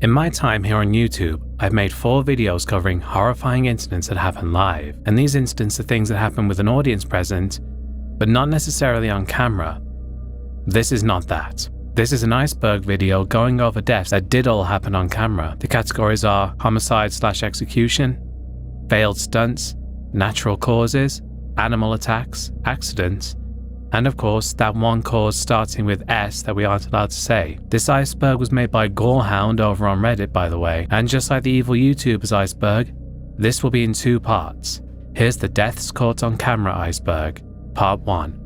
In my time here on YouTube, I've made 4 videos covering horrifying incidents that happen live, and these incidents are things that happen with an audience present, but not necessarily on camera. This is not that. This is an Iceberg video going over deaths that did all happen on camera. The categories are homicide/execution, failed stunts, natural causes, animal attacks, accidents, and of course that one cause starting with S that we aren't allowed to say. This Iceberg was made by Gorehound over on Reddit, by the way, and just like the evil YouTuber's Iceberg, this will be in 2 parts. Here's the Deaths Caught on Camera Iceberg, Part 1.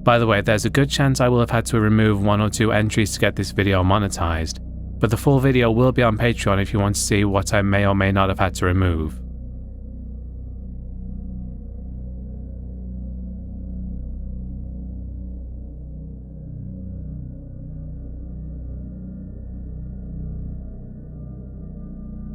By the way, there's a good chance I will have had to remove 1 or 2 entries to get this video monetized, but the full video will be on Patreon if you want to see what I may or may not have had to remove.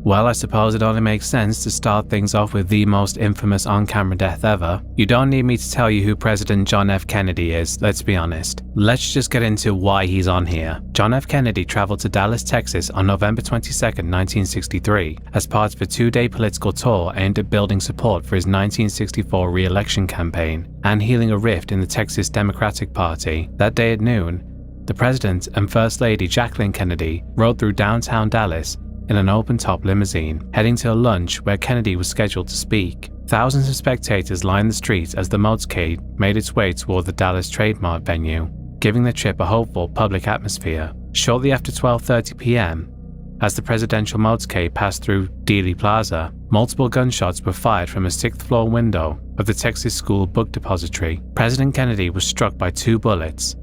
Well, I suppose it only makes sense to start things off with the most infamous on-camera death ever. You don't need me to tell you who President John F. Kennedy is, let's be honest. Let's just get into why he's on here. John F. Kennedy traveled to Dallas, Texas on November 22, 1963, as part of a 2-day political tour aimed at building support for his 1964 re-election campaign and healing a rift in the Texas Democratic Party. That day at noon, the President and First Lady Jacqueline Kennedy rode through downtown Dallas in an open-top limousine, heading to a lunch where Kennedy was scheduled to speak. Thousands of spectators lined the streets as the motorcade made its way toward the Dallas Trade Mart venue, giving the trip a hopeful public atmosphere. Shortly after 12:30 p.m., as the presidential motorcade passed through Dealey Plaza, multiple gunshots were fired from a 6th-floor window of the Texas School Book Depository. President Kennedy was struck by 2 bullets,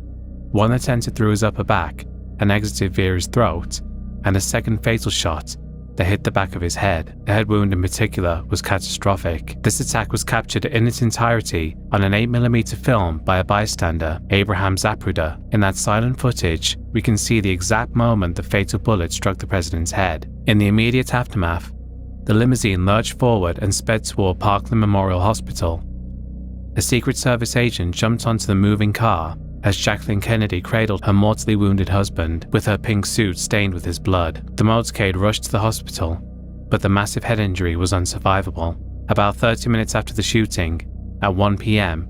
one that entered through his upper back and exited via his throat, and a second fatal shot that hit the back of his head. The head wound in particular was catastrophic. This attack was captured in its entirety on an 8mm film by a bystander, Abraham Zapruder. In that silent footage, we can see the exact moment the fatal bullet struck the president's head. In the immediate aftermath, the limousine lurched forward and sped toward Parkland Memorial Hospital. A Secret Service agent jumped onto the moving car as Jacqueline Kennedy cradled her mortally wounded husband, with her pink suit stained with his blood. The motorcade rushed to the hospital, but the massive head injury was unsurvivable. About 30 minutes after the shooting, at 1 p.m.,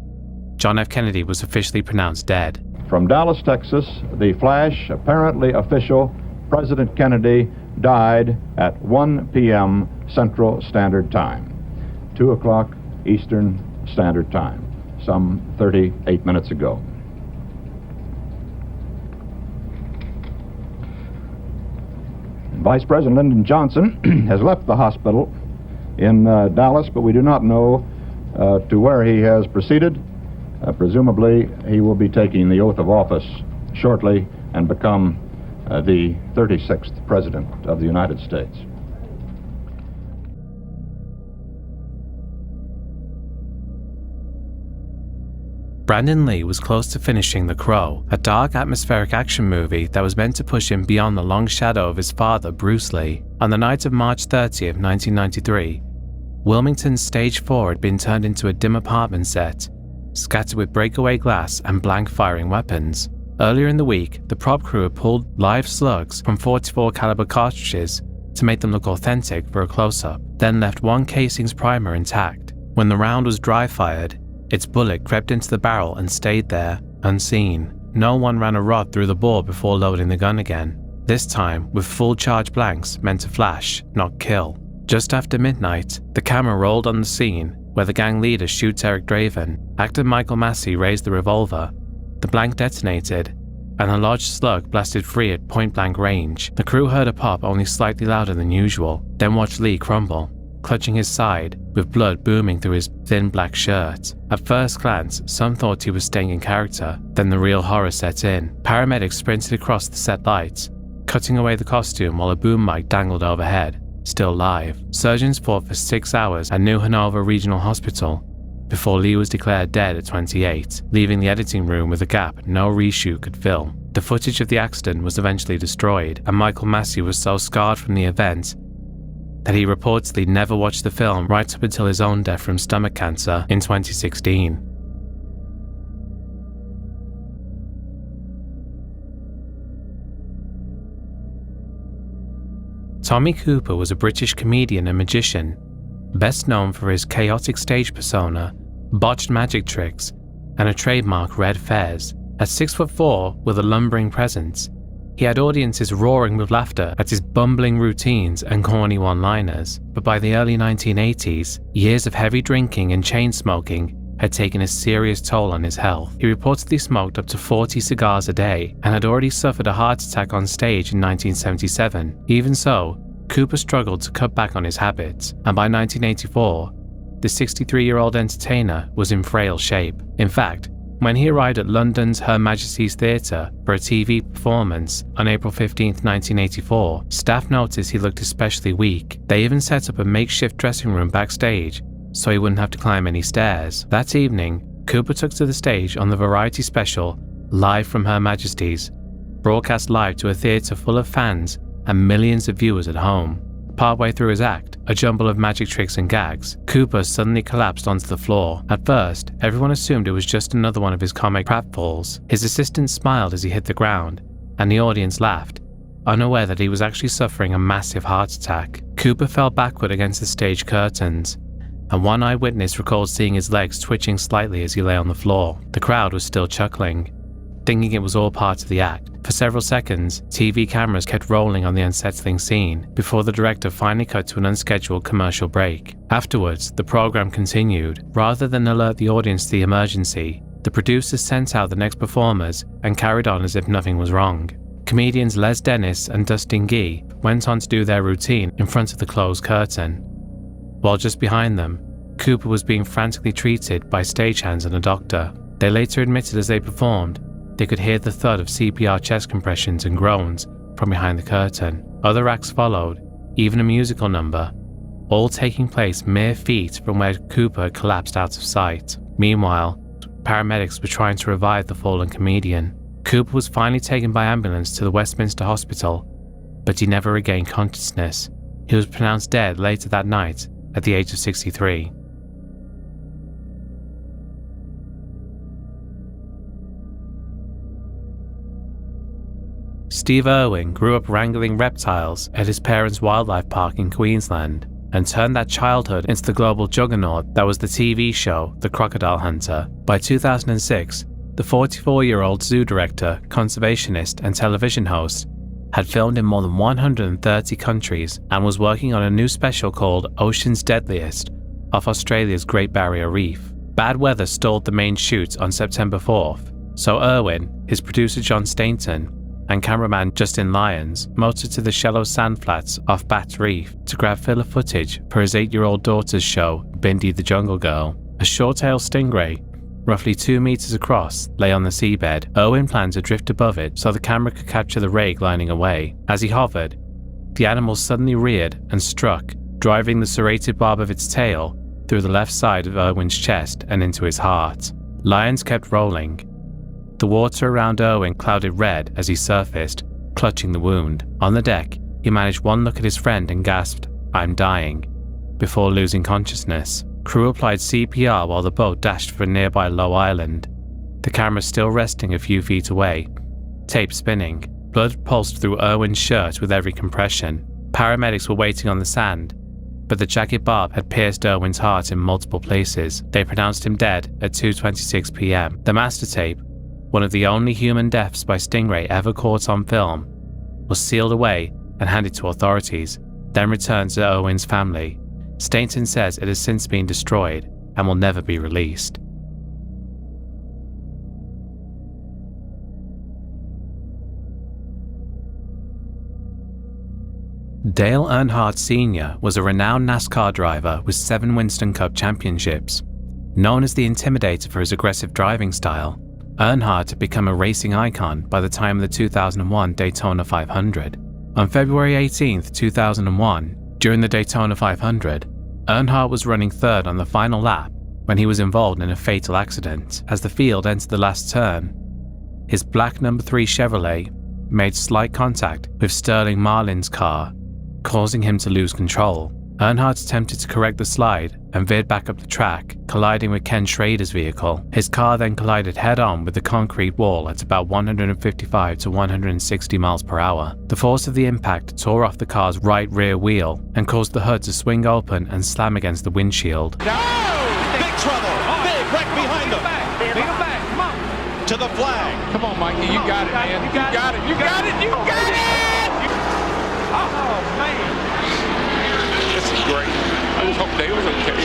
John F. Kennedy was officially pronounced dead. From Dallas, Texas, the flash, apparently official, President Kennedy died at 1 p.m. Central Standard Time, 2 o'clock Eastern Standard Time, some 38 minutes ago. Vice President Lyndon Johnson has left the hospital in Dallas, but we do not know to where he has proceeded. Presumably, he will be taking the oath of office shortly and become the 36th President of the United States. Brandon Lee was close to finishing The Crow, a dark atmospheric action movie that was meant to push him beyond the long shadow of his father, Bruce Lee. On the night of March 30th, 1993, Wilmington's Stage 4 had been turned into a dim apartment set, scattered with breakaway glass and blank firing weapons. Earlier in the week, the prop crew had pulled live slugs from .44 caliber cartridges to make them look authentic for a close-up, then left one casing's primer intact. When the round was dry-fired, its bullet crept into the barrel and stayed there, unseen. No one ran a rod through the bore before loading the gun again, this time with full charge blanks meant to flash, not kill. Just after midnight, the camera rolled on the scene where the gang leader shoots Eric Draven. Actor Michael Massey raised the revolver. The blank detonated, and a large slug blasted free at point-blank range. The crew heard a pop only slightly louder than usual, then watched Lee crumble, clutching his side, with blood booming through his thin black shirt. At first glance, some thought he was staying in character, then the real horror set in. Paramedics sprinted across the set lights, cutting away the costume while a boom mic dangled overhead, still live. Surgeons fought for 6 hours at New Hanover Regional Hospital before Lee was declared dead at 28, leaving the editing room with a gap no reshoot could fill. The footage of the accident was eventually destroyed, and Michael Massey was so scarred from the event that he reportedly never watched the film right up until his own death from stomach cancer in 2016. Tommy Cooper was a British comedian and magician, best known for his chaotic stage persona, botched magic tricks, and a trademark red fez. At 6'4", with a lumbering presence, he had audiences roaring with laughter at his bumbling routines and corny one-liners. But by the early 1980s, years of heavy drinking and chain smoking had taken a serious toll on his health. He reportedly smoked up to 40 cigars a day and had already suffered a heart attack on stage in 1977. Even so, Cooper struggled to cut back on his habits, and by 1984, the 63-year-old entertainer was in frail shape. In fact, when he arrived at London's Her Majesty's Theatre for a TV performance on April 15, 1984, staff noticed he looked especially weak. They even set up a makeshift dressing room backstage so he wouldn't have to climb any stairs. That evening, Cooper took to the stage on the variety special Live from Her Majesty's, broadcast live to a theatre full of fans and millions of viewers at home. Partway through his act, a jumble of magic tricks and gags, Cooper suddenly collapsed onto the floor. At first, everyone assumed it was just another one of his comic pratfalls. His assistant smiled as he hit the ground, and the audience laughed, unaware that he was actually suffering a massive heart attack. Cooper fell backward against the stage curtains, and one eyewitness recalled seeing his legs twitching slightly as he lay on the floor. The crowd was still chuckling, thinking it was all part of the act. For several seconds, TV cameras kept rolling on the unsettling scene, before the director finally cut to an unscheduled commercial break. Afterwards, the program continued. Rather than alert the audience to the emergency, the producers sent out the next performers and carried on as if nothing was wrong. Comedians Les Dennis and Dustin Gee went on to do their routine in front of the closed curtain, while just behind them, Cooper was being frantically treated by stagehands and a doctor. They later admitted as they performed they could hear the thud of CPR chest compressions and groans from behind the curtain. Other acts followed, even a musical number, all taking place mere feet from where Cooper collapsed out of sight. Meanwhile, paramedics were trying to revive the fallen comedian. Cooper was finally taken by ambulance to the Westminster Hospital, but he never regained consciousness. He was pronounced dead later that night at the age of 63. Steve Irwin grew up wrangling reptiles at his parents' wildlife park in Queensland and turned that childhood into the global juggernaut that was the TV show The Crocodile Hunter. By 2006, the 44-year-old zoo director, conservationist, and television host had filmed in more than 130 countries and was working on a new special called Ocean's Deadliest off Australia's Great Barrier Reef. Bad weather stalled the main shoot on September 4th, so Irwin, his producer John Stainton, and cameraman Justin Lyons motored to the shallow sand flats off Bat Reef to grab filler footage for his 8-year-old daughter's show, Bindi the Jungle Girl. A short-tailed stingray, roughly 2 meters across, lay on the seabed. Irwin planned to drift above it so the camera could capture the ray gliding away. As he hovered, the animal suddenly reared and struck, driving the serrated barb of its tail through the left side of Irwin's chest and into his heart. Lyons kept rolling. The water around Irwin clouded red as he surfaced, clutching the wound. On the deck, he managed one look at his friend and gasped, "I'm dying," before losing consciousness. Crew applied CPR while the boat dashed for a nearby low island, the camera still resting a few feet away, tape spinning. Blood pulsed through Irwin's shirt with every compression. Paramedics were waiting on the sand, but the jagged barb had pierced Irwin's heart in multiple places. They pronounced him dead at 2:26 p.m. The master tape, one of the only human deaths by stingray ever caught on film, was sealed away and handed to authorities, then returned to Irwin's family. Stainton says it has since been destroyed and will never be released. Dale Earnhardt Sr. was a renowned NASCAR driver with 7 Winston Cup championships. Known as the Intimidator for his aggressive driving style, Earnhardt had become a racing icon by the time of the 2001 Daytona 500. On February 18, 2001, during the Daytona 500, Earnhardt was running third on the final lap when he was involved in a fatal accident. As the field entered the last turn, his black No. 3 Chevrolet made slight contact with Sterling Marlin's car, causing him to lose control. Earnhardt attempted to correct the slide and veered back up the track, colliding with Ken Schrader's vehicle. His car then collided head-on with the concrete wall at about 155 to 160 miles per hour. The force of the impact tore off the car's right rear wheel and caused the hood to swing open and slam against the windshield. No! Big trouble! Big wreck behind them! Lead him back, come on! To the flag! Come on, Mikey, you got it, man. You got it, you got it, you got it! Oh, man. This is great. I just hope Dale's okay.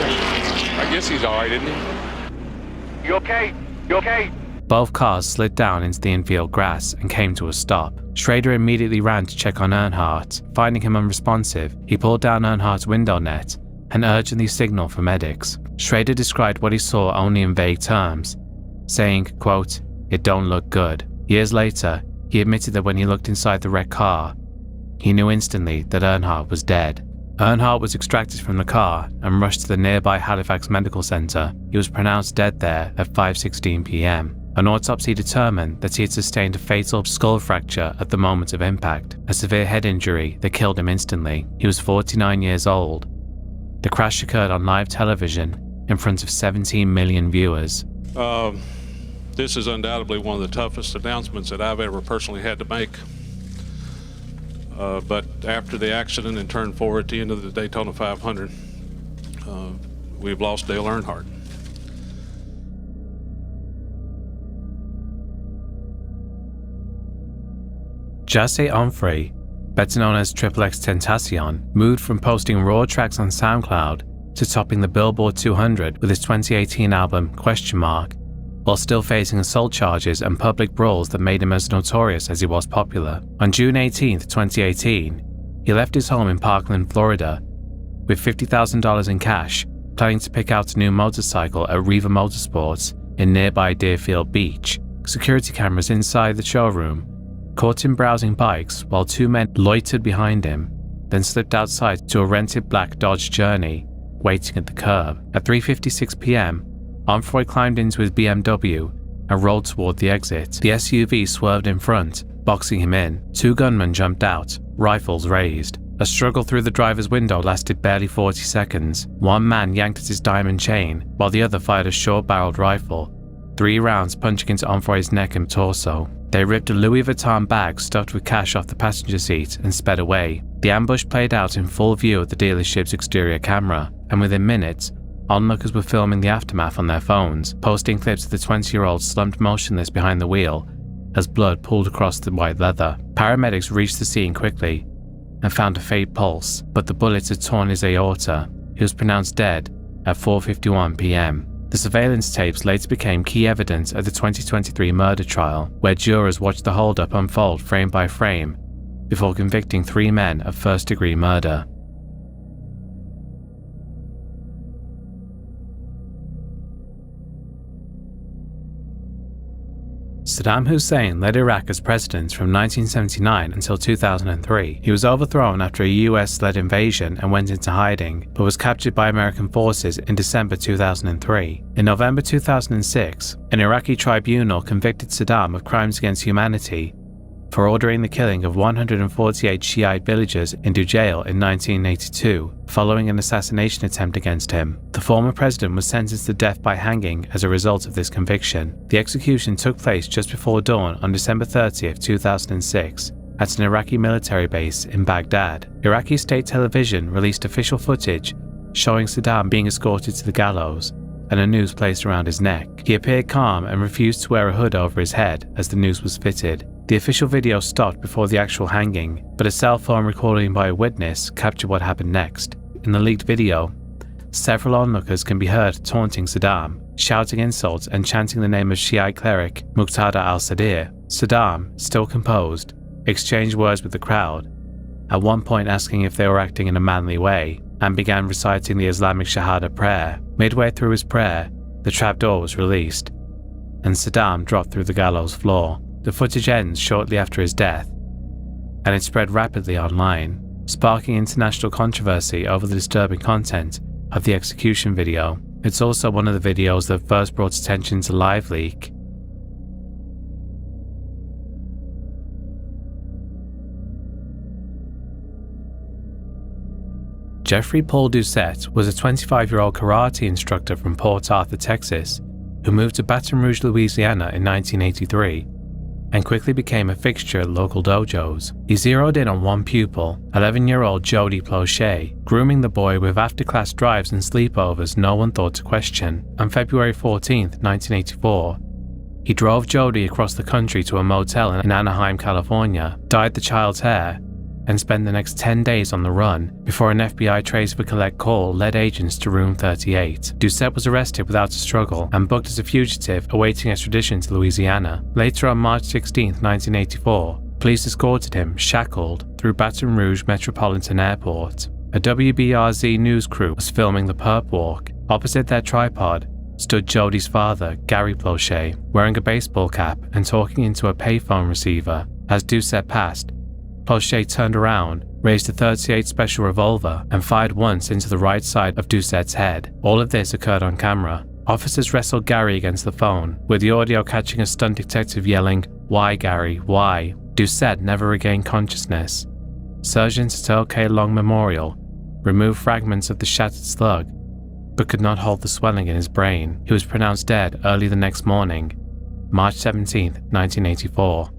I guess he's all right, isn't he? You okay? You okay? Both cars slid down into the infield grass and came to a stop. Schrader immediately ran to check on Earnhardt. Finding him unresponsive, he pulled down Earnhardt's window net and urgently signaled for medics. Schrader described what he saw only in vague terms, saying, quote, "It don't look good." Years later, he admitted that when he looked inside the wrecked car, he knew instantly that Earnhardt was dead. Earnhardt was extracted from the car and rushed to the nearby Halifax Medical Center. He was pronounced dead there at 5:16 p.m. An autopsy determined that he had sustained a fatal skull fracture at the moment of impact, a severe head injury that killed him instantly. He was 49 years old. The crash occurred on live television in front of 17 million viewers. This is undoubtedly one of the toughest announcements that I've ever personally had to make. But after the accident and turn 4 at the end of the Daytona 500, we've lost Dale Earnhardt. Jesse Onfray, better known as XXX Tentacion, moved from posting raw tracks on SoundCloud to topping the Billboard 200 with his 2018 album Question Mark, while still facing assault charges and public brawls that made him as notorious as he was popular. On June 18, 2018, he left his home in Parkland, Florida, with $50,000 in cash, planning to pick out a new motorcycle at Riva Motorsports in nearby Deerfield Beach. Security cameras inside the showroom caught him browsing bikes while two men loitered behind him, then slipped outside to a rented black Dodge Journey, waiting at the curb. At 3:56 p.m., Onfray climbed into his BMW and rolled toward the exit. The SUV swerved in front, boxing him in. Two gunmen jumped out, rifles raised. A struggle through the driver's window lasted barely 40 seconds. One man yanked at his diamond chain, while the other fired a short-barreled rifle, 3 rounds punching into Onfray's neck and torso. They ripped a Louis Vuitton bag stuffed with cash off the passenger seat and sped away. The ambush played out in full view of the dealership's exterior camera, and within minutes, onlookers were filming the aftermath on their phones, posting clips of the 20-year-old slumped motionless behind the wheel as blood pooled across the white leather. Paramedics reached the scene quickly and found a faint pulse, but the bullets had torn his aorta. He was pronounced dead at 4:51 p.m. The surveillance tapes later became key evidence at the 2023 murder trial, where jurors watched the holdup unfold frame by frame before convicting 3 men of first-degree murder. Saddam Hussein led Iraq as president from 1979 until 2003. He was overthrown after a US-led invasion and went into hiding, but was captured by American forces in December 2003. In November 2006, an Iraqi tribunal convicted Saddam of crimes against humanity for ordering the killing of 148 Shiite villagers in Dujail in 1982, following an assassination attempt against him. The former president was sentenced to death by hanging as a result of this conviction. The execution took place just before dawn on December 30, 2006, at an Iraqi military base in Baghdad. Iraqi state television released official footage showing Saddam being escorted to the gallows and a noose placed around his neck. He appeared calm and refused to wear a hood over his head as the noose was fitted. The official video stopped before the actual hanging, but a cell phone recording by a witness captured what happened next. In the leaked video, several onlookers can be heard taunting Saddam, shouting insults and chanting the name of Shiite cleric Muqtada al-Sadr. Saddam, still composed, exchanged words with the crowd, at one point asking if they were acting in a manly way, and began reciting the Islamic Shahada prayer. Midway through his prayer, the trapdoor was released, and Saddam dropped through the gallows floor. The footage ends shortly after his death, and it spread rapidly online, sparking international controversy over the disturbing content of the execution video. It's also one of the videos that first brought attention to LiveLeak. Jeffrey Paul Doucette was a 25-year-old karate instructor from Port Arthur, Texas, who moved to Baton Rouge, Louisiana in 1983 and quickly became a fixture at local dojos. He zeroed in on one pupil, 11-year-old Jody Plauché, grooming the boy with after-class drives and sleepovers no one thought to question. On February 14, 1984, he drove Jody across the country to a motel in Anaheim, California, dyed the child's hair, and spent the next 10 days on the run before an FBI Trace for Collect call led agents to room 38. Doucette was arrested without a struggle and booked as a fugitive awaiting extradition to Louisiana. Later on March 16, 1984, police escorted him, shackled, through Baton Rouge Metropolitan Airport. A WBRZ news crew was filming the perp walk. Opposite their tripod stood Jody's father, Gary Plauché, wearing a baseball cap and talking into a payphone receiver. As Doucette passed, Plauché turned around, raised a .38 special revolver, and fired once into the right side of Doucette's head. All of this occurred on camera. Officers wrestled Gary against the phone, with the audio catching a stunt detective yelling, "Why, Gary, why?" Doucette never regained consciousness. Surgeons at OK Long Memorial removed fragments of the shattered slug, but could not hold the swelling in his brain. He was pronounced dead early the next morning, March 17, 1984.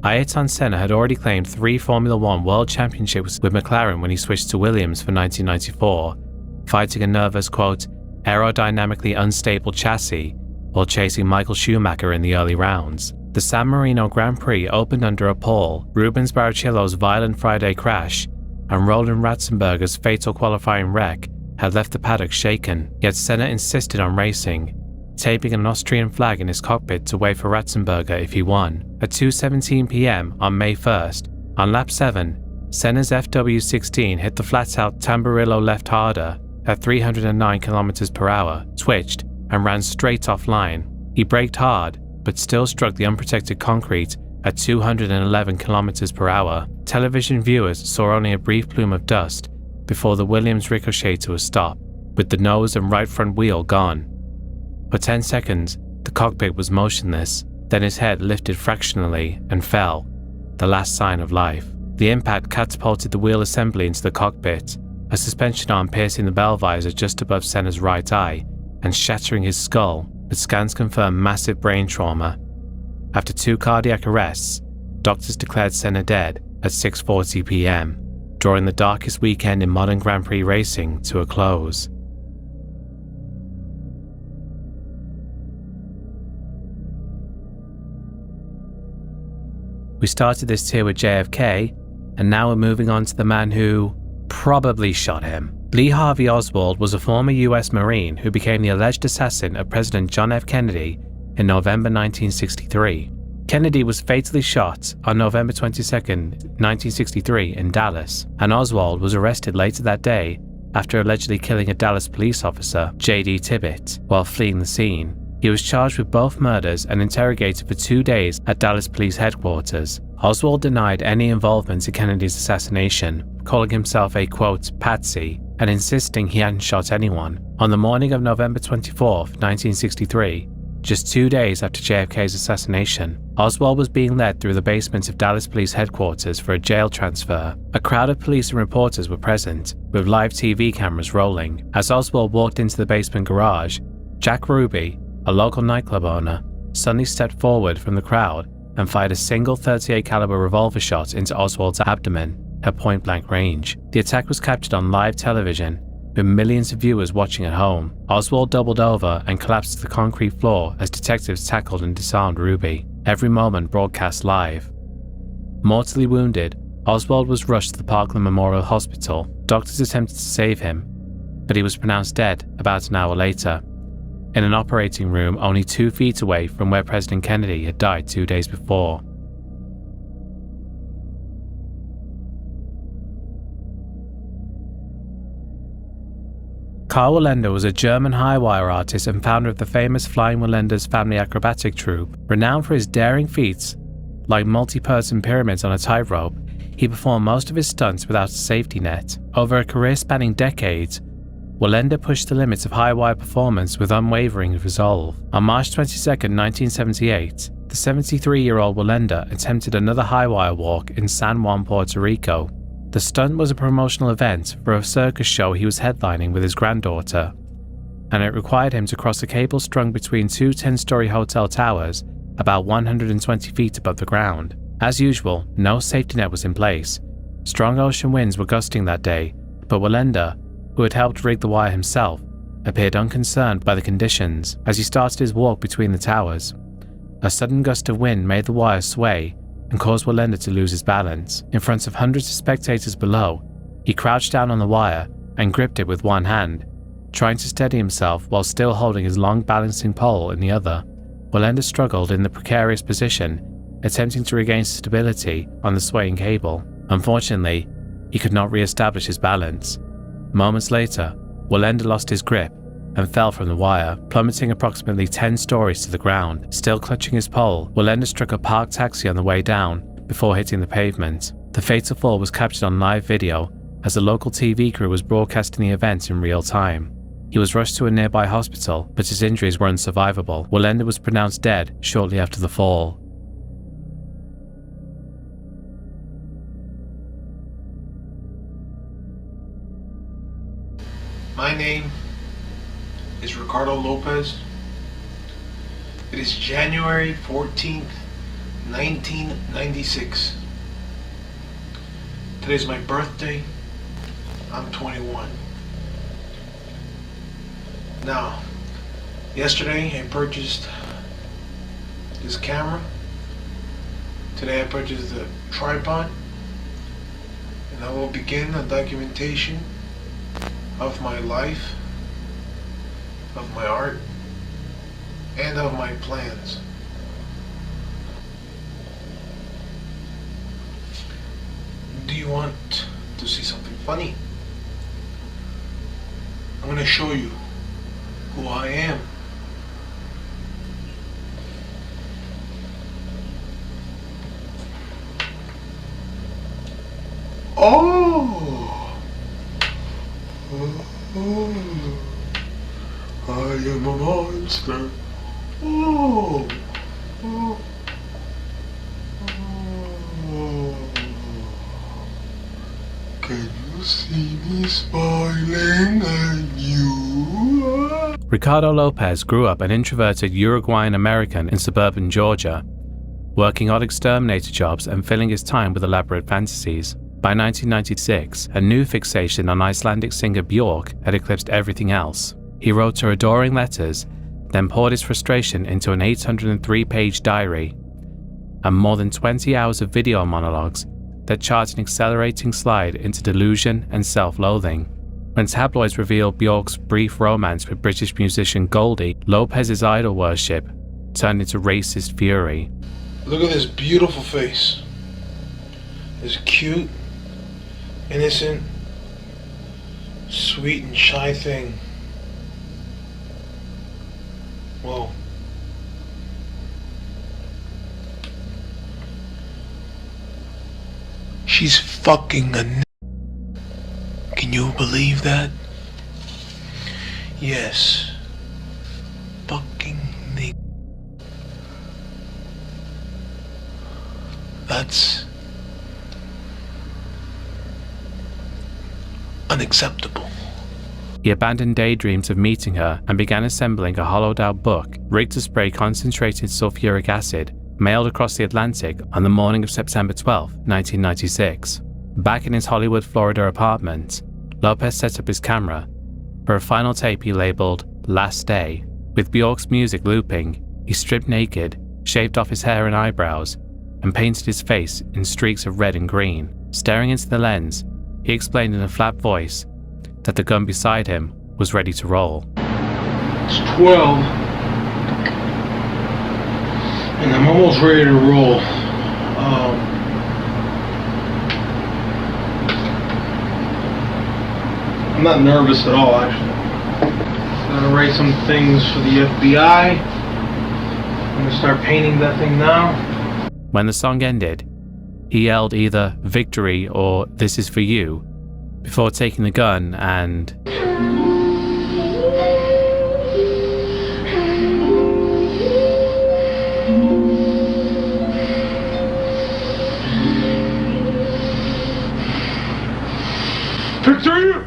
Ayrton Senna had already claimed 3 Formula One World Championships with McLaren when he switched to Williams for 1994, fighting a nervous, quote, aerodynamically unstable chassis while chasing Michael Schumacher in the early rounds. The San Marino Grand Prix opened under a pole, Rubens Barrichello's violent Friday crash, and Roland Ratzenberger's fatal qualifying wreck had left the paddock shaken, yet Senna insisted on racing, taping an Austrian flag in his cockpit to wait for Ratzenberger if he won. At 2:17 p.m. on May 1st, on lap 7, Senna's FW16 hit the flat-out Tamburillo left harder at 309 km/h, twitched, and ran straight offline. He braked hard, but still struck the unprotected concrete at 211 km/h. Television viewers saw only a brief plume of dust before the Williams ricocheted to a stop, with the nose and right front wheel gone. For 10 seconds, the cockpit was motionless, then his head lifted fractionally and fell, the last sign of life. The impact catapulted the wheel assembly into the cockpit, a suspension arm piercing the bell visor just above Senna's right eye and shattering his skull, but scans confirmed massive brain trauma. After 2 cardiac arrests, doctors declared Senna dead at 6:40 p.m., drawing the darkest weekend in modern Grand Prix racing to a close. We started this tier with JFK, and now we're moving on to the man who probably shot him. Lee Harvey Oswald was a former US Marine who became the alleged assassin of President John F. Kennedy in November 1963. Kennedy was fatally shot on November 22, 1963 in Dallas, and Oswald was arrested later that day after allegedly killing a Dallas police officer, J.D. Tibbett, while fleeing the scene. He was charged with both murders and interrogated for 2 days at Dallas Police Headquarters. Oswald denied any involvement in Kennedy's assassination, calling himself a, quote, patsy, and insisting he hadn't shot anyone. On the morning of November 24, 1963, just 2 days after JFK's assassination, Oswald was being led through the basement of Dallas Police Headquarters for a jail transfer. A crowd of police and reporters were present, with live TV cameras rolling. As Oswald walked into the basement garage, Jack Ruby, a local nightclub owner, suddenly stepped forward from the crowd and fired a single .38 caliber revolver shot into Oswald's abdomen at point-blank range. The attack was captured on live television, with millions of viewers watching at home. Oswald doubled over and collapsed to the concrete floor as detectives tackled and disarmed Ruby, every moment broadcast live. Mortally wounded, Oswald was rushed to the Parkland Memorial Hospital. Doctors attempted to save him, but he was pronounced dead about an hour later, in an operating room only 2 feet away from where President Kennedy had died 2 days before. Karl Wallender was a German high-wire artist and founder of the famous Flying Wallender's family acrobatic troupe. Renowned for his daring feats, like multi-person pyramids on a tightrope, he performed most of his stunts without a safety net. Over a career spanning decades, Wallender pushed the limits of high-wire performance with unwavering resolve. On March 22, 1978, The 73-year-old Walenda attempted another high-wire walk in San Juan, Puerto Rico. The stunt was a promotional event for a circus show he was headlining with his granddaughter, and it required him to cross a cable strung between two 10-story hotel towers about 120 feet above the ground. As usual, no safety net was in place. Strong ocean winds were gusting that day, but Walenda, who had helped rig the wire himself, appeared unconcerned by the conditions as he started his walk between the towers. A sudden gust of wind made the wire sway and caused Walenda to lose his balance. In front of hundreds of spectators below, he crouched down on the wire and gripped it with one hand, trying to steady himself while still holding his long balancing pole in the other. Walenda struggled in the precarious position, attempting to regain stability on the swaying cable. Unfortunately, he could not re-establish his balance. Moments later, Walenda lost his grip and fell from the wire, plummeting approximately 10 stories to the ground. Still clutching his pole, Walenda struck a parked taxi on the way down before hitting the pavement. The fatal fall was captured on live video as the local TV crew was broadcasting the event in real time. He was rushed to a nearby hospital, but his injuries were unsurvivable. Walenda was pronounced dead shortly after the fall. My name is Ricardo Lopez. It is January 14th, 1996. Today's my birthday. I'm 21. Now, yesterday I purchased this camera. Today I purchased the tripod. And I will begin a documentation of my life, of my art, and of my plans. Do you want to see something funny? I'm going to show you who I am. I am a monster. Can you see me smiling at you? Ricardo Lopez grew up an introverted Uruguayan American in suburban Georgia, working odd exterminator jobs and filling his time with elaborate fantasies. By 1996, a new fixation on Icelandic singer Björk had eclipsed everything else. He wrote her adoring letters, then poured his frustration into an 803-page diary, and more than 20 hours of video monologues that chart an accelerating slide into delusion and self-loathing. When tabloids revealed Björk's brief romance with British musician Goldie, Lopez's idol worship turned into racist fury. Look at this beautiful face. This cute, innocent, sweet and shy thing. Whoa. She's fucking a Can you believe that? Yes. Fucking nigga. That's unacceptable. He abandoned daydreams of meeting her and began assembling a hollowed-out book rigged to spray concentrated sulfuric acid, mailed across the Atlantic on the morning of September 12, 1996. Back in his Hollywood, Florida apartment, Lopez set up his camera. For a final tape he labeled Last Day. With Björk's music looping, he stripped naked, shaved off his hair and eyebrows, and painted his face in streaks of red and green. Staring into the lens, he explained in a flat voice that the gun beside him was ready to roll. It's 12, and I'm almost ready to roll. I'm not nervous at all, actually. I'm gonna write some things for the FBI. I'm gonna start painting that thing now. When the song ended, he yelled either "victory" or "this is for you," before taking the gun and Picture you!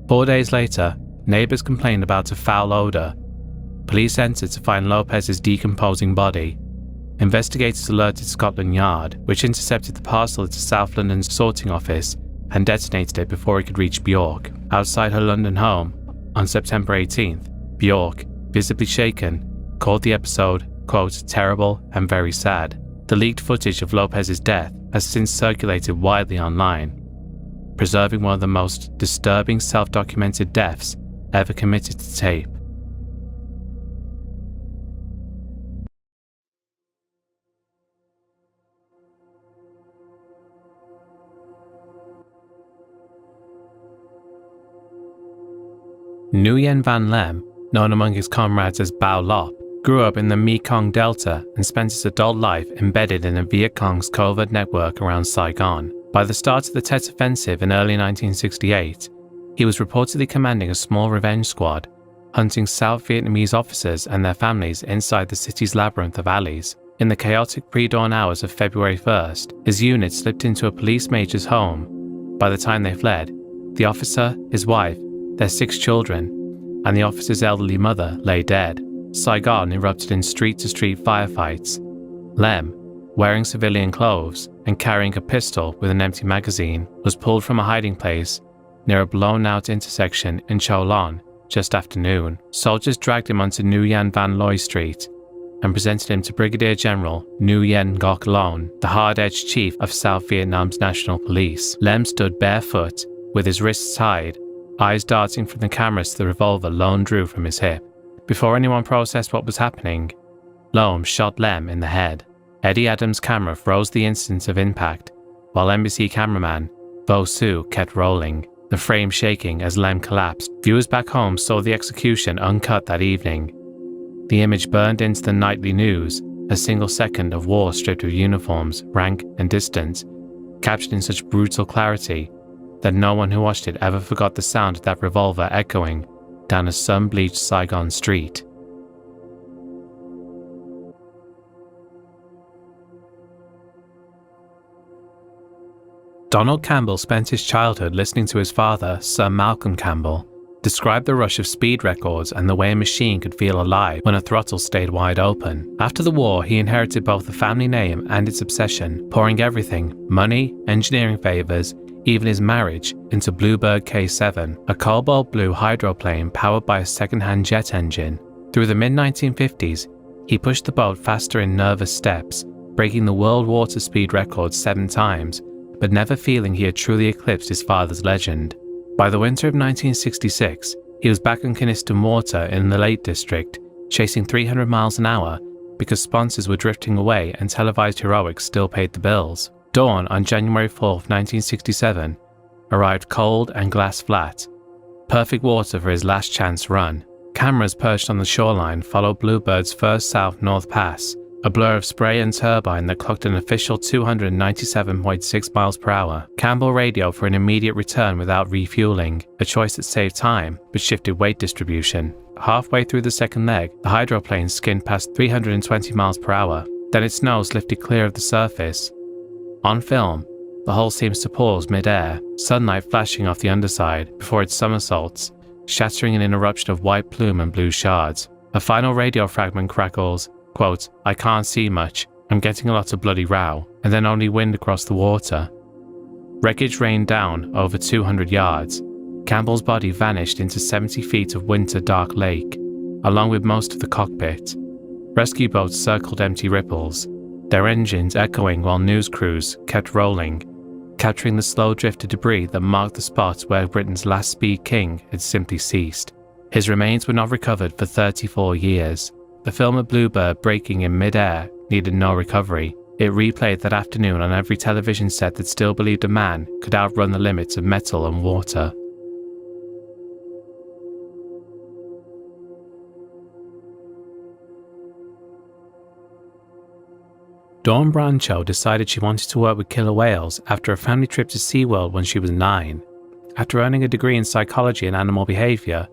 4 days later, neighbors complained about a foul odor. Police entered to find Lopez's decomposing body. Investigators alerted Scotland Yard, which intercepted the parcel at a South London sorting office and detonated it before it could reach Bjork. Outside her London home, on September 18th, Bjork, visibly shaken, called the episode, quote, terrible and very sad. The leaked footage of Lopez's death has since circulated widely online, preserving one of the most disturbing self-documented deaths ever committed to tape. Nguyen Van Lem, known among his comrades as Bao Lop, grew up in the Mekong Delta and spent his adult life embedded in a Viet Cong's covert network around Saigon. By the start of the Tet Offensive in early 1968, he was reportedly commanding a small revenge squad, hunting South Vietnamese officers and their families inside the city's labyrinth of alleys. In the chaotic pre-dawn hours of February 1st, his unit slipped into a police major's home. By the time they fled, the officer, his wife, their 6 children, and the officer's elderly mother lay dead. Saigon erupted in street-to-street firefights. Lem, wearing civilian clothes and carrying a pistol with an empty magazine, was pulled from a hiding place near a blown-out intersection in Cho Lon just after noon. Soldiers dragged him onto Nguyen Van Loy Street and presented him to Brigadier General Nguyen Ngoc Loan, the hard-edged chief of South Vietnam's National Police. Lem stood barefoot, with his wrists tied, eyes darting from the cameras to the revolver Loan drew from his hip. Before anyone processed what was happening, Loan shot Lem in the head. Eddie Adams' camera froze the instant of impact, while embassy cameraman Vo Su kept rolling, the frame shaking as Lem collapsed. Viewers back home saw the execution uncut that evening. The image burned into the nightly news, a single second of war stripped of uniforms, rank and distance, captured in such brutal clarity that no one who watched it ever forgot the sound of that revolver echoing down a sun-bleached Saigon street. Donald Campbell spent his childhood listening to his father, Sir Malcolm Campbell, describe the rush of speed records and the way a machine could feel alive when a throttle stayed wide open. After the war, he inherited both the family name and its obsession, pouring everything, money, engineering favors, even his marriage, into Bluebird K-7, a cobalt blue hydroplane powered by a second-hand jet engine. Through the mid-1950s, he pushed the boat faster in nervous steps, breaking the world water speed record 7 times, but never feeling he had truly eclipsed his father's legend. By the winter of 1966, he was back on Coniston Water in the Lake District, chasing 300 miles an hour because sponsors were drifting away and televised heroics still paid the bills. Dawn on January 4, 1967, arrived cold and glass flat, perfect water for his last chance run. Cameras perched on the shoreline followed Bluebird's first south-north pass, a blur of spray and turbine that clocked an official 297.6 miles per hour. Campbell radioed for an immediate return without refueling, a choice that saved time but shifted weight distribution. Halfway through the second leg, the hydroplane skinned past 320 miles per hour. Then its nose lifted clear of the surface. On film, the hull seems to pause mid-air, sunlight flashing off the underside before it somersaults, shattering in an eruption of white plume and blue shards. A final radio fragment crackles, quote, "I can't see much, I'm getting a lot of bloody row," and then only wind across the water. Wreckage rained down over 200 yards. Campbell's body vanished into 70 feet of winter dark lake, along with most of the cockpit. Rescue boats circled empty ripples, their engines echoing while news crews kept rolling, capturing the slow drift of debris that marked the spots where Britain's last speed king had simply ceased. His remains were not recovered for 34 years. The film of Bluebird breaking in mid-air needed no recovery. It replayed that afternoon on every television set that still believed a man could outrun the limits of metal and water. Dawn Brancho decided she wanted to work with killer whales after a family trip to SeaWorld when she was 9. After earning a degree in psychology and animal behavior,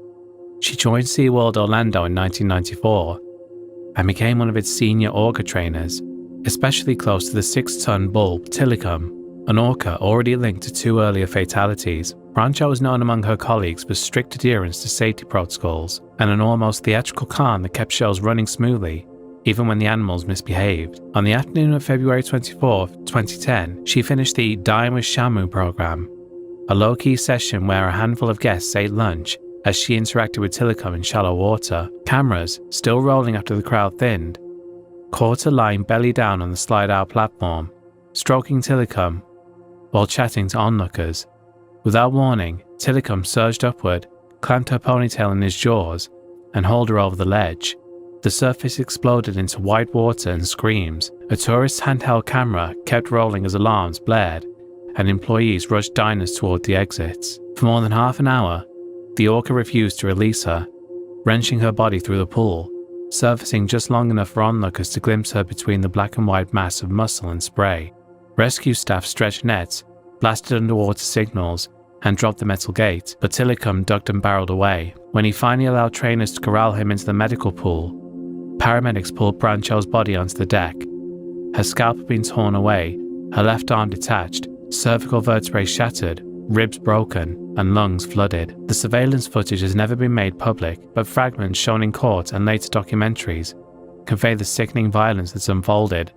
she joined SeaWorld Orlando in 1994 and became one of its senior orca trainers, especially close to the 6-ton bull Tilikum, an orca already linked to 2 earlier fatalities. Brancho was known among her colleagues for strict adherence to safety protocols and an almost theatrical calm that kept shows running smoothly, even when the animals misbehaved. On the afternoon of February 24, 2010, she finished the Dine with Shamu program, a low-key session where a handful of guests ate lunch as she interacted with Tilikum in shallow water. Cameras, still rolling after the crowd thinned, caught her lying belly down on the slide-out platform, stroking Tilikum while chatting to onlookers. Without warning, Tilikum surged upward, clamped her ponytail in his jaws, and hauled her over the ledge. The surface exploded into white water and screams. A tourist's handheld camera kept rolling as alarms blared, and employees rushed diners toward the exits. For more than half an hour, the orca refused to release her, wrenching her body through the pool, surfacing just long enough for onlookers to glimpse her between the black and white mass of muscle and spray. Rescue staff stretched nets, blasted underwater signals, and dropped the metal gate, but Tilikum ducked and barreled away. When he finally allowed trainers to corral him into the medical pool, paramedics pulled Brancho's body onto the deck. Her scalp had been torn away, her left arm detached, cervical vertebrae shattered, ribs broken, and lungs flooded. The surveillance footage has never been made public, but fragments shown in court and later documentaries convey the sickening violence that's unfolded.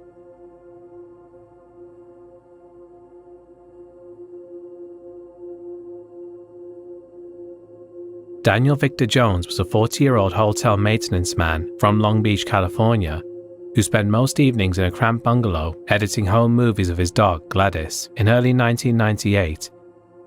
Daniel Victor Jones was a 40-year-old hotel maintenance man from Long Beach, California, who spent most evenings in a cramped bungalow editing home movies of his dog, Gladys. In early 1998,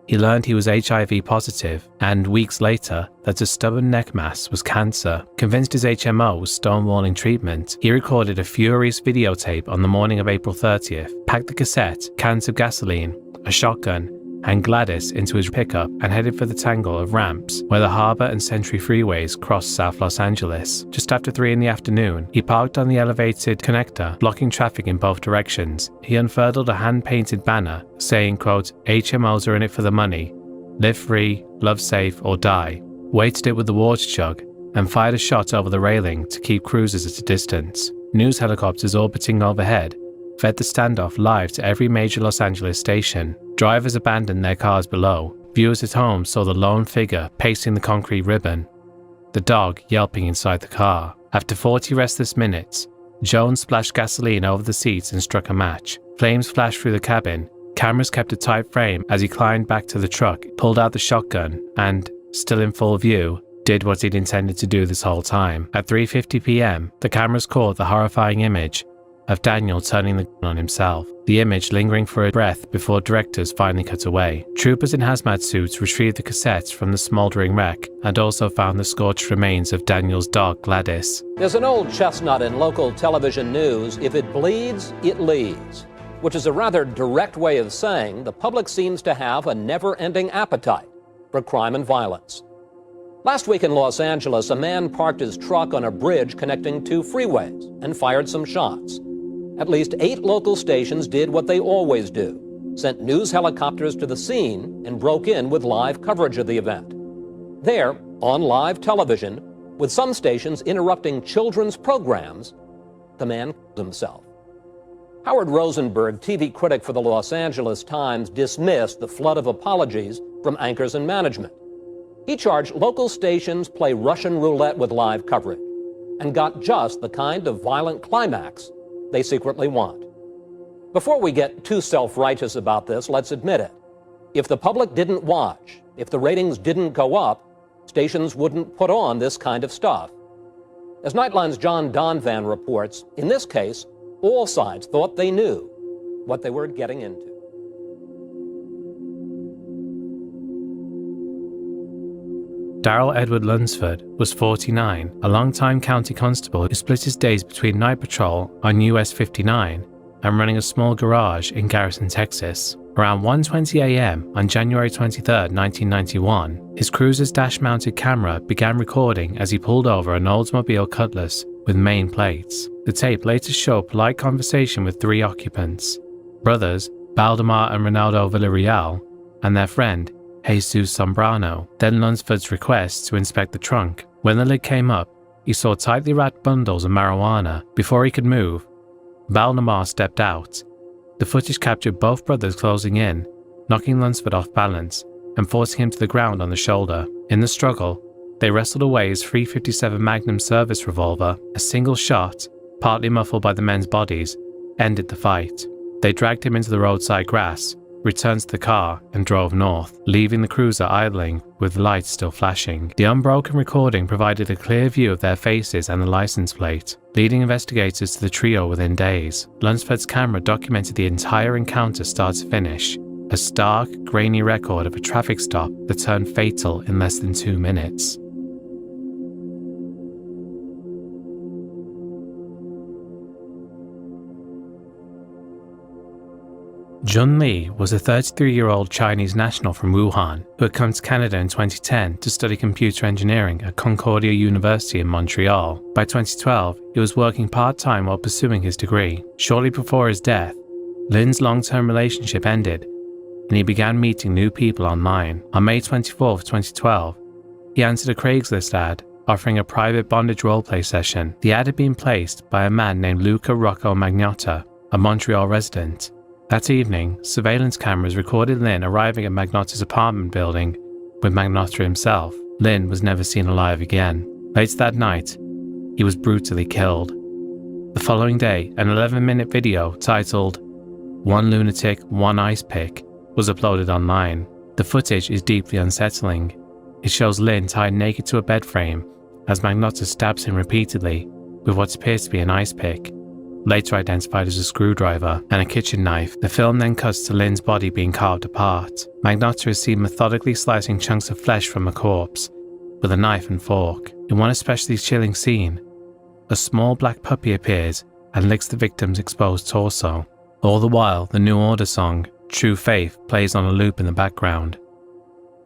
he learned he was HIV positive, and weeks later, that a stubborn neck mass was cancer. Convinced his HMO was stonewalling treatment, he recorded a furious videotape on the morning of April 30th, packed the cassette, cans of gasoline, a shotgun, and Gladys into his pickup and headed for the tangle of ramps where the Harbor and Century freeways cross South Los Angeles. Just after 3 in the afternoon, he parked on the elevated connector, blocking traffic in both directions. He unfurled a hand-painted banner saying, quote, "HMOs are in it for the money. Live free, love safe, or die." Weighted it with the water jug and fired a shot over the railing to keep cruisers at a distance. News helicopters orbiting overhead fed the standoff live to every major Los Angeles station. Drivers abandoned their cars below. Viewers at home saw the lone figure pacing the concrete ribbon, the dog yelping inside the car. After 40 restless minutes, Jones splashed gasoline over the seats and struck a match. Flames flashed through the cabin. Cameras kept a tight frame as he climbed back to the truck, pulled out the shotgun, and, still in full view, did what he'd intended to do this whole time. At 3:50 p.m., the cameras caught the horrifying image of Daniel turning the gun on himself, the image lingering for a breath before directors finally cut away. Troopers in hazmat suits retrieved the cassettes from the smoldering wreck and also found the scorched remains of Daniel's dog, Gladys. There's an old chestnut in local television news: if it bleeds, it leads, which is a rather direct way of saying the public seems to have a never-ending appetite for crime and violence. Last week in Los Angeles, a man parked his truck on a bridge connecting 2 freeways and fired some shots. At least 8 local stations did what they always do, sent news helicopters to the scene and broke in with live coverage of the event. There, on live television, with some stations interrupting children's programs, the man killed himself. Howard Rosenberg, TV critic for the Los Angeles Times, dismissed the flood of apologies from anchors and management. He charged local stations play Russian roulette with live coverage and got just the kind of violent climax they secretly want. Before we get too self-righteous about this, let's admit it. If the public didn't watch, if the ratings didn't go up, stations wouldn't put on this kind of stuff. As Nightline's John Donvan reports, in this case, all sides thought they knew what they were getting into. Darrell Edward Lunsford was 49, a longtime county constable who split his days between night patrol on US 59 and running a small garage in Garrison, Texas. Around 1:20 a.m. on January 23, 1991, his cruiser's dash-mounted camera began recording as he pulled over an Oldsmobile Cutlass with main plates. The tape later showed polite conversation with 3 occupants, brothers Valdemar and Ronaldo Villarreal, and their friend Jesus Sombrano. Then Lunsford's request to inspect the trunk. When the lid came up, he saw tightly wrapped bundles of marijuana. Before he could move, Valdemar stepped out. The footage captured both brothers closing in, knocking Lunsford off balance and forcing him to the ground on the shoulder. In the struggle, they wrestled away his .357 Magnum service revolver. A single shot, partly muffled by the men's bodies, ended the fight. They dragged him into the roadside grass, returned to the car, and drove north, leaving the cruiser idling with lights still flashing. The unbroken recording provided a clear view of their faces and the license plate, leading investigators to the trio within days. Lunsford's camera documented the entire encounter start to finish, a stark, grainy record of a traffic stop that turned fatal in less than 2 minutes. Jun Li was a 33-year-old Chinese national from Wuhan who had come to Canada in 2010 to study computer engineering at Concordia University in Montreal. By 2012, he was working part-time while pursuing his degree. Shortly before his death, Lin's long-term relationship ended, and he began meeting new people online. On May 24, 2012, he answered a Craigslist ad offering a private bondage roleplay session. The ad had been placed by a man named Luca Rocco Magnotta, a Montreal resident. That evening, surveillance cameras recorded Lin arriving at Magnotta's apartment building with Magnotta himself. Lin was never seen alive again. Later that night, he was brutally killed. The following day, an 11-minute video titled "One Lunatic, One Ice Pick" was uploaded online. The footage is deeply unsettling. It shows Lin tied naked to a bed frame as Magnotta stabs him repeatedly with what appears to be an ice pick, later identified as a screwdriver, and a kitchen knife. The film then cuts to Lin's body being carved apart. Magnotta is seen methodically slicing chunks of flesh from a corpse with a knife and fork. In one especially chilling scene, a small black puppy appears and licks the victim's exposed torso. All the while, the New Order song, True Faith, plays on a loop in the background.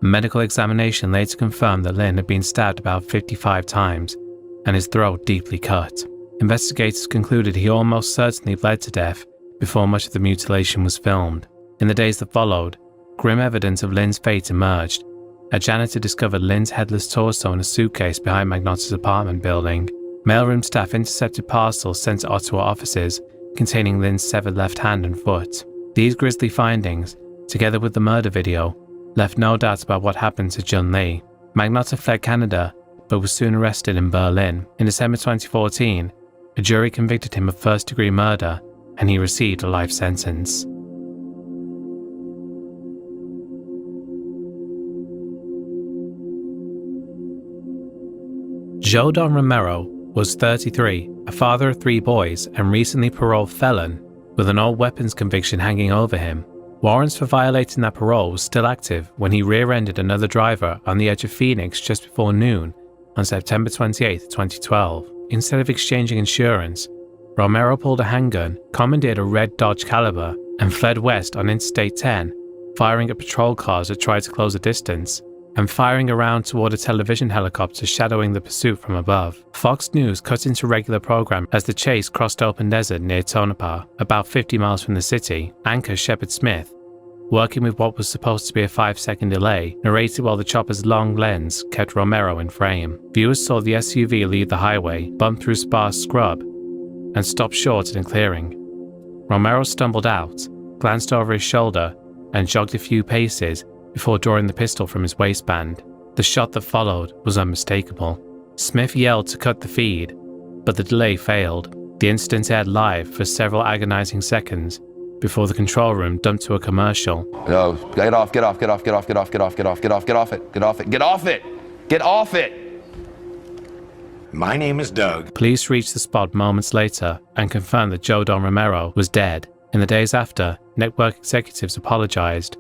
A medical examination later confirmed that Lin had been stabbed about 55 times and his throat deeply cut. Investigators concluded he almost certainly bled to death before much of the mutilation was filmed. In the days that followed, grim evidence of Lin's fate emerged. A janitor discovered Lin's headless torso in a suitcase behind Magnotta's apartment building. Mailroom staff intercepted parcels sent to Ottawa offices containing Lin's severed left hand and foot. These grisly findings, together with the murder video, left no doubt about what happened to Jun Li. Magnotta fled Canada, but was soon arrested in Berlin. In December 2014, a jury convicted him of first-degree murder, and he received a life sentence. Joe Don Romero was 33, a father of 3 boys, and recently paroled felon with an old weapons conviction hanging over him. Warrants for violating that parole was still active when he rear-ended another driver on the edge of Phoenix just before noon on September 28, 2012. Instead of exchanging insurance, Romero pulled a handgun, commandeered a red Dodge Caliber, and fled west on Interstate 10, firing at patrol cars that tried to close a distance, and firing around toward a television helicopter shadowing the pursuit from above. Fox News cut into regular program as the chase crossed open desert near Tonopah, about 50 miles from the city. Anchor Shepard Smith, working with what was supposed to be a 5-second delay, narrated while the chopper's long lens kept Romero in frame. Viewers saw the SUV leave the highway, bump through sparse scrub, and stop short in a clearing. Romero stumbled out, glanced over his shoulder, and jogged a few paces before drawing the pistol from his waistband. The shot that followed was unmistakable. Smith yelled to cut the feed, but the delay failed. The incident aired live for several agonizing seconds before the control room dumped to a commercial. No, get off it. My name is Doug. Police reached the spot moments later and confirmed that Joe Don Romero was dead. In the days after, network executives apologized,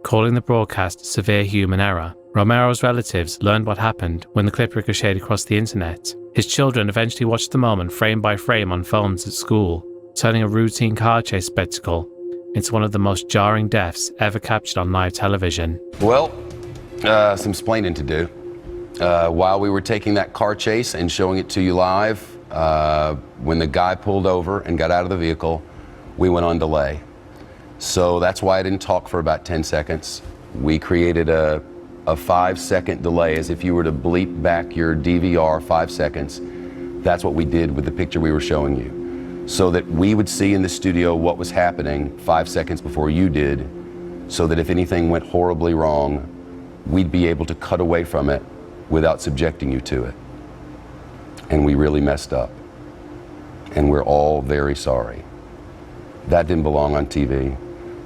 calling the broadcast severe human error. Romero's relatives learned what happened when the clip ricocheted across the internet. His children eventually watched the moment frame by frame on phones at school, turning a routine car chase spectacle into one of the most jarring deaths ever captured on live television. Well, some splaining to do. While we were taking that car chase and showing it to you live, When the guy pulled over and got out of the vehicle, we went on delay. So that's why I didn't talk for about 10 seconds. We created a 5-second delay, as if you were to bleep back your DVR 5 seconds. That's what we did with the picture we were showing you, so that we would see in the studio what was happening 5 seconds before you did, so that if anything went horribly wrong, we'd be able to cut away from it without subjecting you to it. And we really messed up. And we're all very sorry. That didn't belong on TV.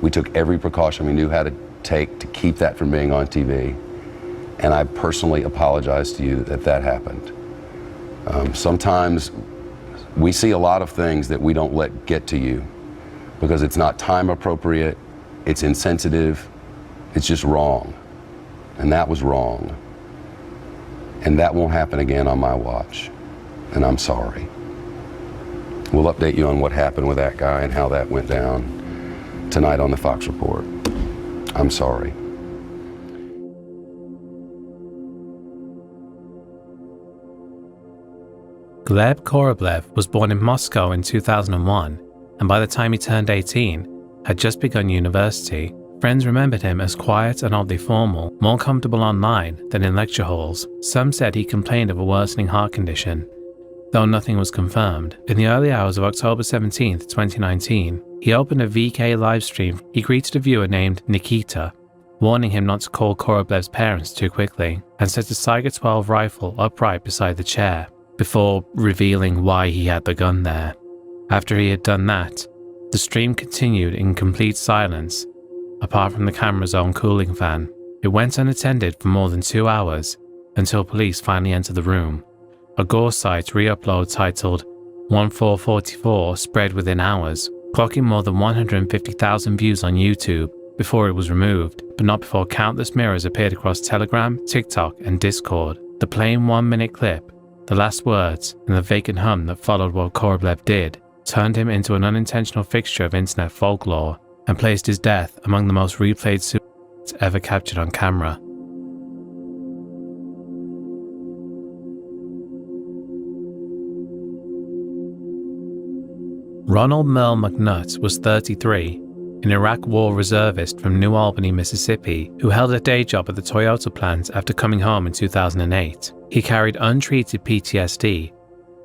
We took every precaution we knew how to take to keep that from being on TV. And I personally apologize to you that that happened. Sometimes we see a lot of things that we don't let get to you because it's not time appropriate, it's insensitive, it's just wrong. And that was wrong. And that won't happen again on my watch. And I'm sorry. We'll update you on what happened with that guy and how that went down tonight on the Fox Report. I'm sorry. Gleb Koroblev was born in Moscow in 2001, and by the time he turned 18, had just begun university. Friends remembered him as quiet and oddly formal, more comfortable online than in lecture halls. Some said he complained of a worsening heart condition. Though nothing was confirmed, in the early hours of October 17, 2019, he opened a VK livestream. He greeted a viewer named Nikita, warning him not to call Koroblev's parents too quickly, and set a Saiga 12 rifle upright beside the chair, before revealing why he had the gun there. After he had done that, the stream continued in complete silence, apart from the camera's own cooling fan. It went unattended for more than 2 hours, until police finally entered the room. A Gore site re-upload titled 1444 spread within hours, clocking more than 150,000 views on YouTube before it was removed, but not before countless mirrors appeared across Telegram, TikTok, and Discord. The plain 1-minute clip, the last words, and the vacant hum that followed what Koroblev did, turned him into an unintentional fixture of internet folklore, and placed his death among the most replayed suicides ever captured on camera. Ronald Merle McNutt was 33, an Iraq War reservist from New Albany, Mississippi, who held a day job at the Toyota plant after coming home in 2008. He carried untreated PTSD,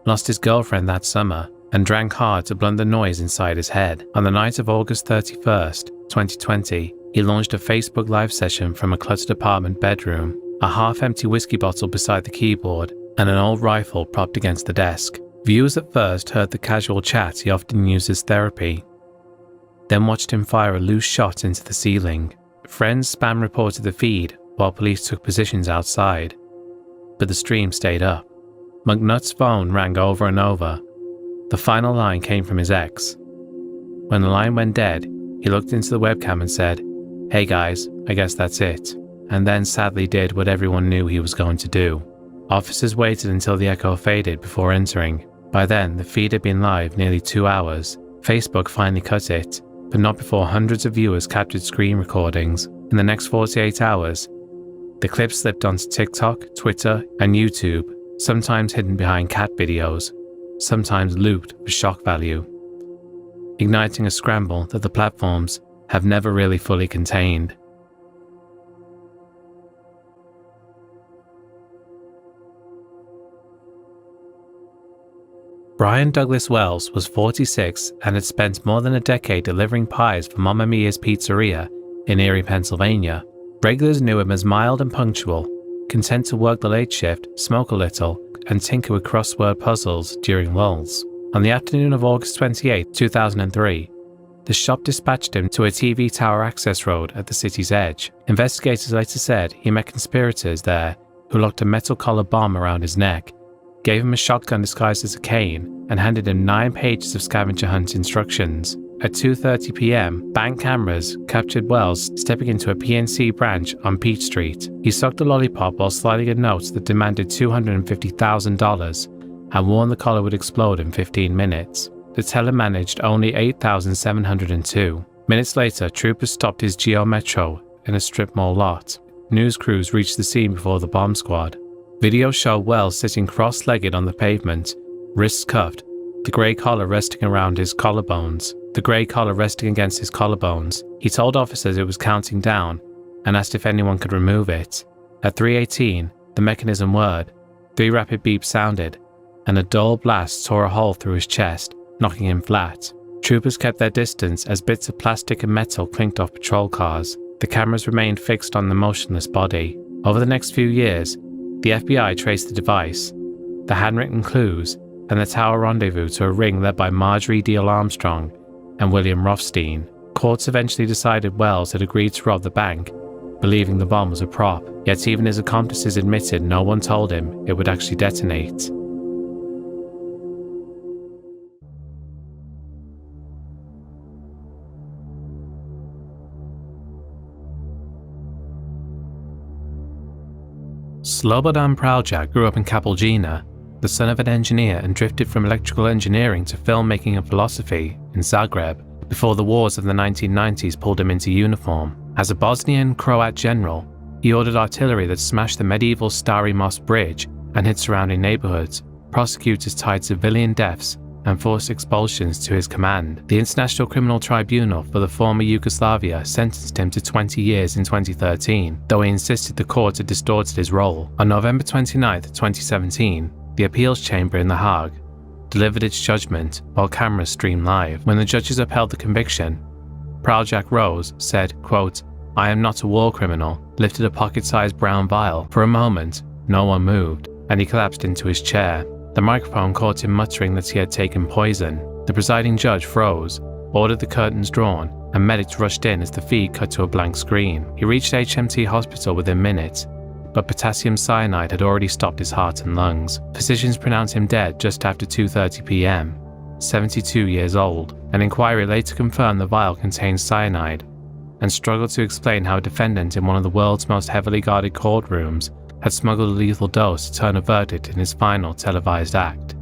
lost his girlfriend that summer, and drank hard to blunt the noise inside his head. On the night of August 31st, 2020, he launched a Facebook Live session from a cluttered apartment bedroom, a half-empty whiskey bottle beside the keyboard, and an old rifle propped against the desk. Viewers at first heard the casual chat he often used as therapy, then watched him fire a loose shot into the ceiling. Friends spam reported the feed while police took positions outside, but the stream stayed up. McNutt's phone rang over and over. The final line came from his ex. When the line went dead, he looked into the webcam and said, "Hey guys, I guess that's it," and then sadly did what everyone knew he was going to do. Officers waited until the echo faded before entering. By then, the feed had been live nearly 2 hours. Facebook finally cut it, but not before hundreds of viewers captured screen recordings. In the next 48 hours, the clips slipped onto TikTok, Twitter, and YouTube, sometimes hidden behind cat videos, sometimes looped for shock value, igniting a scramble that the platforms have never really fully contained. Brian Douglas Wells was 46 and had spent more than a decade delivering pies for Mamma Mia's Pizzeria in Erie, Pennsylvania. Regulars knew him as mild and punctual, content to work the late shift, smoke a little, and tinker with crossword puzzles during lulls. On the afternoon of August 28, 2003, the shop dispatched him to a TV tower access road at the city's edge. Investigators later said he met conspirators there who locked a metal collar bomb around his neck, gave him a shotgun disguised as a cane, and handed him 9 pages of scavenger hunt instructions. At 2:30 p.m., bank cameras captured Wells stepping into a PNC branch on Peach Street. He sucked a lollipop while sliding a note that demanded $250,000 and warned the collar would explode in 15 minutes. The teller managed only $8,702. Minutes later, troopers stopped his Geo Metro in a strip mall lot. News crews reached the scene before the bomb squad. Videos show Wells sitting cross-legged on the pavement, wrists cuffed, the grey collar resting against his collarbones. He told officers it was counting down and asked if anyone could remove it. At 3:18, the mechanism whirred, 3 rapid beeps sounded, and a dull blast tore a hole through his chest, knocking him flat. Troopers kept their distance as bits of plastic and metal clinked off patrol cars. The cameras remained fixed on the motionless body. Over the next few years, the FBI traced the device, the handwritten clues, and the tower rendezvous to a ring led by Marjorie Deal Armstrong and William Rothstein. Courts eventually decided Wells had agreed to rob the bank, believing the bomb was a prop, yet even his accomplices admitted no one told him it would actually detonate. Slobodan Praljak grew up in Kapelgina, the son of an engineer, and drifted from electrical engineering to filmmaking and philosophy in Zagreb before the wars of the 1990s pulled him into uniform. As a Bosnian Croat general, he ordered artillery that smashed the medieval Stari Most Bridge and hit surrounding neighborhoods. Prosecutors tied civilian deaths and forced expulsions to his command. The International Criminal Tribunal for the former Yugoslavia sentenced him to 20 years in 2013, though he insisted the court had distorted his role. On November 29, 2017, the appeals chamber in The Hague delivered its judgment while cameras streamed live. When the judges upheld the conviction, Praljak rose, said, quote, "I am not a war criminal," lifted a pocket-sized brown vial. For a moment, no one moved, and he collapsed into his chair. The microphone caught him muttering that he had taken poison. The presiding judge froze, ordered the curtains drawn, and medics rushed in as the feed cut to a blank screen. He reached HMT hospital within minutes, but potassium cyanide had already stopped his heart and lungs. Physicians pronounced him dead just after 2:30 p.m., 72 years old. An inquiry later confirmed the vial contained cyanide, and struggled to explain how a defendant in one of the world's most heavily guarded courtrooms had smuggled a lethal dose to turn a verdict in his final televised act.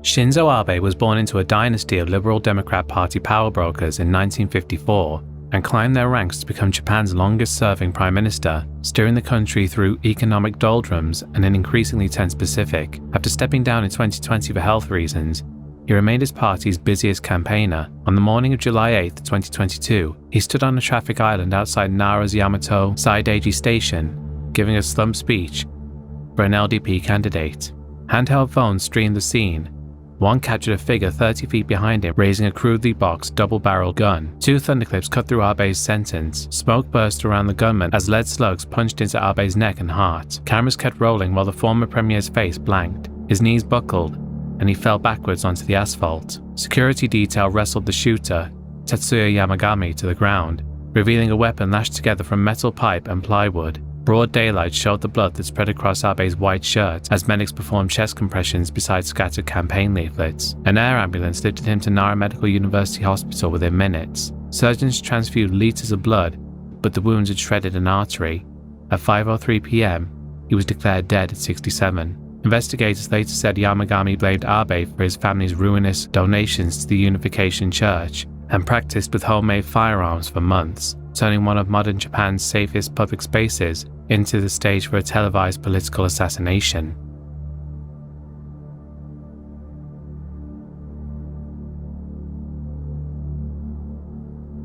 Shinzo Abe was born into a dynasty of Liberal Democrat Party power brokers in 1954 and climbed their ranks to become Japan's longest-serving prime minister, steering the country through economic doldrums and an increasingly tense Pacific. After stepping down in 2020 for health reasons, he remained his party's busiest campaigner. On the morning of July 8, 2022, he stood on a traffic island outside Nara's Yamato Saidaiji station, giving a slump speech for an LDP candidate. Handheld phones streamed the scene. One captured a figure 30 feet behind him, raising a crudely boxed double-barreled gun. 2 thunderclips cut through Abe's sentence. Smoke burst around the gunman as lead slugs punched into Abe's neck and heart. Cameras kept rolling while the former premier's face blanked. His knees buckled, and he fell backwards onto the asphalt. Security detail wrestled the shooter, Tetsuya Yamagami, to the ground, revealing a weapon lashed together from metal pipe and plywood. Broad daylight showed the blood that spread across Abe's white shirt as medics performed chest compressions beside scattered campaign leaflets. An air ambulance lifted him to Nara Medical University Hospital within minutes. Surgeons transfused liters of blood, but the wounds had shredded an artery. At 5:03 p.m., he was declared dead at 67. Investigators later said Yamagami blamed Abe for his family's ruinous donations to the Unification Church and practiced with homemade firearms for months, turning one of modern Japan's safest public spaces into the stage for a televised political assassination.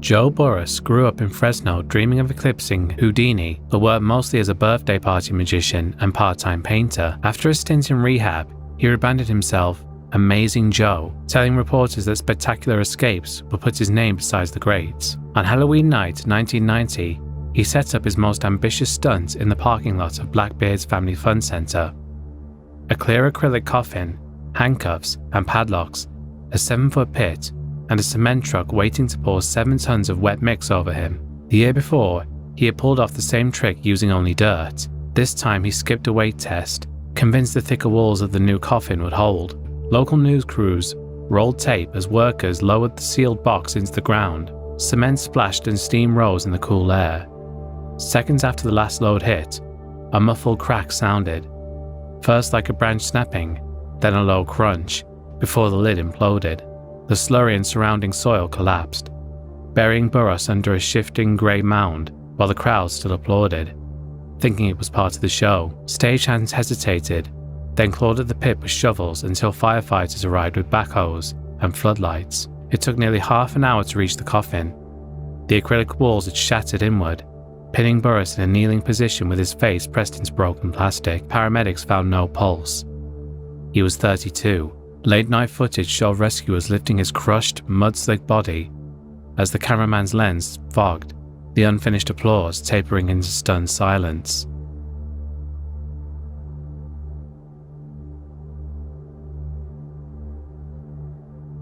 Joe Burris grew up in Fresno dreaming of eclipsing Houdini, but worked mostly as a birthday party magician and part-time painter. After a stint in rehab, he rebranded himself Amazing Joe, telling reporters that spectacular escapes would put his name beside the greats. On Halloween night 1990, he set up his most ambitious stunt in the parking lot of Blackbeard's Family Fun Center. A clear acrylic coffin, handcuffs and padlocks, a 7-foot pit, and a cement truck waiting to pour 7 tons of wet mix over him. The year before, he had pulled off the same trick using only dirt. This time he skipped a weight test, convinced the thicker walls of the new coffin would hold. Local news crews rolled tape as workers lowered the sealed box into the ground. Cement splashed and steam rose in the cool air. Seconds after the last load hit, a muffled crack sounded, first like a branch snapping, then a low crunch, before the lid imploded. The slurry and surrounding soil collapsed, burying Burris under a shifting grey mound while the crowd still applauded. Thinking it was part of the show, stagehands hesitated, then clawed at the pit with shovels until firefighters arrived with backhoes and floodlights. It took nearly half an hour to reach the coffin. The acrylic walls had shattered inward, pinning Burris in a kneeling position with his face pressed into broken plastic. Paramedics found no pulse. He was 32. Late-night footage showed rescuers lifting his crushed, mud-slick body as the cameraman's lens fogged, the unfinished applause tapering into stunned silence.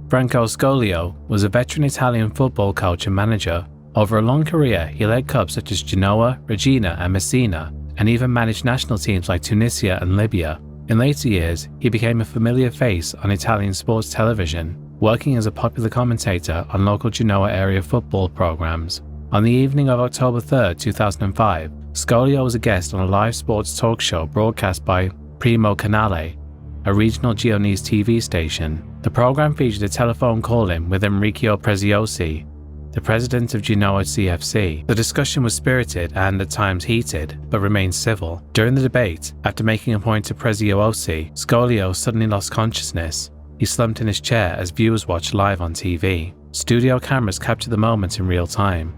Franco Scolio was a veteran Italian football coach and manager. Over a long career, he led clubs such as Genoa, Regina, and Messina, and even managed national teams like Tunisia and Libya. In later years, he became a familiar face on Italian sports television, working as a popular commentator on local Genoa area football programs. On the evening of October 3, 2005, Scolio was a guest on a live sports talk show broadcast by Primo Canale, a regional Genoese TV station. The program featured a telephone call-in with Enrico Preziosi, the president of Genoa CFC. The discussion was spirited and at times heated, but remained civil. During the debate, after making a point to Preziosi, Scolio suddenly lost consciousness. He slumped in his chair as viewers watched live on TV. Studio cameras captured the moment in real time.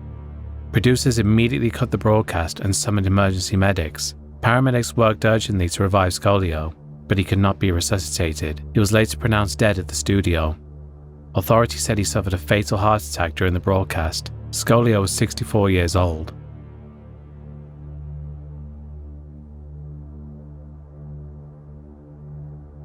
Producers immediately cut the broadcast and summoned emergency medics. Paramedics worked urgently to revive Scolio, but he could not be resuscitated. He was later pronounced dead at the studio. Authorities said he suffered a fatal heart attack during the broadcast. Scolio was 64 years old.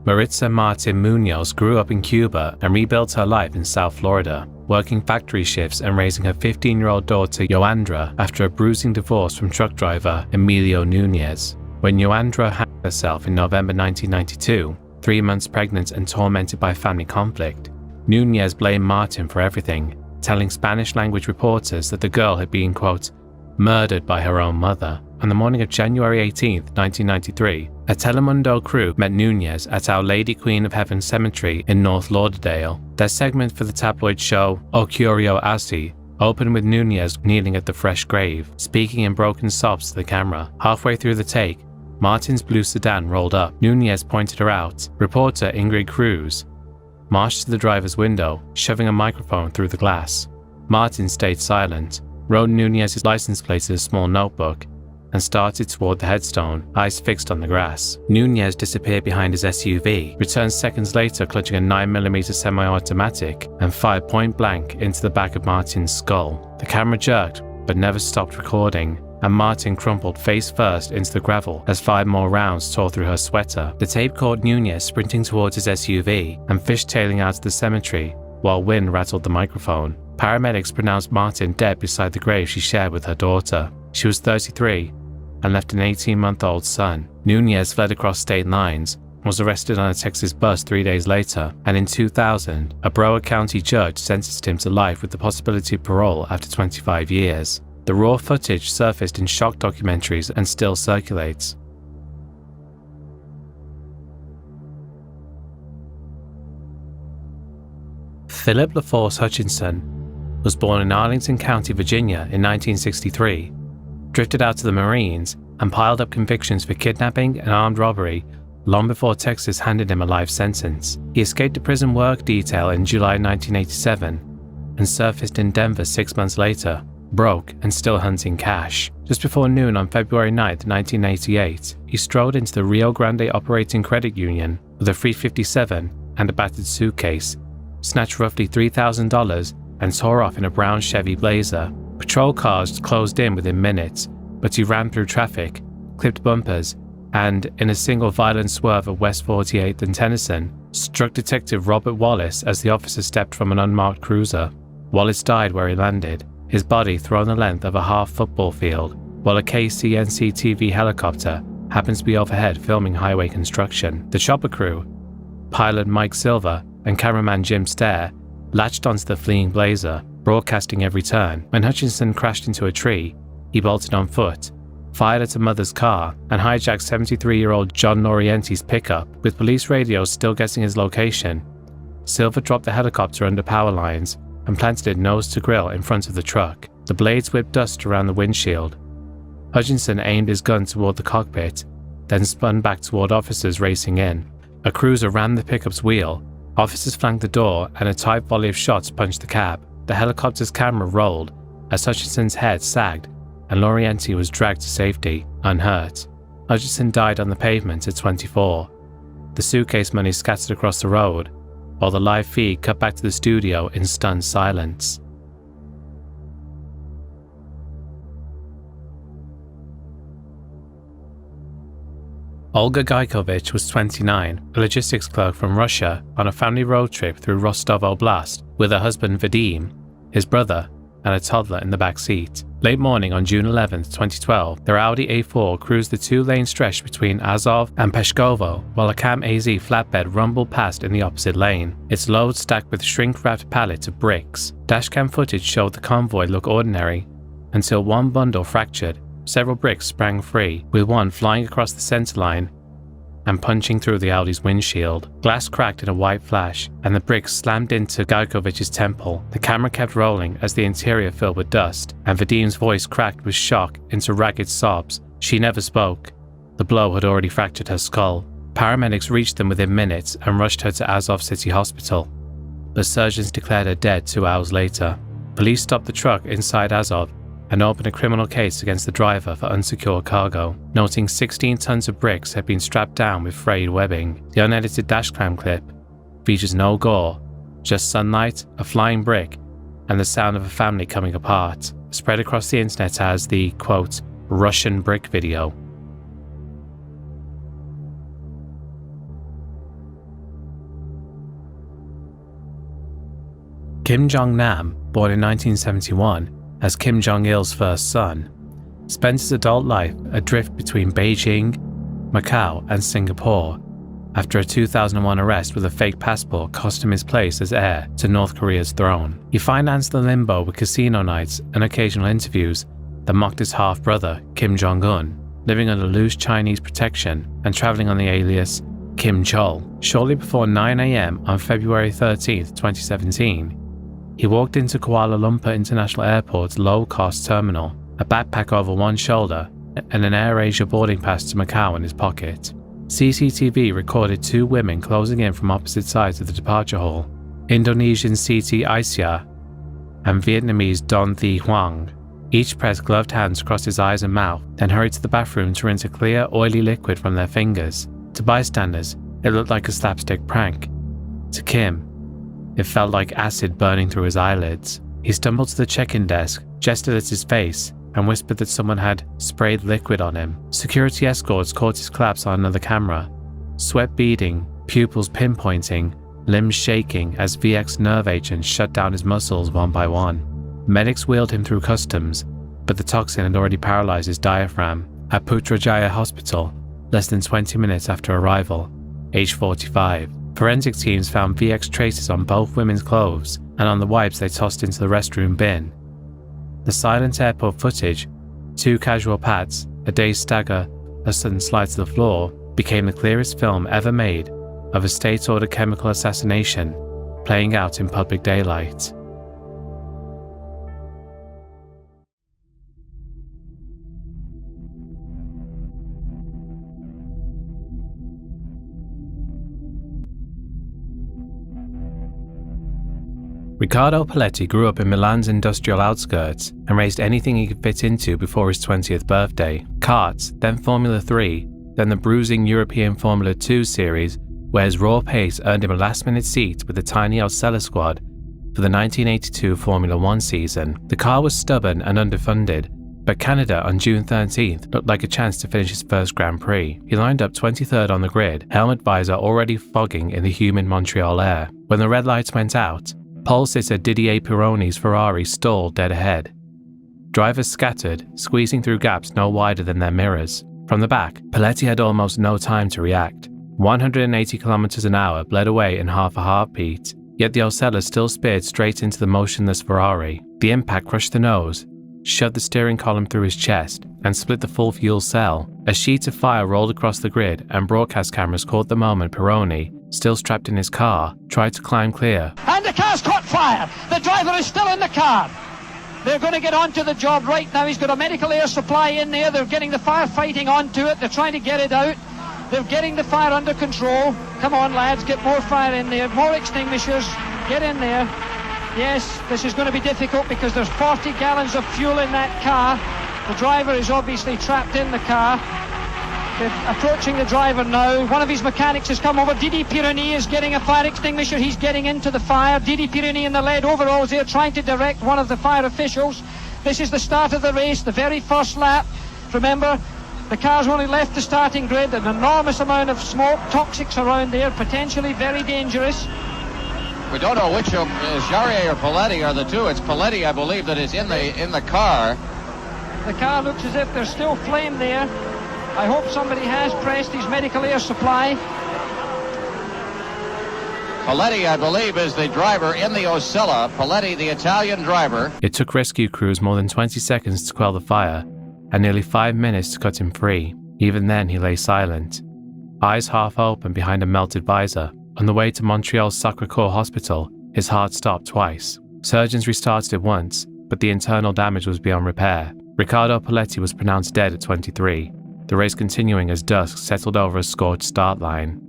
Maritza Martin Munoz grew up in Cuba and rebuilt her life in South Florida, working factory shifts and raising her 15-year-old daughter Yoandra after a bruising divorce from truck driver Emilio Nunez. When Yoandra hanged herself in November 1992, 3 months pregnant and tormented by family conflict, Nunez blamed Martin for everything, telling Spanish-language reporters that the girl had been, quote, murdered by her own mother. On the morning of January 18, 1993, a Telemundo crew met Nunez at Our Lady Queen of Heaven Cemetery in North Lauderdale. Their segment for the tabloid show, O Curio Así, opened with Nunez kneeling at the fresh grave, speaking in broken sobs to the camera. Halfway through the take, Martin's blue sedan rolled up. Nunez pointed her out. Reporter Ingrid Cruz marched to the driver's window, shoving a microphone through the glass. Martin stayed silent, wrote Nunez's license plate in a small notebook, and started toward the headstone, eyes fixed on the grass. Nunez disappeared behind his SUV, returned seconds later clutching a 9mm semi-automatic, and fired point blank into the back of Martin's skull. The camera jerked, but never stopped recording, and Martin crumpled face first into the gravel as 5 more rounds tore through her sweater. The tape caught Nunez sprinting towards his SUV and fishtailing out of the cemetery, while wind rattled the microphone. Paramedics pronounced Martin dead beside the grave she shared with her daughter. She was 33 and left an 18-month-old son. Nunez fled across state lines, was arrested on a Texas bus 3 days later, and in 2000, a Broward County judge sentenced him to life with the possibility of parole after 25 years. The raw footage surfaced in shock documentaries and still circulates. Philip LaForce Hutchinson was born in Arlington County, Virginia in 1963, drifted out to the Marines, and piled up convictions for kidnapping and armed robbery long before Texas handed him a life sentence. He escaped a prison work detail in July 1987 and surfaced in Denver 6 months later, broke and still hunting cash. Just before noon on February 9, 1988, he strolled into the Rio Grande Operating Credit Union with a .357 and a battered suitcase, snatched roughly $3,000 and tore off in a brown Chevy Blazer. Patrol cars closed in within minutes, but he ran through traffic, clipped bumpers, and, in a single violent swerve of West 48th and Tennyson, struck Detective Robert Wallace as the officer stepped from an unmarked cruiser. Wallace died where he landed, his body thrown the length of a half football field, while a KCNC-TV helicopter happened to be overhead filming highway construction. The chopper crew, pilot Mike Silver and cameraman Jim Stair, latched onto the fleeing Blazer, broadcasting every turn. When Hutchinson crashed into a tree, he bolted on foot, fired at a mother's car, and hijacked 73-year-old John Norienti's pickup. With police radios still guessing his location, Silver dropped the helicopter under power lines and planted it nose to grill in front of the truck. The blades whipped dust around the windshield, Hutchinson aimed his gun toward the cockpit, then spun back toward officers racing in. A cruiser rammed the pickup's wheel. Officers flanked the door, and a tight volley of shots punched the cab. The helicopter's camera rolled as Hutchinson's head sagged, and Laurienti was dragged to safety, unhurt. Hutchinson died on the pavement at 24. The suitcase money scattered across the road, while the live feed cut back to the studio in stunned silence. Olga Gaikovich was 29, a logistics clerk from Russia on a family road trip through Rostov Oblast with her husband Vadim, his brother, and a toddler in the back seat. Late morning on June 11, 2012, their Audi A4 cruised the two-lane stretch between Azov and Peshkovo, while a Cam AZ flatbed rumbled past in the opposite lane, its load stacked with shrink-wrapped pallets of bricks. Dashcam footage showed the convoy look ordinary, until one bundle fractured. Several bricks sprang free, with one flying across the center line and punching through the Audi's windshield. Glass cracked in a white flash, and the bricks slammed into Gajkovich's temple. The camera kept rolling as the interior filled with dust, and Vadim's voice cracked with shock into ragged sobs. She never spoke. The blow had already fractured her skull. Paramedics reached them within minutes and rushed her to Azov City Hospital, but surgeons declared her dead 2 hours later. Police stopped the truck inside Azov and opened a criminal case against the driver for unsecured cargo, noting 16 tons of bricks had been strapped down with frayed webbing. The unedited dashcam clip features no gore, just sunlight, a flying brick, and the sound of a family coming apart, spread across the internet as the, quote, Russian brick video. Kim Jong-nam, born in 1971, as Kim Jong-il's first son, spent his adult life adrift between Beijing, Macau, and Singapore after a 2001 arrest with a fake passport cost him his place as heir to North Korea's throne. He financed the limbo with casino nights and occasional interviews that mocked his half-brother, Kim Jong-un, living under loose Chinese protection and traveling on the alias Kim Chol. Shortly before 9 a.m. on February 13, 2017, he walked into Kuala Lumpur International Airport's low-cost terminal, a backpack over one shoulder and an AirAsia boarding pass to Macau in his pocket. CCTV recorded two women closing in from opposite sides of the departure hall, Indonesian Siti Aisyah and Vietnamese Don Thi Huang. Each pressed gloved hands across his eyes and mouth, then hurried to the bathroom to rinse a clear, oily liquid from their fingers. To bystanders, it looked like a slapstick prank. To Kim, it felt like acid burning through his eyelids. He stumbled to the check-in desk, gestured at his face, and whispered that someone had sprayed liquid on him. Security escorts caught his collapse on another camera, sweat beading, pupils pinpointing, limbs shaking as VX nerve agents shut down his muscles one by one. Medics wheeled him through customs, but the toxin had already paralyzed his diaphragm. At Putrajaya Hospital, less than 20 minutes after arrival, age 45, forensic teams found VX traces on both women's clothes and on the wipes they tossed into the restroom bin. The silent airport footage, two casual pats, a dazed stagger, a sudden slide to the floor, became the clearest film ever made of a state-ordered chemical assassination playing out in public daylight. Riccardo Paletti grew up in Milan's industrial outskirts and raced anything he could fit into before his 20th birthday. Karts, then Formula 3, then the bruising European Formula 2 series, where his raw pace earned him a last-minute seat with the tiny Osella squad for the 1982 Formula 1 season. The car was stubborn and underfunded, but Canada on June 13th looked like a chance to finish his first Grand Prix. He lined up 23rd on the grid, helmet visor already fogging in the humid Montreal air. When the red lights went out, pole sitter Didier Pironi's Ferrari stalled dead ahead. Drivers scattered, squeezing through gaps no wider than their mirrors. From the back, Paletti had almost no time to react. 180 kilometers an hour bled away in half a heartbeat, yet the Osella still speared straight into the motionless Ferrari. The impact crushed the nose, shoved the steering column through his chest, and split the full fuel cell. A sheet of fire rolled across the grid, and broadcast cameras caught the moment Pironi, still strapped in his car, tried to climb clear. And the car's caught fire! The driver is still in the car! They're going to get onto the job right now. He's got a medical air supply in there. They're getting the firefighting onto it. They're trying to get it out. They're getting the fire under control. Come on, lads, get more fire in there. More extinguishers. Get in there. Yes, this is going to be difficult because there's 40 gallons of fuel in that car. The driver is obviously trapped in the car. They're approaching the driver now. One of his mechanics has come over. Didi Pironi is getting a fire extinguisher. He's getting into the fire. Didi Pironi in the lead overalls here trying to direct one of the fire officials. This is the start of the race, the very first lap. Remember, the car's only left the starting grid. An enormous amount of smoke, toxics around there, potentially very dangerous. We don't know which of Jarier or Paletti are the two. It's Paletti, I believe, that is in the car. The car looks as if there's still flame there. I hope somebody has pressed his medical air supply. Paletti, I believe, is the driver in the Oscilla. Paletti, the Italian driver. It took rescue crews more than 20 seconds to quell the fire, and nearly 5 minutes to cut him free. Even then, he lay silent, eyes half open behind a melted visor. On the way to Montreal's Sacré-Cœur Hospital, his heart stopped twice. Surgeons restarted it once, but the internal damage was beyond repair. Riccardo Paletti was pronounced dead at 23. The race continuing as dusk settled over a scorched start line.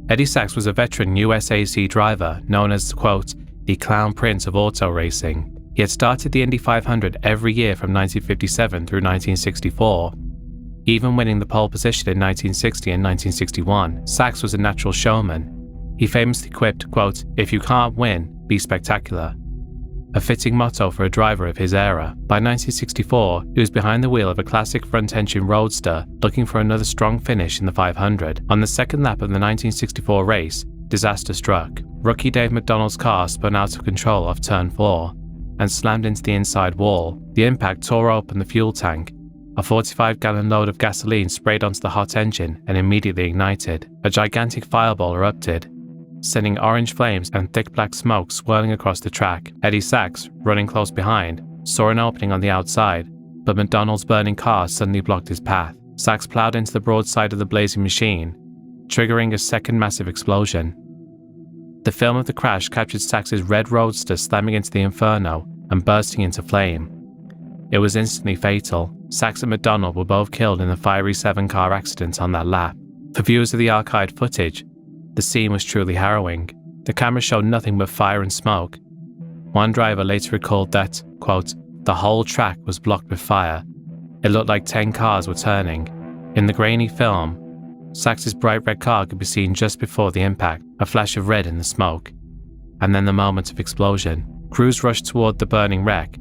Eddie Sachs was a veteran USAC driver known as, quote, the Clown Prince of auto racing. He had started the Indy 500 every year from 1957 through 1964. Even winning the pole position in 1960 and 1961, Sachs was a natural showman. He famously quipped, quote, if you can't win, be spectacular. A fitting motto for a driver of his era. By 1964, he was behind the wheel of a classic front-engine roadster, looking for another strong finish in the 500. On the second lap of the 1964 race, disaster struck. Rookie Dave McDonald's car spun out of control off turn 4 and slammed into the inside wall. The impact tore open the fuel tank. A 45-gallon load of gasoline sprayed onto the hot engine and immediately ignited. A gigantic fireball erupted, sending orange flames and thick black smoke swirling across the track. Eddie Sachs, running close behind, saw an opening on the outside, but McDonald's burning car suddenly blocked his path. Sachs plowed into the broadside of the blazing machine, triggering a second massive explosion. The film of the crash captured Sachs's red roadster slamming into the inferno and bursting into flame. It was instantly fatal. Sachs and McDonald were both killed in the fiery 7-car accident on that lap. For viewers of the archived footage, the scene was truly harrowing. The camera showed nothing but fire and smoke. One driver later recalled that, quote, the whole track was blocked with fire. It looked like 10 cars were turning. In the grainy film, Sachs's bright red car could be seen just before the impact, a flash of red in the smoke, and then the moment of explosion. Crews rushed toward the burning wreck,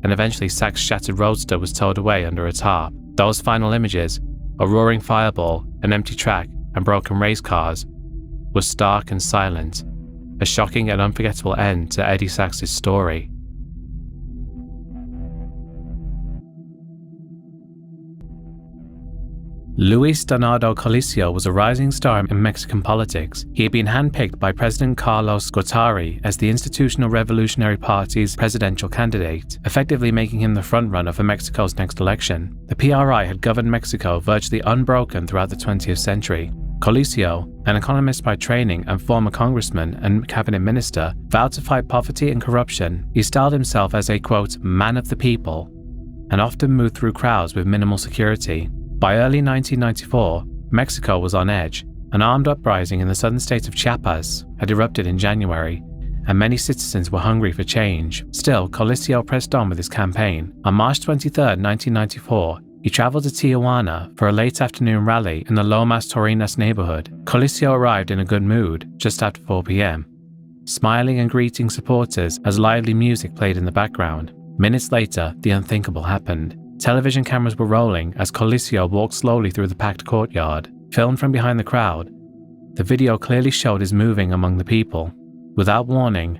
and eventually Sachs' shattered roadster was towed away under a tarp. Those final images, a roaring fireball, an empty track, and broken race cars, was stark and silent, a shocking and unforgettable end to Eddie Sachs' story. Luis Donaldo Colosio was a rising star in Mexican politics. He had been handpicked by President Carlos Gortari as the Institutional Revolutionary Party's presidential candidate, effectively making him the frontrunner for Mexico's next election. The PRI had governed Mexico virtually unbroken throughout the 20th century. Colosio, an economist by training and former congressman and cabinet minister, vowed to fight poverty and corruption. He styled himself as a, quote, man of the people, and often moved through crowds with minimal security. By early 1994, Mexico was on edge. An armed uprising in the southern state of Chiapas had erupted in January, and many citizens were hungry for change. Still, Colosio pressed on with his campaign. On March 23, 1994, he traveled to Tijuana for a late afternoon rally in the Lomas Taurinas neighborhood. Colosio arrived in a good mood just after 4 p.m., smiling and greeting supporters as lively music played in the background. Minutes later, the unthinkable happened. Television cameras were rolling as Colosio walked slowly through the packed courtyard. Filmed from behind the crowd, the video clearly showed his moving among the people. Without warning,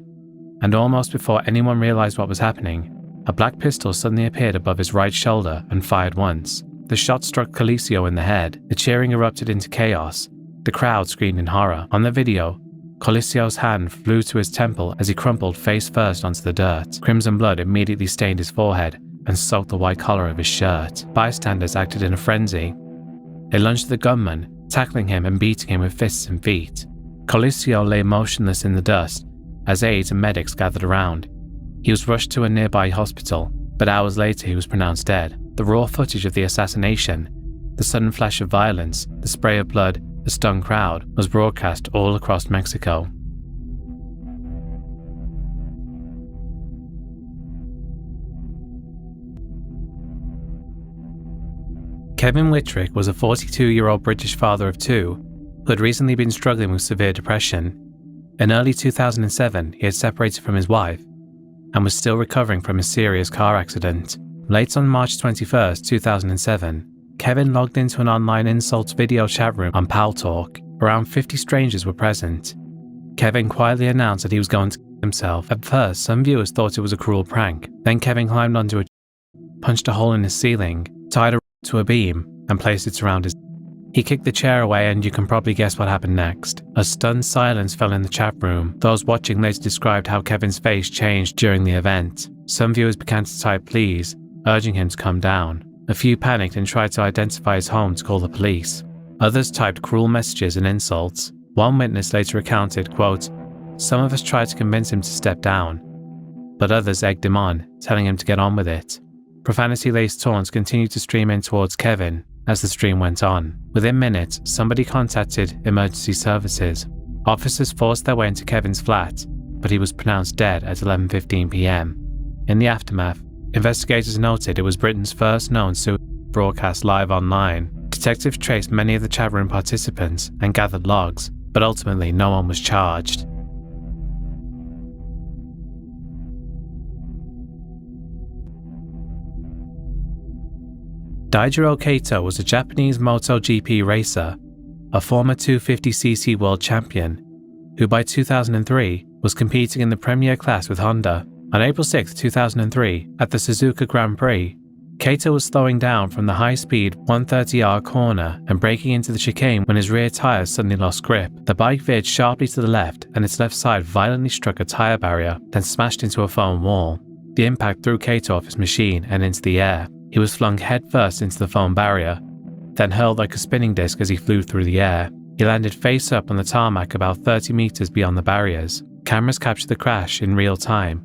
and almost before anyone realized what was happening, a black pistol suddenly appeared above his right shoulder and fired once. The shot struck Colosio in the head. The cheering erupted into chaos. The crowd screamed in horror. On the video, Colosio's hand flew to his temple as he crumpled face first onto the dirt. Crimson blood immediately stained his forehead and soaked the white collar of his shirt. Bystanders acted in a frenzy. They lunged at the gunman, tackling him and beating him with fists and feet. Coliseo lay motionless in the dust as aides and medics gathered around. He was rushed to a nearby hospital, but hours later he was pronounced dead. The raw footage of the assassination, the sudden flash of violence, the spray of blood, the stunned crowd, was broadcast all across Mexico. Kevin Whitrick was a 42-year-old British father of two who had recently been struggling with severe depression. In early 2007, he had separated from his wife and was still recovering from a serious car accident. Late on March 21, 2007, Kevin logged into an online insults video chat room on Paltalk. Around 50 strangers were present. Kevin quietly announced that he was going to kill himself. At first, some viewers thought it was a cruel prank. Then Kevin climbed onto a punched a hole in his ceiling, tied a to a beam, and placed it around his. He kicked the chair away, and you can probably guess what happened next. A stunned silence fell in the chat room. Those watching later described how Kevin's face changed during the event. Some viewers began to type please, urging him to come down. A few panicked and tried to identify his home to call the police. Others typed cruel messages and insults. One witness later recounted, quote, "Some of us tried to convince him to step down, but others egged him on, telling him to get on with it." Profanity-laced taunts continued to stream in towards Kevin as the stream went on. Within minutes, somebody contacted emergency services. Officers forced their way into Kevin's flat, but he was pronounced dead at 11:15 p.m. In the aftermath, investigators noted it was Britain's first known suicide broadcast live online. Detectives traced many of the chat room participants and gathered logs, but ultimately no one was charged. Daijiro Kato was a Japanese MotoGP racer, a former 250cc world champion, who by 2003 was competing in the Premier class with Honda. On April 6, 2003, at the Suzuka Grand Prix, Kato was slowing down from the high-speed 130R corner and braking into the chicane when his rear tyres suddenly lost grip. The bike veered sharply to the left and its left side violently struck a tyre barrier, then smashed into a foam wall. The impact threw Kato off his machine and into the air. He was flung headfirst into the foam barrier, then hurled like a spinning disc as he flew through the air. He landed face up on the tarmac about 30 meters beyond the barriers. Cameras captured the crash in real time.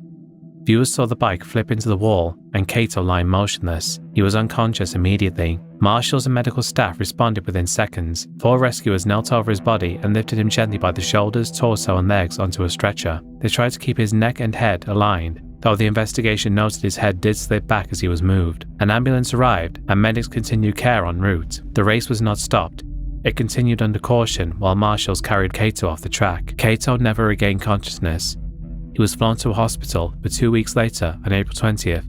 Viewers saw the bike flip into the wall and Kato lying motionless. He was unconscious immediately. Marshals and medical staff responded within seconds. 4 rescuers knelt over his body and lifted him gently by the shoulders, torso and legs onto a stretcher. They tried to keep his neck and head aligned, though the investigation noted his head did slip back as he was moved. An ambulance arrived and medics continued care en route. The race was not stopped. It continued under caution while marshals carried Kato off the track. Kato never regained consciousness. He was flown to a hospital, but 2 weeks later, on April 20th,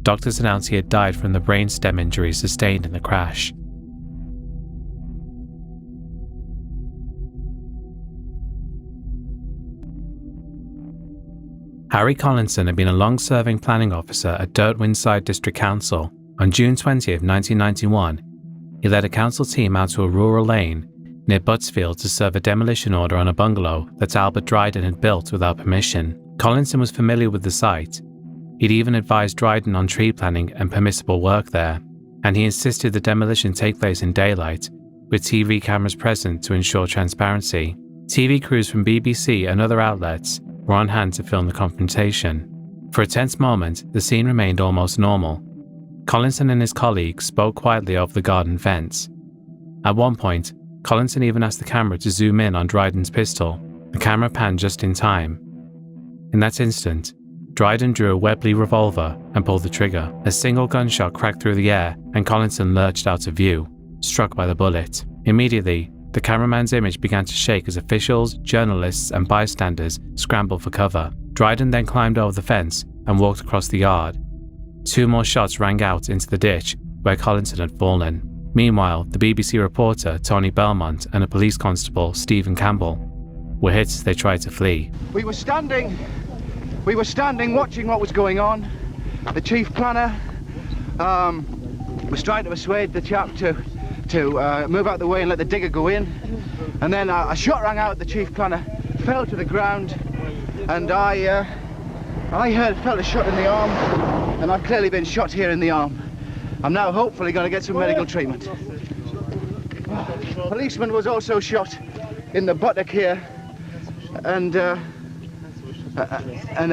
doctors announced he had died from the brain stem injuries sustained in the crash. Harry Collinson had been a long-serving planning officer at Derwentwater District Council. On June 20, 1991, he led a council team out to a rural lane near Buttsfield to serve a demolition order on a bungalow that Albert Dryden had built without permission. Collinson was familiar with the site. He'd even advised Dryden on tree planting and permissible work there, and he insisted the demolition take place in daylight, with TV cameras present to ensure transparency. TV crews from BBC and other outlets were on hand to film the confrontation. For a tense moment, the scene remained almost normal. Collinson and his colleagues spoke quietly over the garden fence. At one point, Collinson even asked the camera to zoom in on Dryden's pistol. The camera panned just in time. In that instant, Dryden drew a Webley revolver and pulled the trigger. A single gunshot cracked through the air and Collinson lurched out of view, struck by the bullet. Immediately, the cameraman's image began to shake as officials, journalists and bystanders scrambled for cover. Dryden then climbed over the fence and walked across the yard. 2 more shots rang out into the ditch where Collinson had fallen. Meanwhile, the BBC reporter Tony Belmont and a police constable, Stephen Campbell, were hit as they tried to flee. We were standing watching what was going on. The chief planner was trying to persuade the chap to move out the way and let the digger go in. And then a shot rang out at the chief planner, fell to the ground, and I felt a shot in the arm, and I've clearly been shot here in the arm. I'm now hopefully going to get some medical treatment. policeman was also shot in the buttock here, and the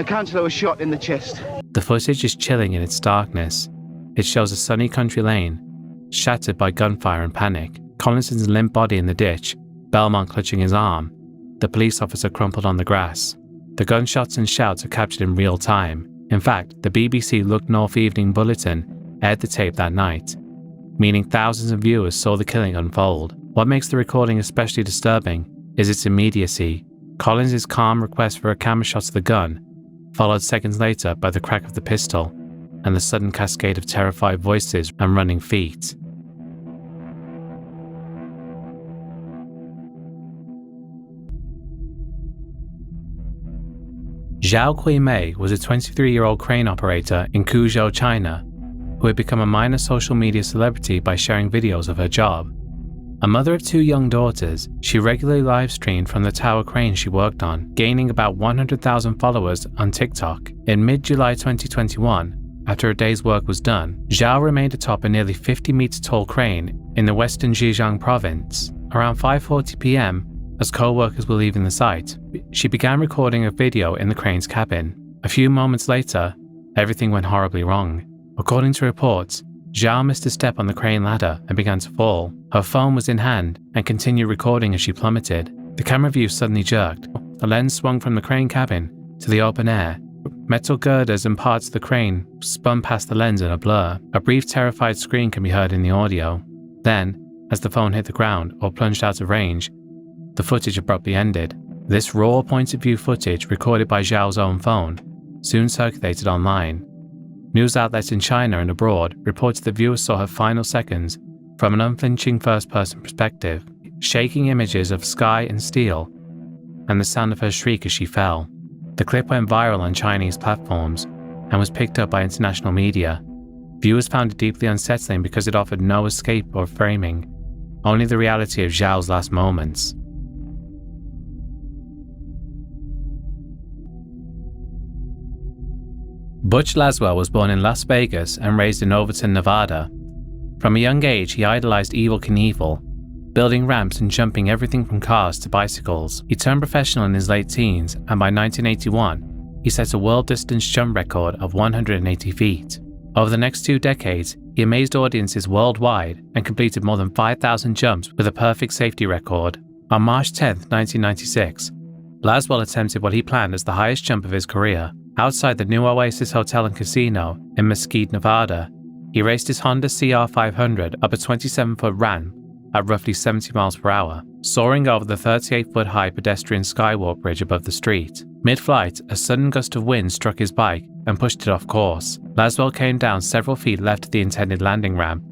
councillor was shot in the chest. The footage is chilling in its darkness. It shows a sunny country lane, shattered by gunfire and panic. Collinson's limp body in the ditch, Belmont clutching his arm, the police officer crumpled on the grass. The gunshots and shouts are captured in real time. In fact, the BBC Look North Evening Bulletin aired the tape that night, meaning thousands of viewers saw the killing unfold. What makes the recording especially disturbing is its immediacy. Collins' calm request for a camera shot of the gun, followed seconds later by the crack of the pistol, and the sudden cascade of terrified voices and running feet. Zhao Kui-mei was a 23-year-old crane operator in Quzhou, China, who had become a minor social media celebrity by sharing videos of her job. A mother of 2 young daughters, she regularly live-streamed from the tower crane she worked on, gaining about 100,000 followers on TikTok. In mid-July 2021, after a day's work was done, Zhao remained atop a nearly 50-meter-tall crane in the western Zhejiang province. Around 5:40 p.m., as co-workers were leaving the site, she began recording a video in the crane's cabin. A few moments later, everything went horribly wrong. According to reports, Zhao missed a step on the crane ladder and began to fall. Her phone was in hand and continued recording as she plummeted. The camera view suddenly jerked. The lens swung from the crane cabin to the open air. Metal girders and parts of the crane spun past the lens in a blur. A brief terrified scream can be heard in the audio. Then, as the phone hit the ground or plunged out of range, the footage abruptly ended. This raw point-of-view footage, recorded by Zhao's own phone, soon circulated online. News outlets in China and abroad reported that viewers saw her final seconds from an unflinching first-person perspective, shaking images of sky and steel, and the sound of her shriek as she fell. The clip went viral on Chinese platforms and was picked up by international media. Viewers found it deeply unsettling because it offered no escape or framing, only the reality of Zhao's last moments. Butch Laswell was born in Las Vegas and raised in Overton, Nevada. From a young age, he idolized Evel Knievel, building ramps and jumping everything from cars to bicycles. He turned professional in his late teens, and by 1981, he set a world distance jump record of 180 feet. Over the next 2 decades, he amazed audiences worldwide and completed more than 5,000 jumps with a perfect safety record. On March 10, 1996, Laswell attempted what he planned as the highest jump of his career. Outside the New Oasis Hotel and Casino in Mesquite, Nevada, he raced his Honda CR500 up a 27-foot ramp at roughly 70 miles per hour, soaring over the 38-foot-high pedestrian skywalk bridge above the street. Mid-flight, a sudden gust of wind struck his bike and pushed it off course. Laswell came down several feet left of the intended landing ramp,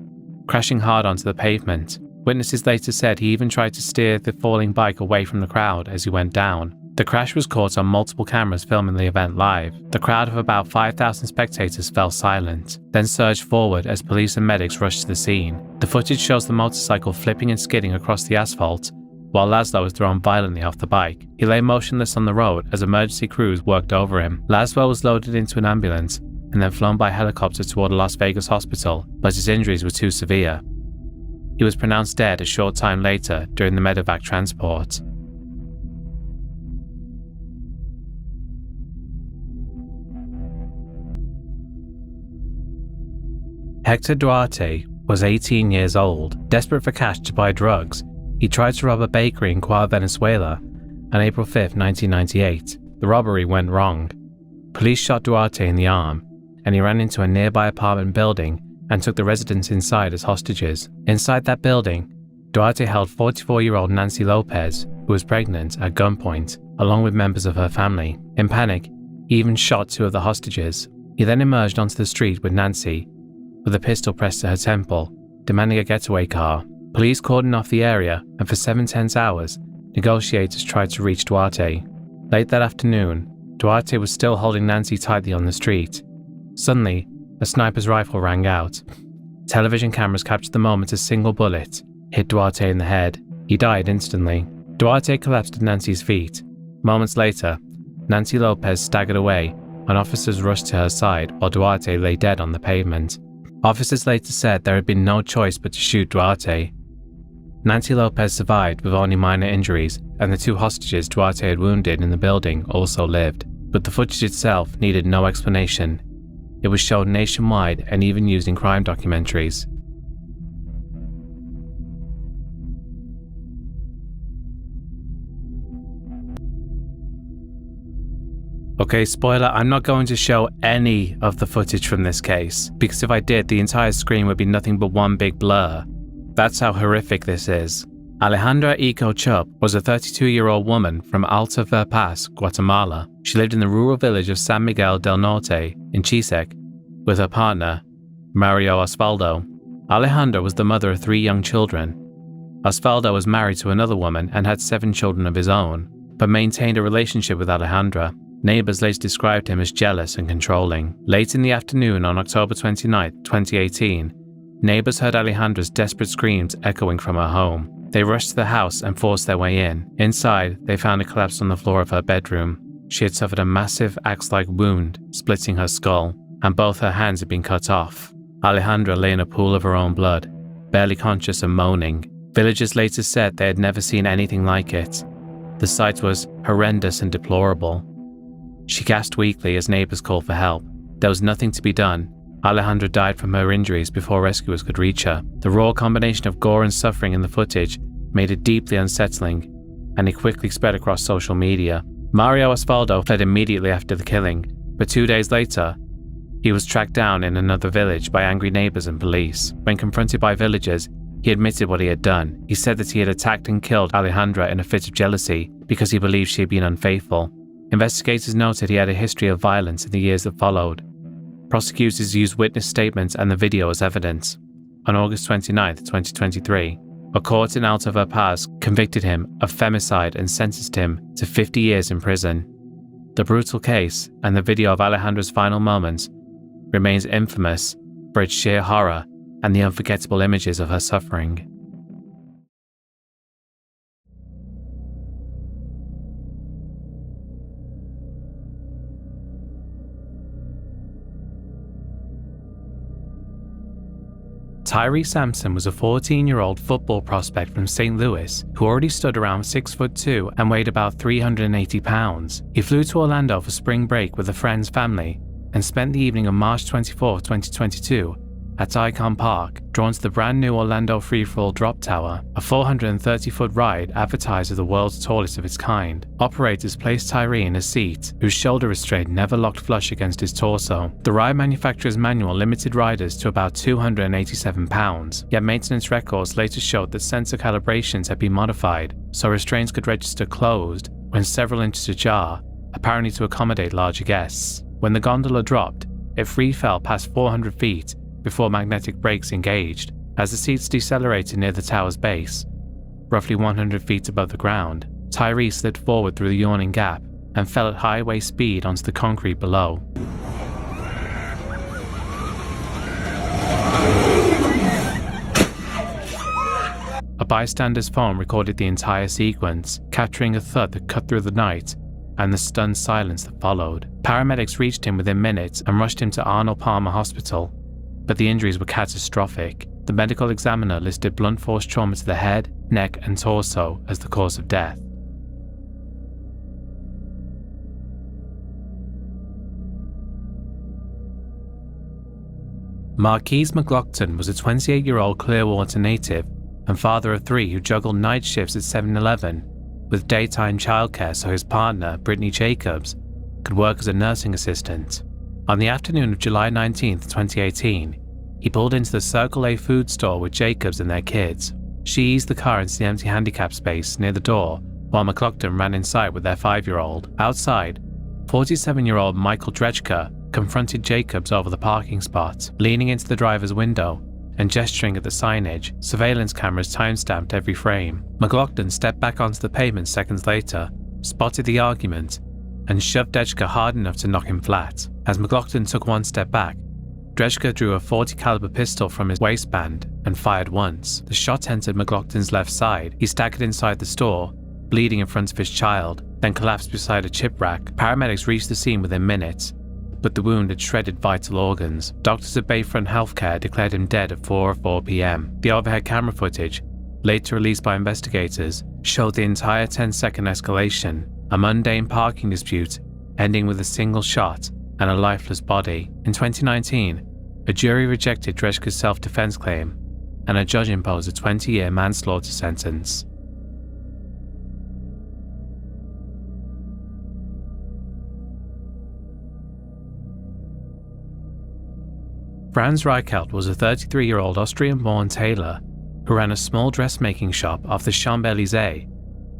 crashing hard onto the pavement. Witnesses later said he even tried to steer the falling bike away from the crowd as he went down. The crash was caught on multiple cameras filming the event live. The crowd of about 5,000 spectators fell silent, then surged forward as police and medics rushed to the scene. The footage shows the motorcycle flipping and skidding across the asphalt, while Laswell was thrown violently off the bike. He lay motionless on the road as emergency crews worked over him. Laswell was loaded into an ambulance and then flown by helicopter toward a Las Vegas hospital, but his injuries were too severe. He was pronounced dead a short time later during the medevac transport. Hector Duarte was 18 years old. Desperate for cash to buy drugs, he tried to rob a bakery in Cuau, Venezuela on April 5, 1998. The robbery went wrong. Police shot Duarte in the arm, and he ran into a nearby apartment building and took the residents inside as hostages. Inside that building, Duarte held 44-year-old Nancy Lopez, who was pregnant, at gunpoint, along with members of her family. In panic, he even shot 2 of the hostages. He then emerged onto the street with Nancy, with a pistol pressed to her temple, demanding a getaway car. Police cordoned off the area, and for 7 tense hours, negotiators tried to reach Duarte. Late that afternoon, Duarte was still holding Nancy tightly on the street. Suddenly, a sniper's rifle rang out. Television cameras captured the moment a single bullet hit Duarte in the head. He died instantly. Duarte collapsed at Nancy's feet. Moments later, Nancy Lopez staggered away, and officers rushed to her side while Duarte lay dead on the pavement. Officers later said there had been no choice but to shoot Duarte. Nancy Lopez survived with only minor injuries, and the 2 hostages Duarte had wounded in the building also lived. But the footage itself needed no explanation. It was shown nationwide and even used in crime documentaries. Okay, spoiler, I'm not going to show any of the footage from this case, because if I did, the entire screen would be nothing but one big blur. That's how horrific this is. Alejandra Eco Chup was a 32-year-old woman from Alta Verapaz, Guatemala. She lived in the rural village of San Miguel del Norte in Chisec with her partner, Mario Osvaldo. Alejandra was the mother of 3 young children. Osvaldo was married to another woman and had 7 children of his own, but maintained a relationship with Alejandra. Neighbors later described him as jealous and controlling. Late in the afternoon on October 29, 2018, neighbors heard Alejandra's desperate screams echoing from her home. They rushed to the house and forced their way in. Inside, they found her collapsed on the floor of her bedroom. She had suffered a massive axe-like wound, splitting her skull, and both her hands had been cut off. Alejandra lay in a pool of her own blood, barely conscious and moaning. Villagers later said they had never seen anything like it. The sight was horrendous and deplorable. She gasped weakly as neighbors called for help. There was nothing to be done. Alejandra died from her injuries before rescuers could reach her. The raw combination of gore and suffering in the footage made it deeply unsettling, and it quickly spread across social media. Mario Osvaldo fled immediately after the killing, but 2 days later, he was tracked down in another village by angry neighbors and police. When confronted by villagers, he admitted what he had done. He said that he had attacked and killed Alejandra in a fit of jealousy because he believed she had been unfaithful. Investigators noted he had a history of violence in the years that followed. Prosecutors used witness statements and the video as evidence. On August 29, 2023, a court in Alta Verapaz convicted him of femicide and sentenced him to 50 years in prison. The brutal case and the video of Alejandra's final moments remains infamous for its sheer horror and the unforgettable images of her suffering. Tyree Sampson was a 14-year-old football prospect from St. Louis who already stood around 6'2" and weighed about 380 pounds. He flew to Orlando for spring break with a friend's family and spent the evening of March 24, 2022 at Icon Park, drawn to the brand new Orlando Free-For-All Drop Tower, a 430-foot ride advertised as the world's tallest of its kind. Operators placed Tyree in a seat whose shoulder restraint never locked flush against his torso. The ride manufacturer's manual limited riders to about 287 pounds, yet maintenance records later showed that sensor calibrations had been modified so restraints could register closed when several inches ajar, apparently to accommodate larger guests. When the gondola dropped, it free fell past 400 feet before magnetic brakes engaged. As the seats decelerated near the tower's base, roughly 100 feet above the ground, Tyree slid forward through the yawning gap and fell at highway speed onto the concrete below. A bystander's phone recorded the entire sequence, capturing a thud that cut through the night and the stunned silence that followed. Paramedics reached him within minutes and rushed him to Arnold Palmer Hospital, but the injuries were catastrophic. The medical examiner listed blunt force trauma to the head, neck, and torso as the cause of death. Marquise McLaughlin was a 28-year-old Clearwater native and father of 3 who juggled night shifts at 7-Eleven with daytime childcare so his partner, Brittany Jacobs, could work as a nursing assistant. On the afternoon of July 19, 2018, he pulled into the Circle A food store with Jacobs and their kids. She eased the car into the empty handicap space near the door, while McLaughlin ran inside with their 5-year-old. Outside, 47-year-old Michael Drechka confronted Jacobs over the parking spot, leaning into the driver's window and gesturing at the signage. Surveillance cameras time-stamped every frame. McLaughlin stepped back onto the pavement seconds later, spotted the argument, and shoved Drechka hard enough to knock him flat. As McLaughlin took one step back, Drechka drew a .40 caliber pistol from his waistband and fired once. The shot entered McLaughlin's left side. He staggered inside the store, bleeding in front of his child, then collapsed beside a chip rack. Paramedics reached the scene within minutes, but the wound had shredded vital organs. Doctors at Bayfront Healthcare declared him dead at 4:04 p.m. The overhead camera footage later released by investigators, showed the entire 10-second escalation, a mundane parking dispute ending with a single shot and a lifeless body. In 2019, a jury rejected Dreshka's self-defense claim, and a judge imposed a 20-year manslaughter sentence. Franz Reichelt was a 33-year-old Austrian-born tailor who ran a small dressmaking shop off the Champs-Élysées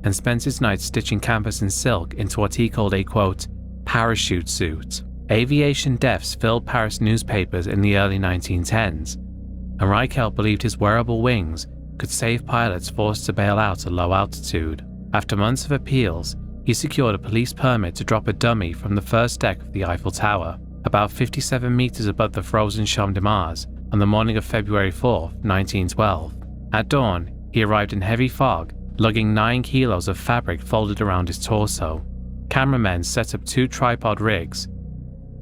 and spent his nights stitching canvas and silk into what he called a, quote, parachute suit. Aviation deaths filled Paris newspapers in the early 1910s, and Reichelt believed his wearable wings could save pilots forced to bail out at low altitude. After months of appeals, he secured a police permit to drop a dummy from the first deck of the Eiffel Tower, about 57 meters above the frozen Champ de Mars, on the morning of February 4, 1912. At dawn, he arrived in heavy fog, lugging 9 kilos of fabric folded around his torso. Cameramen set up 2 tripod rigs,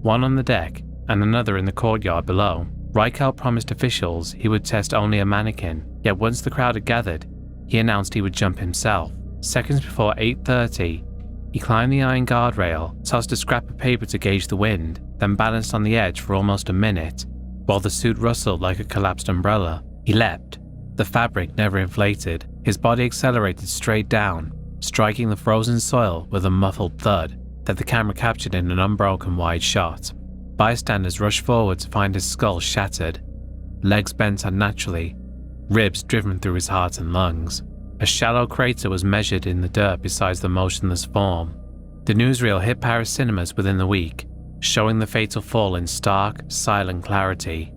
one on the deck and another in the courtyard below. Reichelt promised officials he would test only a mannequin, yet once the crowd had gathered, he announced he would jump himself. Seconds before 8:30, he climbed the iron guardrail, tossed a scrap of paper to gauge the wind, then balanced on the edge for almost a minute, while the suit rustled like a collapsed umbrella. He leapt. The fabric never inflated. His body accelerated straight down, striking the frozen soil with a muffled thud that the camera captured in an unbroken wide shot. Bystanders rushed forward to find his skull shattered, legs bent unnaturally, ribs driven through his heart and lungs. A shallow crater was measured in the dirt beside the motionless form. The newsreel hit Paris cinemas within the week, showing the fatal fall in stark, silent clarity.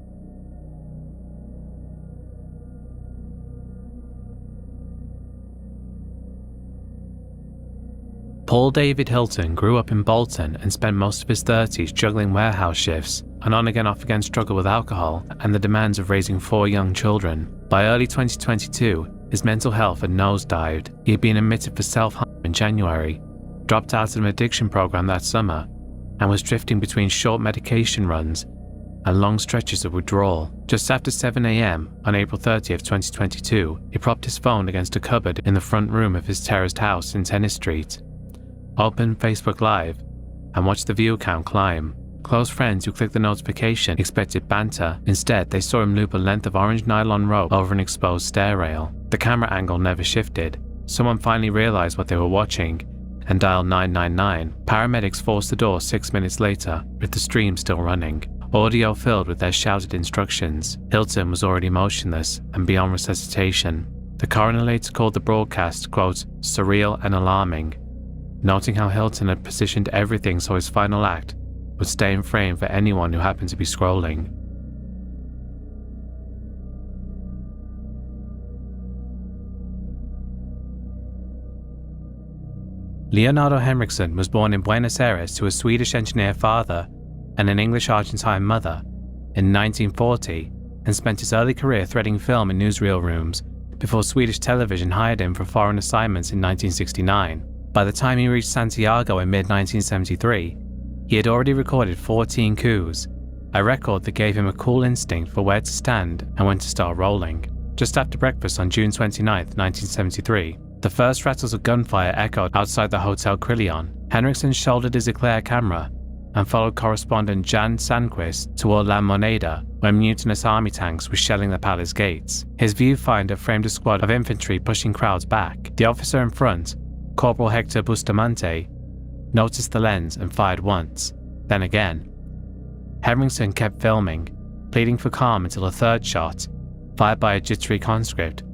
Paul David Hilton grew up in Bolton and spent most of his 30s juggling warehouse shifts, an on-again off-again struggle with alcohol, and the demands of raising 4 young children. By early 2022, his mental health had nosedived. He had been admitted for self-harm in January, dropped out of an addiction program that summer, and was drifting between short medication runs and long stretches of withdrawal. Just after 7 a.m. on April 30th, 2022, he propped his phone against a cupboard in the front room of his terraced house in Tennis Street, opened Facebook Live, and watched the view count climb. Close friends who clicked the notification expected banter. Instead, they saw him loop a length of orange nylon rope over an exposed stair rail. The camera angle never shifted. Someone finally realized what they were watching and dialed 999. Paramedics forced the door 6 minutes later, with the stream still running, audio filled with their shouted instructions. Hilton was already motionless and beyond resuscitation. The coroner later called the broadcast, quote, surreal and alarming, noting how Hilton had positioned everything so his final act would stay in frame for anyone who happened to be scrolling. Leonardo Henriksen was born in Buenos Aires to a Swedish engineer father and an English-Argentine mother in 1940, and spent his early career threading film in newsreel rooms before Swedish television hired him for foreign assignments in 1969. By the time he reached Santiago in mid-1973, he had already recorded 14 coups, a record that gave him a cool instinct for where to stand and when to start rolling. Just after breakfast on June 29, 1973, the first rattles of gunfire echoed outside the Hotel Crillon. Henriksen shouldered his Eclair camera and followed correspondent Jan Sandquist toward La Moneda, where mutinous army tanks were shelling the palace gates. His viewfinder framed a squad of infantry pushing crowds back. The officer in front, Corporal Hector Bustamante, noticed the lens and fired once, then again. Henriksen kept filming, pleading for calm until a third shot, fired by a jittery conscript,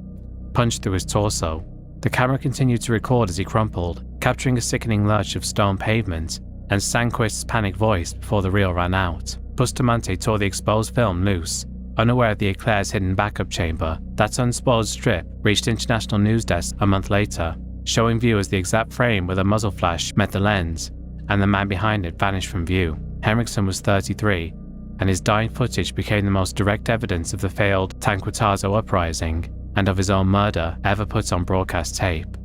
punched through his torso. The camera continued to record as he crumpled, capturing a sickening lurch of stone pavement and Sandquist's panicked voice before the reel ran out. Bustamante tore the exposed film loose, unaware of the Eclair's hidden backup chamber. That unspoiled strip reached international news desks a month later, showing viewers the exact frame where the muzzle flash met the lens, and the man behind it vanished from view. Henriksen was 33, and his dying footage became the most direct evidence of the failed Tanquitazo uprising, and of his own murder ever put on broadcast tape.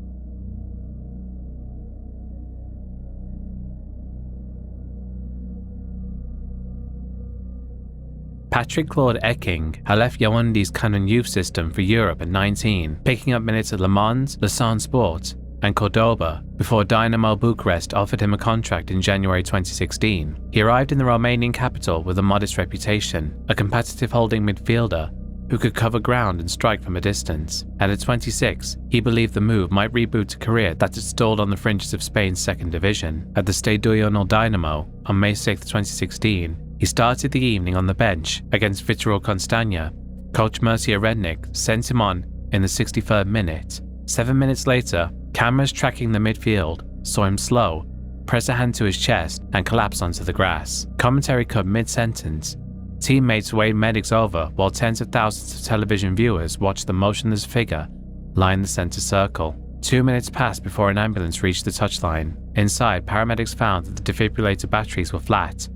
Patrick Claude Ecking had left Yaounde's Canon Youth system for Europe at 19, picking up minutes at Le Mans, Lausanne Sport, and Cordoba before Dynamo Bucharest offered him a contract in January 2016. He arrived in the Romanian capital with a modest reputation, a competitive holding midfielder who could cover ground and strike from a distance. And at 26, he believed the move might reboot a career that had stalled on the fringes of Spain's second division. At the Stadionul Dynamo on May 6, 2016, he started the evening on the bench against Viitorul Constanta. Coach Mircea Rednic sent him on in the 63rd minute. 7 minutes later, cameras tracking the midfield saw him slow, press a hand to his chest, and collapse onto the grass. Commentary cut mid-sentence. Teammates waved medics over while tens of thousands of television viewers watched the motionless figure line the center circle. 2 minutes passed before an ambulance reached the touchline. Inside, paramedics found that the defibrillator batteries were flat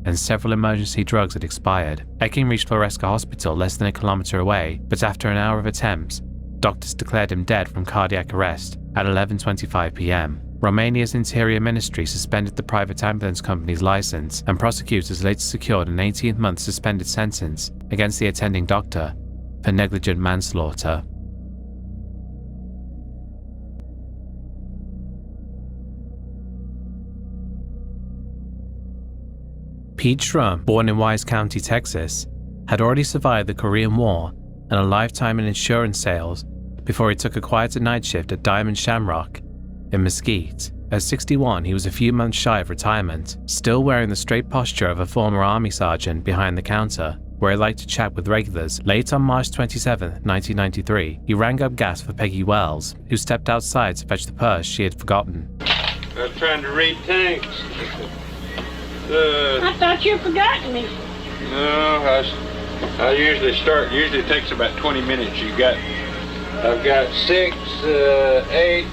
and several emergency drugs had expired. Ecking reached Floresca Hospital less than a kilometer away, but after an hour of attempts, doctors declared him dead from cardiac arrest at 11:25 p.m. Romania's Interior Ministry suspended the private ambulance company's license, and prosecutors later secured an 18-month suspended sentence against the attending doctor for negligent manslaughter. Pete Schrum, born in Wise County, Texas, had already survived the Korean War and a lifetime in insurance sales before he took a quieter night shift at Diamond Shamrock in Mesquite. At 61, he was a few months shy of retirement, still wearing the straight posture of a former army sergeant behind the counter, where he liked to chat with regulars. Late on March 27, 1993, he rang up gas for Peggy Wells, who stepped outside to fetch the purse she had forgotten. I was trying to read tanks. I thought you'd forgotten me. No, I usually start. Usually it takes about 20 minutes. I've got 6, 8,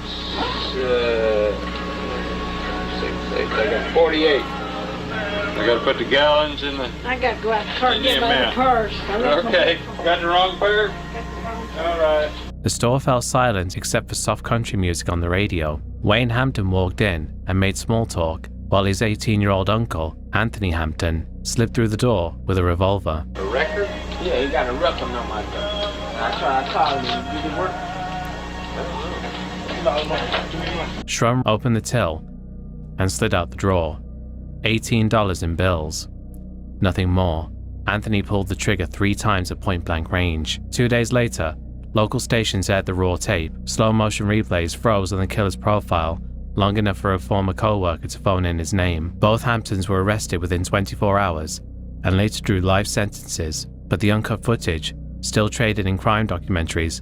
I got 48. I got to put the gallons in the. I got to go out the car and get my purse. Okay, got the wrong purse? All right. The store fell silent except for soft country music on the radio. Wayne Hampton walked in and made small talk, while his 18-year-old uncle, Anthony Hampton, slipped through the door with a revolver. A record? Yeah, he got a record on my gun. I called him. Did it work? Schrum opened the till and slid out the drawer. $18 in bills. Nothing more. Anthony pulled the trigger 3 times at point-blank range. 2 days later, local stations aired the raw tape. Slow-motion replays froze on the killer's profile long enough for a former co-worker to phone in his name. Both Hamptons were arrested within 24 hours and later drew life sentences, but the uncut footage, still traded in crime documentaries,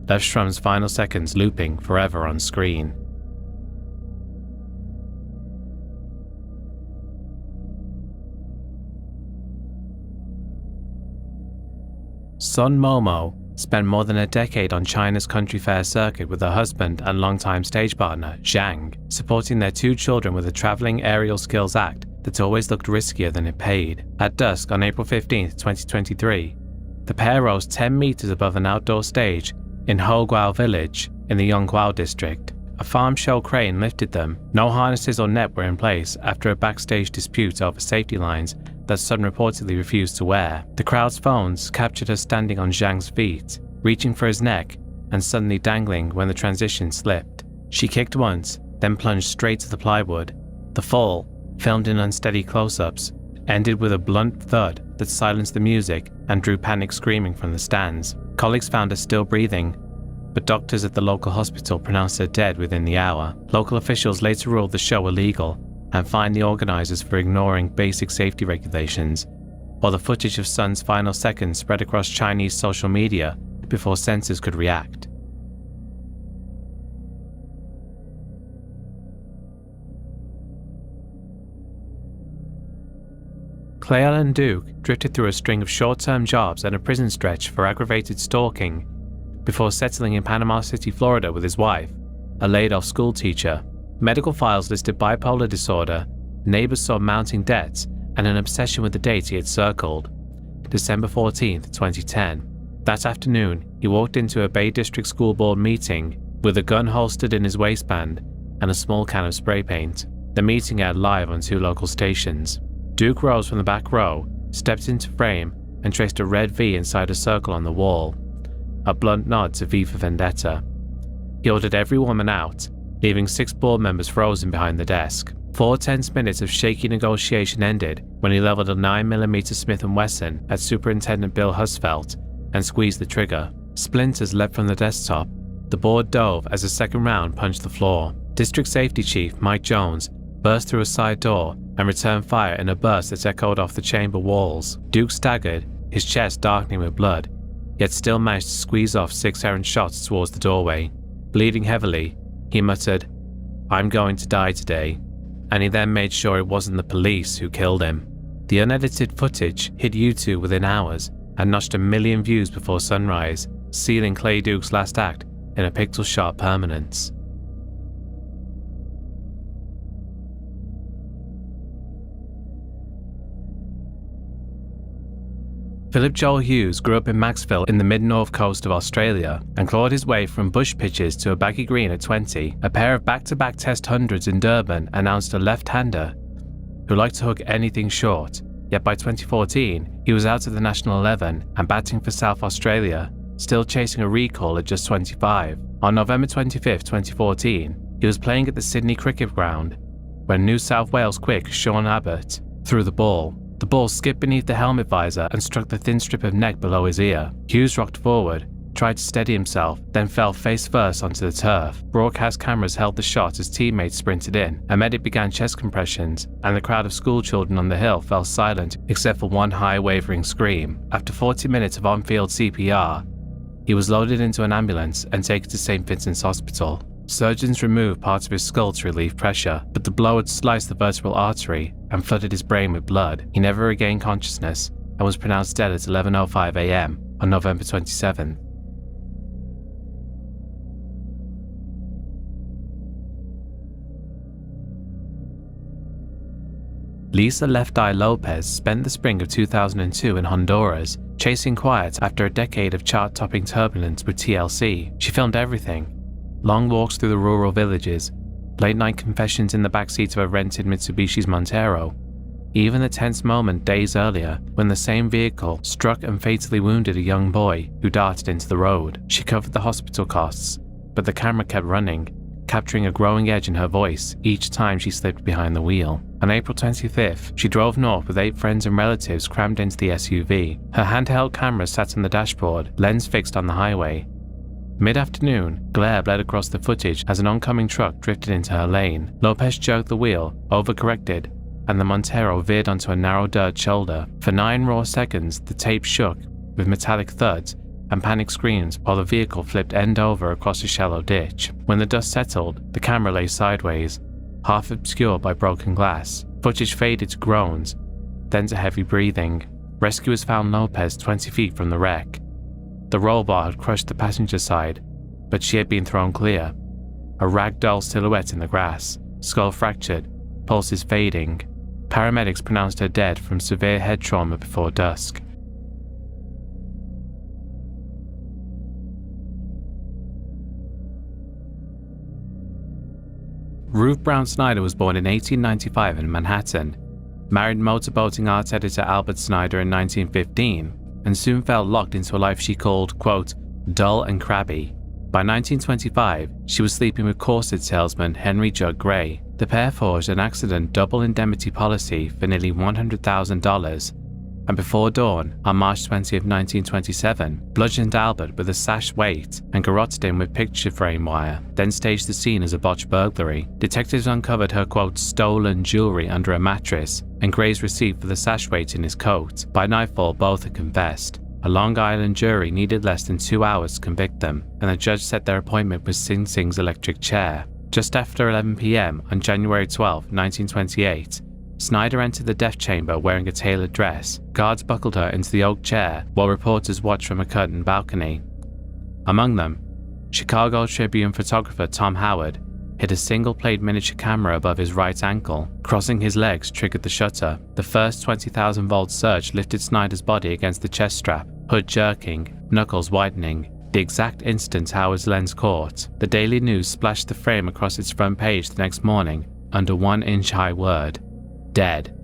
left Schrum's final seconds looping forever on screen. Sun Momo spent more than a decade on China's country fair circuit with her husband and longtime stage partner, Zhang, supporting their 2 children with a traveling aerial skills act that always looked riskier than it paid. At dusk on April 15, 2023, the pair rose 10 meters above an outdoor stage in Hoguao village in the Yongguo district. A farm show crane lifted them. No harnesses or net were in place after a backstage dispute over safety lines that Sun reportedly refused to wear. The crowd's phones captured her standing on Zhang's feet, reaching for his neck and suddenly dangling when the transition slipped. She kicked once, then plunged straight to the plywood. The fall, filmed in unsteady close-ups, ended with a blunt thud that silenced the music and drew panic screaming from the stands. Colleagues found her still breathing, but doctors at the local hospital pronounced her dead within the hour. Local officials later ruled the show illegal and fined the organizers for ignoring basic safety regulations, while the footage of Sun's final seconds spread across Chinese social media before censors could react. Cleon Duke drifted through a string of short-term jobs and a prison stretch for aggravated stalking before settling in Panama City, Florida with his wife, a laid-off school teacher. Medical files listed bipolar disorder, neighbors saw mounting debts, and an obsession with the date he had circled, December 14, 2010. That afternoon, he walked into a Bay District School Board meeting with a gun holstered in his waistband and a small can of spray paint. The meeting aired live on 2 local stations. Duke rose from the back row, stepped into frame, and traced a red V inside a circle on the wall, a blunt nod to V for Vendetta. He ordered every woman out, leaving 6 board members frozen behind the desk. 4 tense minutes of shaky negotiation ended when he leveled a 9mm Smith & Wesson at Superintendent Bill Husfeldt and squeezed the trigger. Splinters leapt from the desktop. The board dove as a second round punched the floor. District Safety Chief Mike Jones burst through a side door and returned fire in a burst that echoed off the chamber walls. Duke staggered, his chest darkening with blood, yet still managed to squeeze off 6 errant shots towards the doorway. Bleeding heavily, he muttered, "I'm going to die today," and he then made sure it wasn't the police who killed him. The unedited footage hit YouTube within hours and notched 1 million views before sunrise, sealing Clay Duke's last act in a pixel-sharp permanence. Philip Joel Hughes grew up in Maxville in the mid-north coast of Australia and clawed his way from bush pitches to a baggy green at 20. A pair of back-to-back test hundreds in Durban announced a left-hander who liked to hook anything short, yet by 2014 he was out of the national 11 and batting for South Australia, still chasing a recall at just 25. On November 25, 2014, he was playing at the Sydney Cricket Ground when New South Wales quick Sean Abbott threw the ball. The ball skipped beneath the helmet visor and struck the thin strip of neck below his ear. Hughes rocked forward, tried to steady himself, then fell face first onto the turf. Broadcast cameras held the shot as teammates sprinted in. A medic began chest compressions, and the crowd of schoolchildren on the hill fell silent except for one high wavering scream. After 40 minutes of on-field CPR, he was loaded into an ambulance and taken to St. Vincent's Hospital. Surgeons removed parts of his skull to relieve pressure, but the blow had sliced the vertebral artery and flooded his brain with blood. He never regained consciousness and was pronounced dead at 11:05 a.m. on November 27th. Lisa Left Eye Lopez spent the spring of 2002 in Honduras, chasing quiet after a decade of chart-topping turbulence with TLC. She filmed everything. Long walks through the rural villages, late-night confessions in the backseat of a rented Mitsubishi's Montero, even the tense moment days earlier when the same vehicle struck and fatally wounded a young boy who darted into the road. She covered the hospital costs, but the camera kept running, capturing a growing edge in her voice each time she slipped behind the wheel. On April 25th, she drove north with 8 friends and relatives crammed into the SUV. Her handheld camera sat on the dashboard, lens fixed on the highway. Mid-afternoon, glare bled across the footage as an oncoming truck drifted into her lane. Lopez jerked the wheel, overcorrected, and the Montero veered onto a narrow dirt shoulder. For 9 raw seconds, the tape shook with metallic thuds and panic screams while the vehicle flipped end over across a shallow ditch. When the dust settled, the camera lay sideways, half obscured by broken glass. Footage faded to groans, then to heavy breathing. Rescuers found Lopez 20 feet from the wreck. The roll bar had crushed the passenger side, but she had been thrown clear. A ragdoll silhouette in the grass, skull fractured, pulses fading. Paramedics pronounced her dead from severe head trauma before dusk. Ruth Brown Snyder was born in 1895 in Manhattan, married motorboating art editor Albert Snyder in 1915, and soon felt locked into a life she called, quote, dull and crabby. By 1925, she was sleeping with corset salesman Henry Judd Gray. The pair forged an accident double indemnity policy for nearly $100,000, and before dawn, on March 20, 1927, bludgeoned Albert with a sash weight and garroted him with picture frame wire, then staged the scene as a botched burglary. Detectives uncovered her, quote, stolen jewelry under a mattress and Gray's receipt for the sash weight in his coat. By nightfall, both had confessed. A Long Island jury needed less than 2 hours to convict them, and the judge set their appointment with Sing Sing's electric chair. Just after 11 p.m. on January 12, 1928, Snyder entered the death chamber wearing a tailored dress. Guards buckled her into the oak chair while reporters watched from a curtained balcony. Among them, Chicago Tribune photographer Tom Howard hid a single-plate miniature camera above his right ankle. Crossing his legs triggered the shutter. The first 20,000-volt surge lifted Snyder's body against the chest strap, hood jerking, knuckles widening. The exact instant Howard's lens caught, the Daily News splashed the frame across its front page the next morning under 1-inch-high word: dead.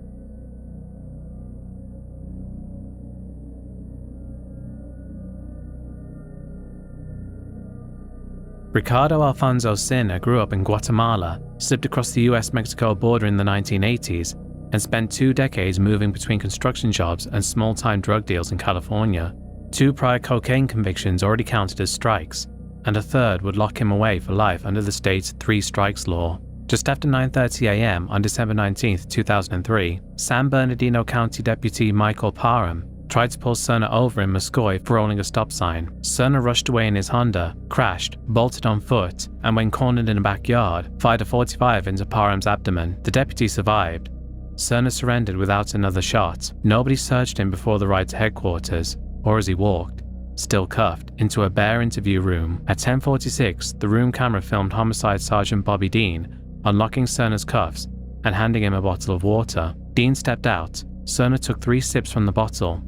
Ricardo Alfonso Sena grew up in Guatemala, slipped across the US-Mexico border in the 1980s, and spent 2 decades moving between construction jobs and small-time drug deals in California. 2 prior cocaine convictions already counted as strikes, and a third would lock him away for life under the state's 3 strikes law. Just after 9:30 a.m. on December 19, 2003, San Bernardino County Deputy Michael Parham tried to pull Cerna over in Muscoy for rolling a stop sign. Cerna rushed away in his Honda, crashed, bolted on foot, and when cornered in a backyard, fired a .45 into Parham's abdomen. The deputy survived. Cerna surrendered without another shot. Nobody searched him before the ride to headquarters, or as he walked, still cuffed, into a bare interview room. At 10:46, the room camera filmed Homicide Sergeant Bobby Dean unlocking Cerna's cuffs and handing him a bottle of water. Dean stepped out. Cerna took 3 sips from the bottle,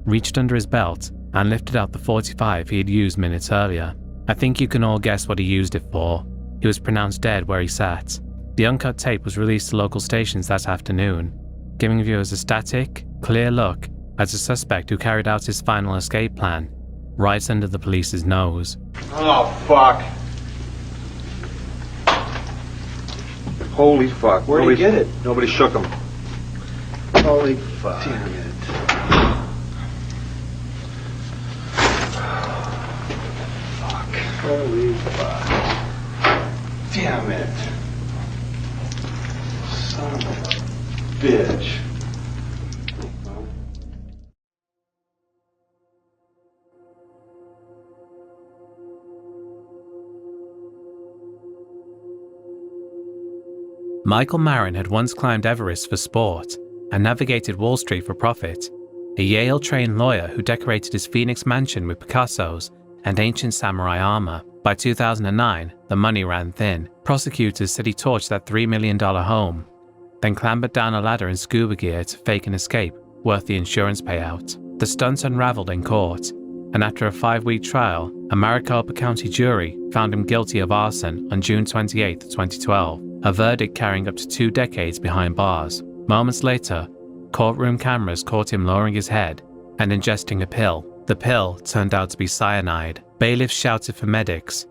reached under his belt, and lifted out the .45 he had used minutes earlier. I think you can all guess what he used it for. He was pronounced dead where he sat. The uncut tape was released to local stations that afternoon, giving viewers a static, clear look at a suspect who carried out his final escape plan, right under the police's nose. Oh, fuck. Holy fuck. Where'd he get it? Nobody shook him. Holy fuck. Damn it. Fuck. Holy fuck. Damn it. Son of a bitch. Michael Marin had once climbed Everest for sport and navigated Wall Street for profit. A Yale-trained lawyer who decorated his Phoenix mansion with Picassos and ancient samurai armor. By 2009, the money ran thin. Prosecutors said he torched that $3 million home, then clambered down a ladder in scuba gear to fake an escape worth the insurance payout. The stunts unraveled in court, and after a 5-week trial, a Maricopa County jury found him guilty of arson on June 28, 2012, a verdict carrying up to 2 decades behind bars. Moments later, courtroom cameras caught him lowering his head and ingesting a pill. The pill turned out to be cyanide. Bailiffs shouted for medics.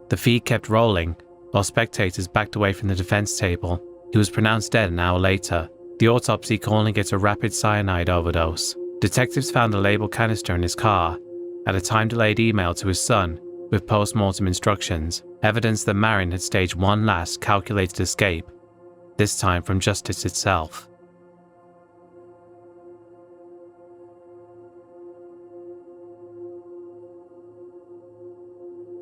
The feed kept rolling, while spectators backed away from the defense table. He was pronounced dead an hour later, the autopsy calling it a rapid cyanide overdose. Detectives found a labeled canister in his car, and a time-delayed email to his son with post-mortem instructions, evidence that Marin had staged one last calculated escape, this time from justice itself.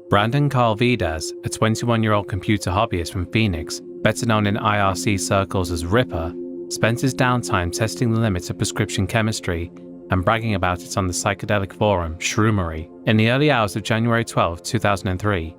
Brandon Carl Vidas, a 21-year-old computer hobbyist from Phoenix, better known in IRC circles as Ripper, spent his downtime testing the limits of prescription chemistry and bragging about it on the psychedelic forum Shroomery. In the early hours of January 12, 2003,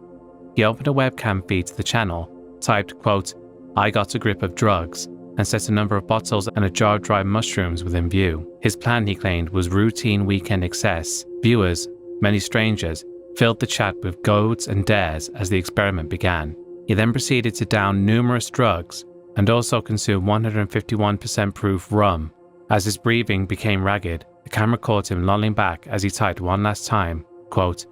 he opened a webcam feed to the channel, typed, quote, "I got a grip of drugs," and set a number of bottles and a jar of dried mushrooms within view. His plan, he claimed, was routine weekend excess. Viewers, many strangers, filled the chat with goads and dares as the experiment began. He then proceeded to down numerous drugs and also consume 151% proof rum. As his breathing became ragged, the camera caught him lolling back as he typed one last time, quote,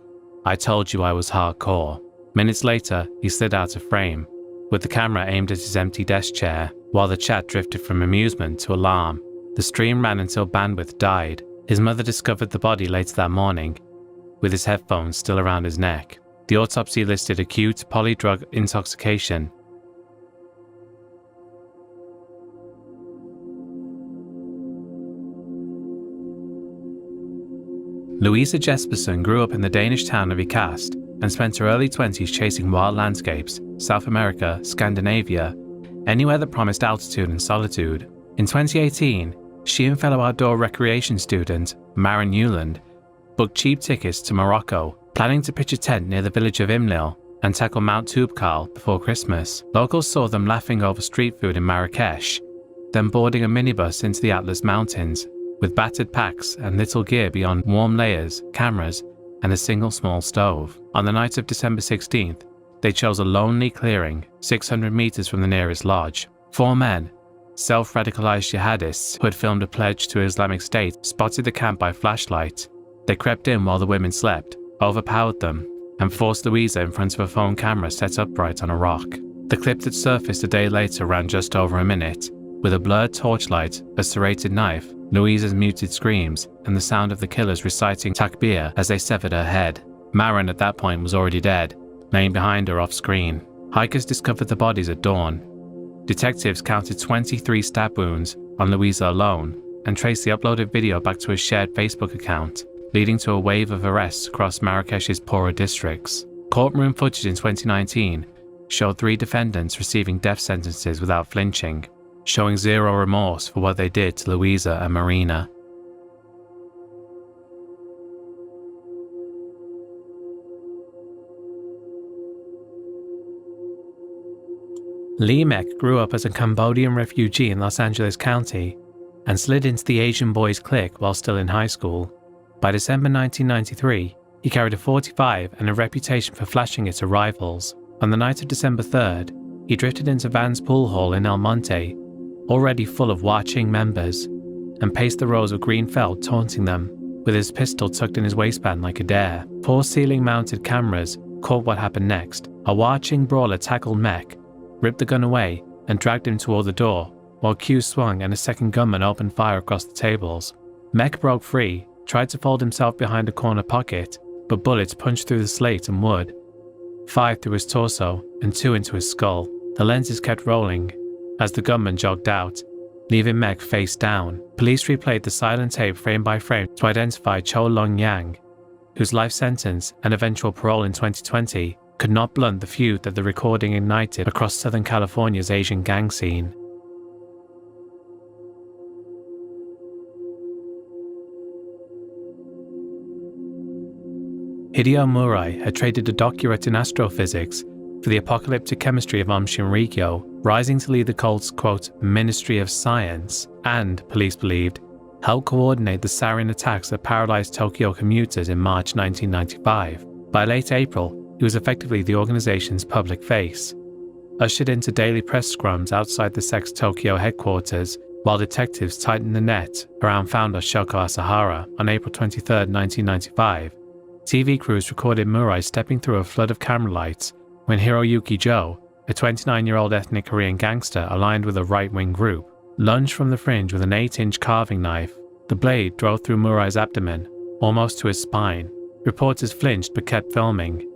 "I told you I was hardcore." Minutes later, he slid out of frame, with the camera aimed at his empty desk chair, while the chat drifted from amusement to alarm. The stream ran until bandwidth died. His mother discovered the body later that morning, with his headphones still around his neck. The autopsy listed acute polydrug intoxication. Louisa Jesperson grew up in the Danish town of Ikast and spent her early 20s chasing wild landscapes, South America, Scandinavia, anywhere that promised altitude and solitude. In 2018, she and fellow outdoor recreation student, Maren Newland, booked cheap tickets to Morocco, planning to pitch a tent near the village of Imlil and tackle Mount Toubkal before Christmas. Locals saw them laughing over street food in Marrakesh, then boarding a minibus into the Atlas Mountains, with battered packs and little gear beyond warm layers, cameras, and a single small stove. On the night of December 16th, they chose a lonely clearing, 600 meters from the nearest lodge. 4 men, self-radicalized jihadists who had filmed a pledge to Islamic State, spotted the camp by flashlight. They crept in while the women slept, overpowered them, and forced Louisa in front of a phone camera set upright on a rock. The clip that surfaced a day later ran just over a minute, with a blurred torchlight, a serrated knife, Louisa's muted screams, and the sound of the killers reciting takbir as they severed her head. Marin at that point was already dead, laying behind her off screen. Hikers discovered the bodies at dawn. Detectives counted 23 stab wounds on Louisa alone and traced the uploaded video back to a shared Facebook account, leading to a wave of arrests across Marrakesh's poorer districts. Courtroom footage in 2019 showed 3 defendants receiving death sentences without flinching, showing zero remorse for what they did to Louisa and Marina. Lee Mek grew up as a Cambodian refugee in Los Angeles County and slid into the Asian boys clique while still in high school. By December 1993, he carried a .45 and a reputation for flashing it to rivals. On the night of December 3rd, he drifted into Van's pool hall in El Monte, already full of watching members, and paced the rows of green felt taunting them, with his pistol tucked in his waistband like a dare. 4 ceiling-mounted cameras caught what happened next. A watching brawler tackled Mek, ripped the gun away, and dragged him toward the door, while Q swung and a second gunman opened fire across the tables. Mek broke free, tried to fold himself behind a corner pocket, but bullets punched through the slate and wood, 5 through his torso and 2 into his skull. The lenses kept rolling as the gunman jogged out, leaving Mek face down. Police replayed the silent tape frame by frame to identify Cho Long Yang, whose life sentence and eventual parole in 2020 could not blunt the feud that the recording ignited across Southern California's Asian gang scene. Hideo Murai had traded a doctorate in astrophysics for the apocalyptic chemistry of Aum Shinrikyo, rising to lead the cult's, quote, Ministry of Science, and, police believed, helped coordinate the sarin attacks that paralyzed Tokyo commuters in March 1995. By late April, he was effectively the organization's public face, ushered into daily press scrums outside the sect's Tokyo headquarters, while detectives tightened the net around founder Shoko Asahara. On April 23, 1995, TV crews recorded Murai stepping through a flood of camera lights when Hiroyuki Joe, a 29-year-old ethnic Korean gangster aligned with a right-wing group, lunged from the fringe with an 8-inch carving knife. The blade drove through Murai's abdomen, almost to his spine. Reporters flinched but kept filming.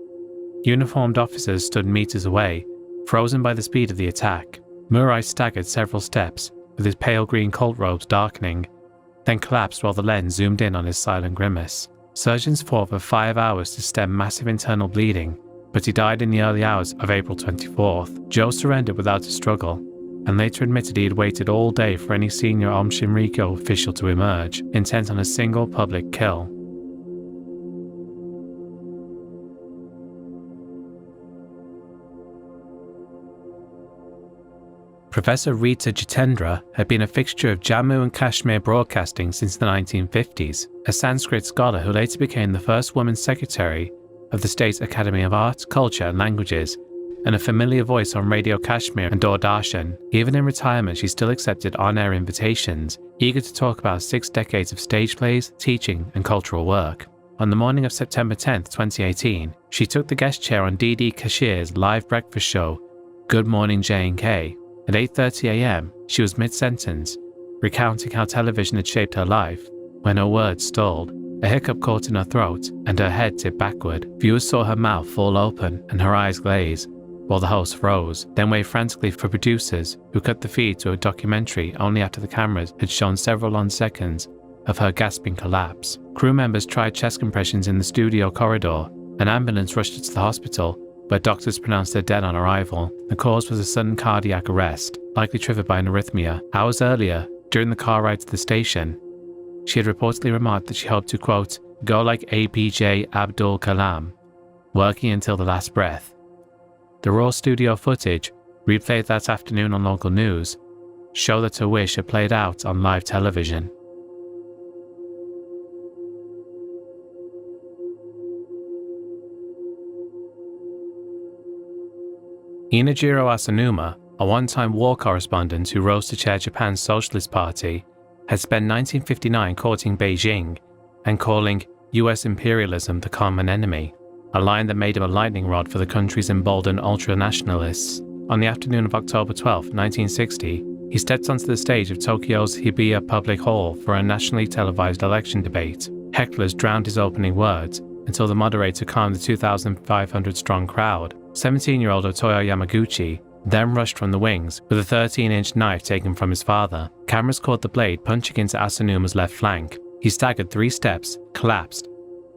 Uniformed officers stood meters away, frozen by the speed of the attack. Murai staggered several steps, with his pale green cult robes darkening, then collapsed while the lens zoomed in on his silent grimace. Surgeons fought for 5 hours to stem massive internal bleeding, but he died in the early hours of April 24th. Joe surrendered without a struggle, and later admitted he had waited all day for any senior Aum Shinrikyo official to emerge, intent on a single public kill. Professor Rita Jitendra had been a fixture of Jammu and Kashmir broadcasting since the 1950s, a Sanskrit scholar who later became the first woman secretary of the state's Academy of Art, Culture and Languages, and a familiar voice on Radio Kashmir and Doordarshan. Even in retirement, she still accepted on-air invitations, eager to talk about 6 decades of stage plays, teaching and cultural work. On the morning of September 10, 2018, she took the guest chair on Didi Kashir's live breakfast show, Good Morning J&K. At 8:30 a.m., she was mid-sentence, recounting how television had shaped her life, when her words stalled. A hiccup caught in her throat, and her head tipped backward. Viewers saw her mouth fall open and her eyes glaze, while the host froze, then waved frantically for producers, who cut the feed to a documentary only after the cameras had shown several long seconds of her gasping collapse. Crew members tried chest compressions in the studio corridor. An ambulance rushed her to the hospital, but doctors pronounced her dead on arrival. The cause was a sudden cardiac arrest, likely triggered by an arrhythmia. Hours earlier, during the car ride to the station, she had reportedly remarked that she hoped to, quote, go like APJ Abdul Kalam, working until the last breath. The raw studio footage, replayed that afternoon on local news, showed that her wish had played out on live television. Inajiro Asanuma, a one-time war correspondent who rose to chair Japan's Socialist Party, had spent 1959 courting Beijing and calling US imperialism the common enemy. a line that made him a lightning rod for the country's emboldened ultra-nationalists. On the afternoon of October 12, 1960, he stepped onto the stage of Tokyo's Hibiya Public Hall for a nationally televised election debate. Hecklers drowned his opening words until the moderator calmed the 2,500-strong crowd. 17-year-old Otoyo Yamaguchi then rushed from the wings with a 13-inch knife taken from his father. Cameras caught the blade punching into Asanuma's left flank. He staggered 3 steps, collapsed,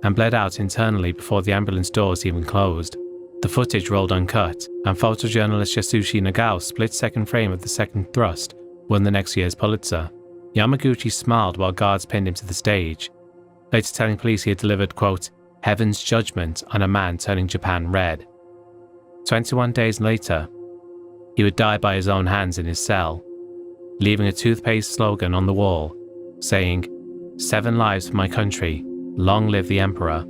and bled out internally before the ambulance doors even closed. The footage rolled uncut, and photojournalist Yasushi Nagao's split-second frame of the second thrust won the next year's Pulitzer. Yamaguchi smiled while guards pinned him to the stage, later telling police he had delivered, quote, heaven's judgment on a man turning Japan red. 21 days later, he would die by his own hands in his cell, leaving a toothpaste slogan on the wall, saying, 7 lives for my country, long live the Emperor.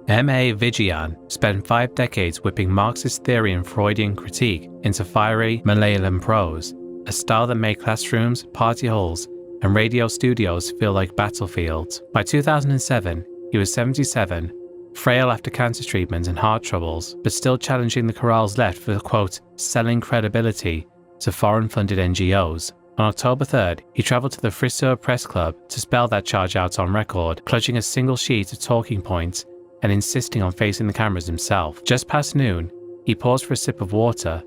M.A. Vijayan spent 5 decades whipping Marxist theory and Freudian critique into fiery Malayalam prose, a style that made classrooms, party halls, and radio studios feel like battlefields. By 2007, he was 77, frail after cancer treatment and heart troubles, but still challenging the corrals left for, quote, selling credibility to foreign-funded NGOs. On October 3rd, he travelled to the Frisur Press Club to spell that charge out on record, clutching a single sheet of talking points and insisting on facing the cameras himself. Just past noon, he paused for a sip of water,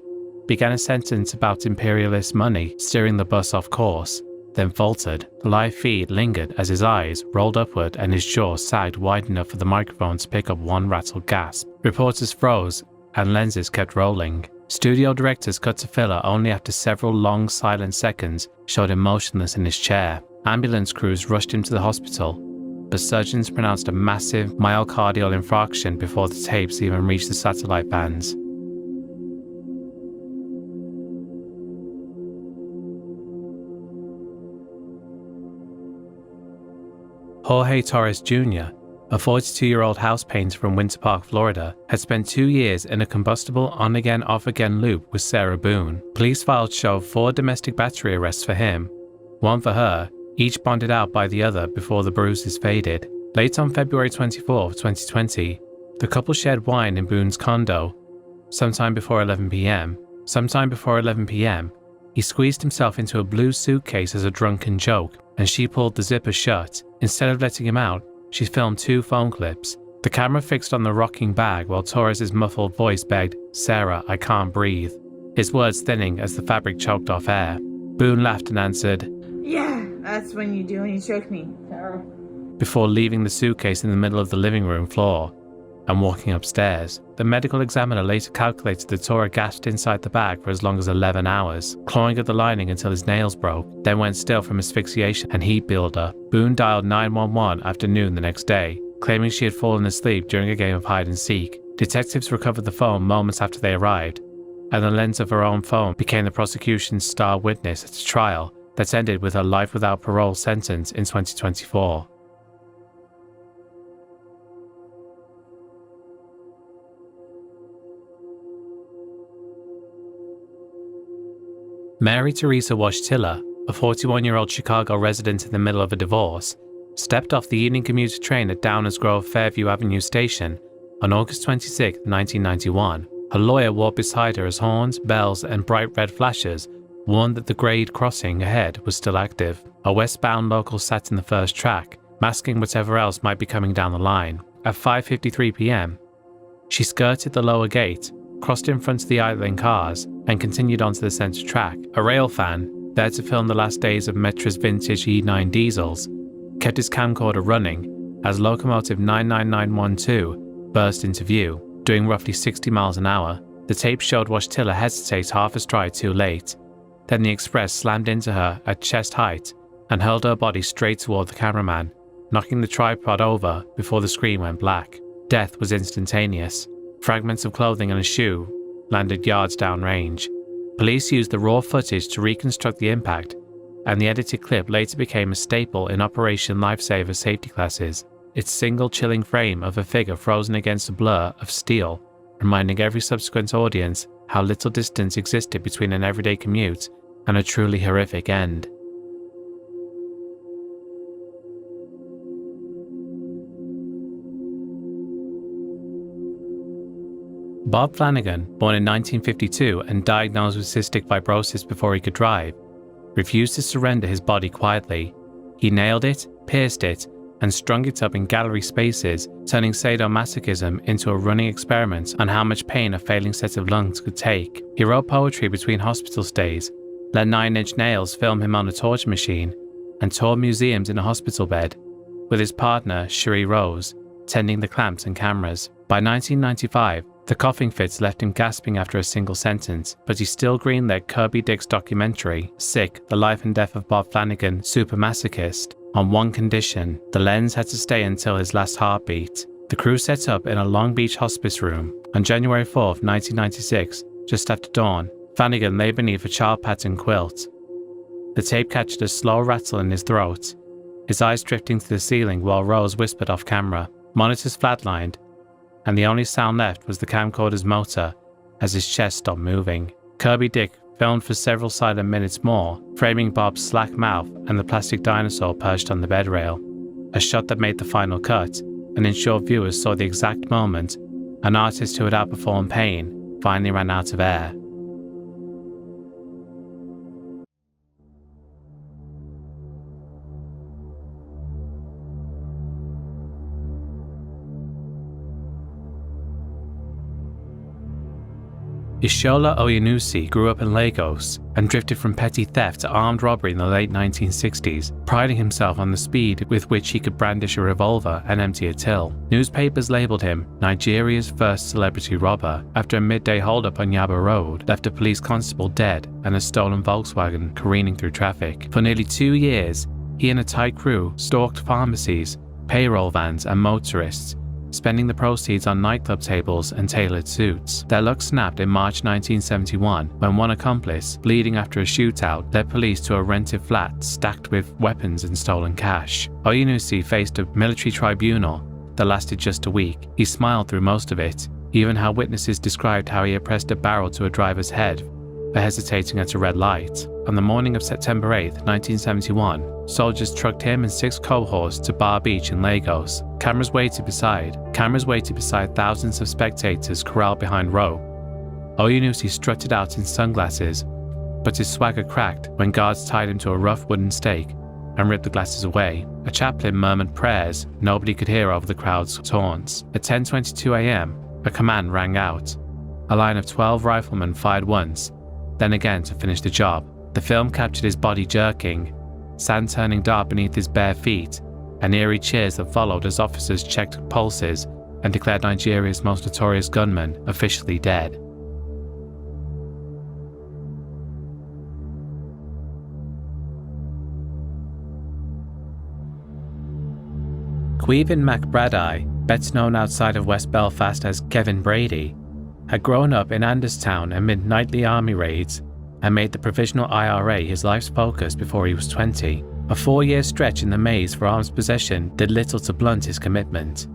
began a sentence about imperialist money steering the bus off course, then faltered. The live feed lingered as his eyes rolled upward and his jaw sagged wide enough for the microphone to pick up one rattled gasp. Reporters froze and lenses kept rolling. Studio directors cut to filler only after several long silent seconds showed him motionless in his chair. Ambulance crews rushed him to the hospital, but surgeons pronounced a massive myocardial infarction before the tapes even reached the satellite bands. Jorge Torres Jr., a 42-year-old house painter from Winter Park, Florida, had spent 2 years in a combustible on-again, off-again loop with Sarah Boone. Police files show 4 domestic battery arrests for him, 1 for her, each bonded out by the other before the bruises faded. Late on February 24, 2020, the couple shared wine in Boone's condo. Sometime before 11 p.m., he squeezed himself into a blue suitcase as a drunken joke, and she pulled the zipper shut. Instead of letting him out, she filmed 2 phone clips. The camera fixed on the rocking bag while Torres' muffled voice begged, "Sarah, I can't breathe," his words thinning as the fabric choked off air. Boone laughed and answered, "Yeah, that's when you do when you choke me, Sarah," before leaving the suitcase in the middle of the living room floor and walking upstairs. The medical examiner later calculated that Tora gasped inside the bag for as long as 11 hours, clawing at the lining until his nails broke, then went still from asphyxiation and heat buildup. Boone dialed 911 after noon the next day, claiming she had fallen asleep during a game of hide-and-seek. Detectives recovered the phone moments after they arrived, and the lens of her own phone became the prosecution's star witness at a trial that ended with her life without parole sentence in 2024. Mary Teresa Washtiller, a 41-year-old Chicago resident in the middle of a divorce, stepped off the evening commuter train at Downers Grove Fairview Avenue Station on August 26, 1991. Her lawyer walked beside her as horns, bells, and bright red flashes warned that the grade crossing ahead was still active. A westbound local sat in the first track, masking whatever else might be coming down the line. At 5:53 p.m., she skirted the lower gate, crossed in front of the idling cars, and continued onto the center track. A rail fan, there to film the last days of Metra's vintage E9 diesels, kept his camcorder running as locomotive 99912 burst into view, doing roughly 60 miles an hour. The tape showed Washtiller hesitate half a stride too late. Then the express slammed into her at chest height and hurled her body straight toward the cameraman, knocking the tripod over before the screen went black. Death was instantaneous. Fragments of clothing and a shoe landed yards downrange. Police used the raw footage to reconstruct the impact, and the edited clip later became a staple in Operation Lifesaver safety classes. Its single chilling frame of a figure frozen against a blur of steel, reminding every subsequent audience how little distance existed between an everyday commute and a truly horrific end. Bob Flanagan, born in 1952 and diagnosed with cystic fibrosis before he could drive, refused to surrender his body quietly. He nailed it, pierced it, and strung it up in gallery spaces, turning sadomasochism into a running experiment on how much pain a failing set of lungs could take. He wrote poetry between hospital stays, let 9-inch nails film him on a torture machine, and toured museums in a hospital bed, with his partner, Cherie Rose, tending the clamps and cameras. By 1995, the coughing fits left him gasping after a single sentence, but he still greenlit Kirby Dick's documentary, Sick, The Life and Death of Bob Flanagan, Super Masochist, on one condition: the lens had to stay until his last heartbeat. The crew set up in a Long Beach hospice room. On January 4th, 1996, just after dawn, Flanagan lay beneath a child pattern quilt. The tape captured a slow rattle in his throat, his eyes drifting to the ceiling while Rose whispered off camera. Monitors flatlined, and the only sound left was the camcorder's motor as his chest stopped moving. Kirby Dick filmed for several silent minutes more, framing Bob's slack mouth and the plastic dinosaur perched on the bed rail. A shot that made the final cut and ensured viewers saw the exact moment an artist who had outperformed pain finally ran out of air. Ishola Oyenusi grew up in Lagos and drifted from petty theft to armed robbery in the late 1960s, priding himself on the speed with which he could brandish a revolver and empty a till. Newspapers labelled him Nigeria's first celebrity robber after a midday holdup on Yaba Road left a police constable dead and a stolen Volkswagen careening through traffic. For nearly 2 years, he and a tight crew stalked pharmacies, payroll vans and motorists, spending the proceeds on nightclub tables and tailored suits. Their luck snapped in March 1971 when one accomplice, bleeding after a shootout, led police to a rented flat stacked with weapons and stolen cash. Oyenusi faced a military tribunal that lasted just a week. He smiled through most of it, even how witnesses described how he had pressed a barrel to a driver's head for hesitating at a red light. On the morning of September 8, 1971, soldiers trucked him and 6 cohorts to Bar Beach in Lagos. Cameras waited beside thousands of spectators corralled behind rope. Oyenusi strutted out in sunglasses, but his swagger cracked when guards tied him to a rough wooden stake and ripped the glasses away. A chaplain murmured prayers nobody could hear over the crowd's taunts. At 10:22 a.m., a command rang out. A line of 12 riflemen fired once, then again to finish the job. The film captured his body jerking, sand turning dark beneath his bare feet, and eerie cheers that followed as officers checked pulses and declared Nigeria's most notorious gunman officially dead. Queven McBradeye, better known outside of West Belfast as Kevin Brady, had grown up in Anderstown amid nightly army raids and made the provisional IRA his life's focus before he was 20. A 4-year stretch in the maze for arms possession did little to blunt his commitment.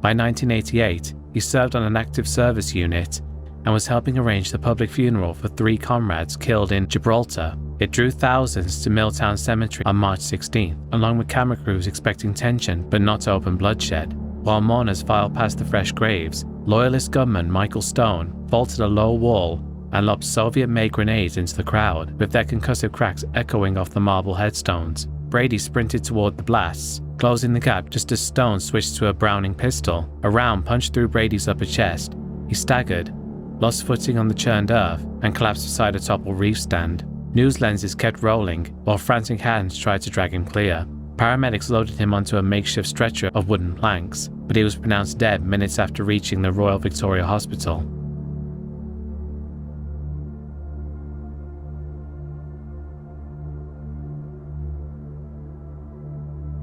By 1988, he served on an active service unit and was helping arrange the public funeral for 3 comrades killed in Gibraltar. It drew thousands to Milltown Cemetery on March 16th, along with camera crews expecting tension but not open bloodshed. While mourners filed past the fresh graves, loyalist gunman Michael Stone vaulted a low wall and lobbed Soviet-made grenades into the crowd, with their concussive cracks echoing off the marble headstones. Brady sprinted toward the blasts, closing the gap just as Stone switched to a Browning pistol. A round punched through Brady's upper chest. He staggered, lost footing on the churned earth, and collapsed beside a toppled reef stand. News lenses kept rolling, while frantic hands tried to drag him clear. Paramedics loaded him onto a makeshift stretcher of wooden planks, but he was pronounced dead minutes after reaching the Royal Victoria Hospital.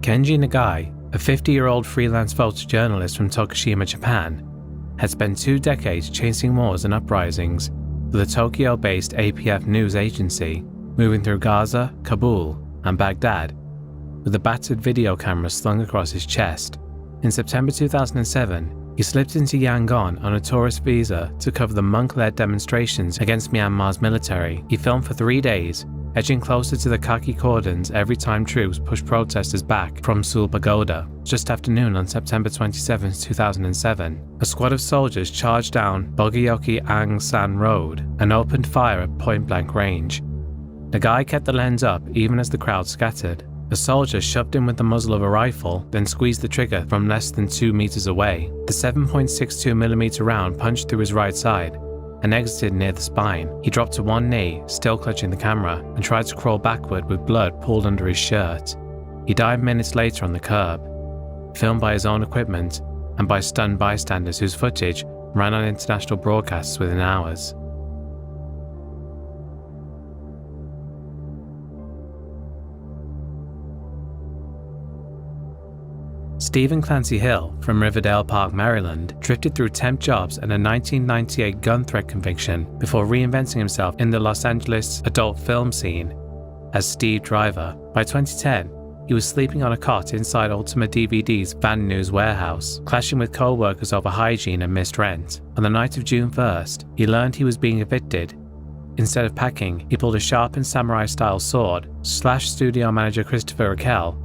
Kenji Nagai, a 50-year-old freelance photojournalist from Tokushima, Japan, had spent 2 decades chasing wars and uprisings for the Tokyo-based APF news agency, moving through Gaza, Kabul, and Baghdad, with a battered video camera slung across his chest. In September 2007, He slipped into Yangon on a tourist visa to cover the monk-led demonstrations against Myanmar's military. He filmed for 3 days, edging closer to the khaki cordons every time troops pushed protesters back from Sul Pagoda. Just after noon on September 27, 2007, a squad of soldiers charged down Bogayoki Ang San Road and opened fire at point-blank range. The guy kept the lens up even as the crowd scattered. A soldier shoved him with the muzzle of a rifle, then squeezed the trigger from less than 2 meters away. The 7.62mm round punched through his right side and exited near the spine. He dropped to one knee, still clutching the camera, and tried to crawl backward with blood pooled under his shirt. He died minutes later on the curb, filmed by his own equipment and by stunned bystanders whose footage ran on international broadcasts within hours. Stephen Clancy Hill from Riverdale Park, Maryland, drifted through temp jobs and a 1998 gun threat conviction before reinventing himself in the Los Angeles adult film scene as Steve Driver. By 2010, he was sleeping on a cot inside Ultima DVD's Van News warehouse, clashing with co-workers over hygiene and missed rent. On the night of June 1st, he learned he was being evicted. Instead of packing, he pulled a sharpened samurai-style sword, slashed studio manager Christopher Raquel,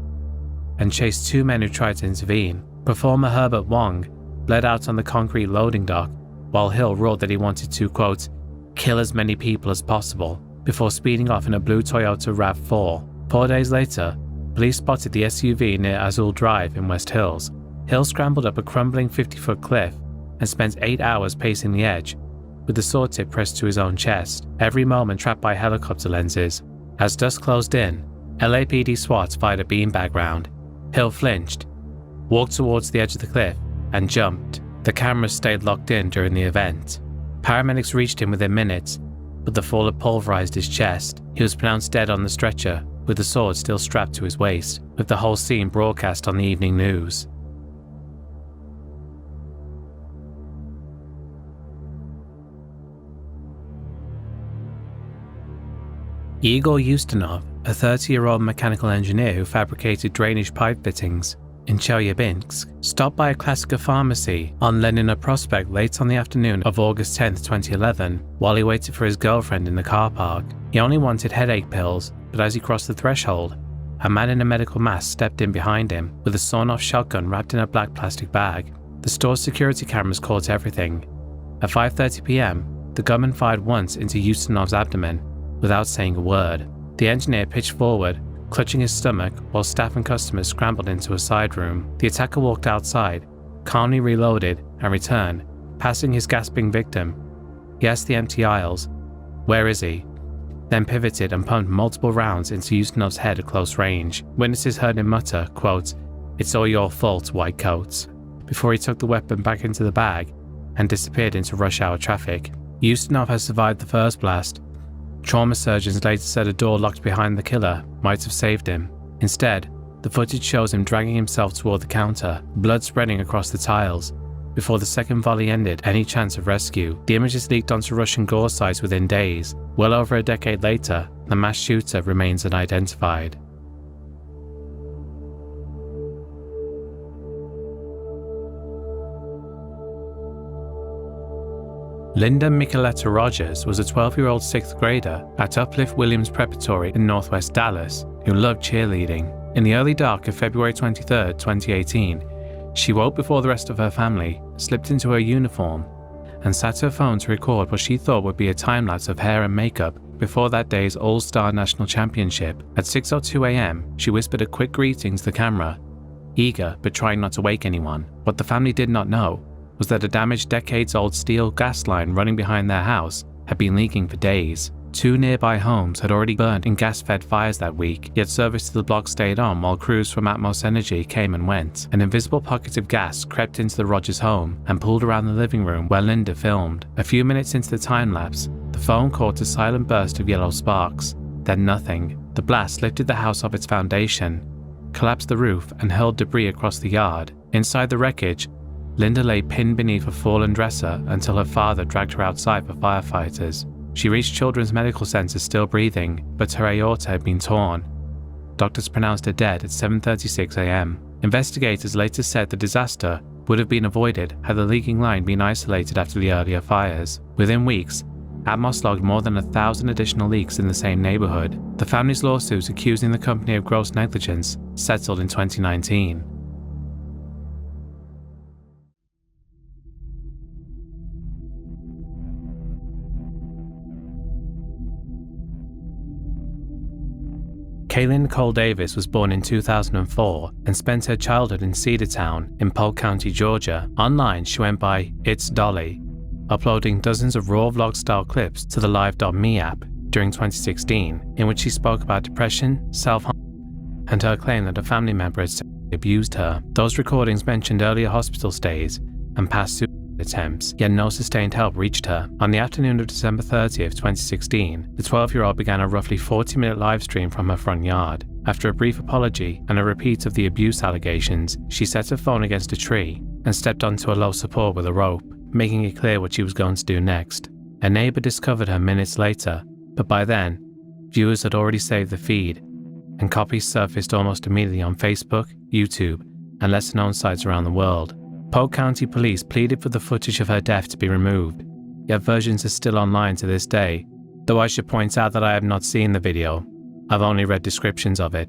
and chased 2 men who tried to intervene. Performer Herbert Wong bled out on the concrete loading dock, while Hill roared that he wanted to, quote, kill as many people as possible, before speeding off in a blue Toyota RAV4. 4 days later, police spotted the SUV near Azul Drive in West Hills. Hill scrambled up a crumbling 50-foot cliff and spent 8 hours pacing the edge, with the sword tip pressed to his own chest, every moment trapped by helicopter lenses. As dusk closed in, LAPD SWAT fired a beanbag round. Hill flinched, walked towards the edge of the cliff, and jumped. The cameras stayed locked in during the event. Paramedics reached him within minutes, but the fall had pulverized his chest. He was pronounced dead on the stretcher, with the sword still strapped to his waist, with the whole scene broadcast on the evening news. Igor Ustinov, a 30-year-old mechanical engineer who fabricated drainage pipe fittings in Chelyabinsk, stopped by a Classica pharmacy on Lenina Prospect late on the afternoon of August 10, 2011, while he waited for his girlfriend in the car park. He only wanted headache pills, but as he crossed the threshold, a man in a medical mask stepped in behind him with a sawn-off shotgun wrapped in a black plastic bag. The store's security cameras caught everything. At 5:30 p.m., the gunman fired once into Ustinov's abdomen without saying a word. The engineer pitched forward, clutching his stomach, while staff and customers scrambled into a side room. The attacker walked outside, calmly reloaded, and returned, passing his gasping victim. He asked the empty aisles, "Where is he?" Then pivoted and pumped multiple rounds into Ustinov's head at close range. Witnesses heard him mutter, quote, "It's all your fault, white coats," before he took the weapon back into the bag and disappeared into rush hour traffic. Ustinov has survived the first blast. Trauma surgeons later said a door locked behind the killer might have saved him. Instead, the footage shows him dragging himself toward the counter, blood spreading across the tiles. Before the second volley ended any chance of rescue, the images leaked onto Russian gore sites within days. Well over a decade later, the mass shooter remains unidentified. Linda Micheletta Rogers was a 12-year-old 6th grader at Uplift Williams Preparatory in northwest Dallas who loved cheerleading. In the early dark of February 23, 2018, she woke before the rest of her family, slipped into her uniform, and sat her phone to record what she thought would be a time-lapse of hair and makeup before that day's All-Star National Championship. At 6:02 a.m., she whispered a quick greeting to the camera, eager but trying not to wake anyone. What the family did not know was that a damaged decades-old steel gas line running behind their house had been leaking for days. 2 nearby homes had already burned in gas-fed fires that week, yet service to the block stayed on while crews from Atmos Energy came and went. An invisible pocket of gas crept into the Rogers home and pooled around the living room where Linda filmed. A few minutes into the time-lapse, the phone caught a silent burst of yellow sparks. Then nothing. The blast lifted the house off its foundation, collapsed the roof, and hurled debris across the yard. Inside the wreckage, Linda lay pinned beneath a fallen dresser until her father dragged her outside for firefighters. She reached Children's Medical Center still breathing, but her aorta had been torn. Doctors pronounced her dead at 7:36 a.m. Investigators later said the disaster would have been avoided had the leaking line been isolated after the earlier fires. Within weeks, Atmos logged more than 1,000 additional leaks in the same neighborhood. The family's lawsuit accusing the company of gross negligence settled in 2019. Kaylin Nicole Davis was born in 2004 and spent her childhood in Cedartown in Polk County, Georgia. Online, she went by It's Dolly, uploading dozens of raw vlog-style clips to the Live.me app during 2016, in which she spoke about depression, self-harm, and her claim that a family member had sexually abused her. Those recordings mentioned earlier hospital stays and past suicide attempts, yet no sustained help reached her. On the afternoon of December 30th, 2016, the 12-year-old began a roughly 40-minute live stream from her front yard. After a brief apology and a repeat of the abuse allegations, she set her phone against a tree and stepped onto a low support with a rope, making it clear what she was going to do next. A neighbor discovered her minutes later, but by then, viewers had already saved the feed, and copies surfaced almost immediately on Facebook, YouTube, and lesser-known sites around the world. Polk County Police pleaded for the footage of her death to be removed, yet versions are still online to this day, though I should point out that I have not seen the video. I've only read descriptions of it.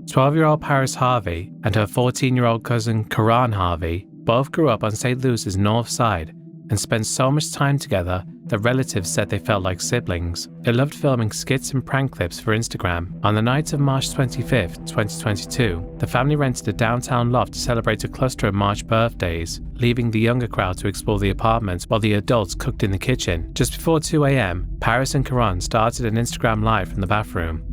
"12-year-old Paris Harvey and her 14-year-old cousin Karan Harvey both grew up on St. Louis's north side and spent so much time together that relatives said they felt like siblings. They loved filming skits and prank clips for Instagram. On the night of March 25th, 2022, the family rented a downtown loft to celebrate a cluster of March birthdays, leaving the younger crowd to explore the apartments while the adults cooked in the kitchen. Just before 2 a.m., Paris and Karan started an Instagram live from the bathroom.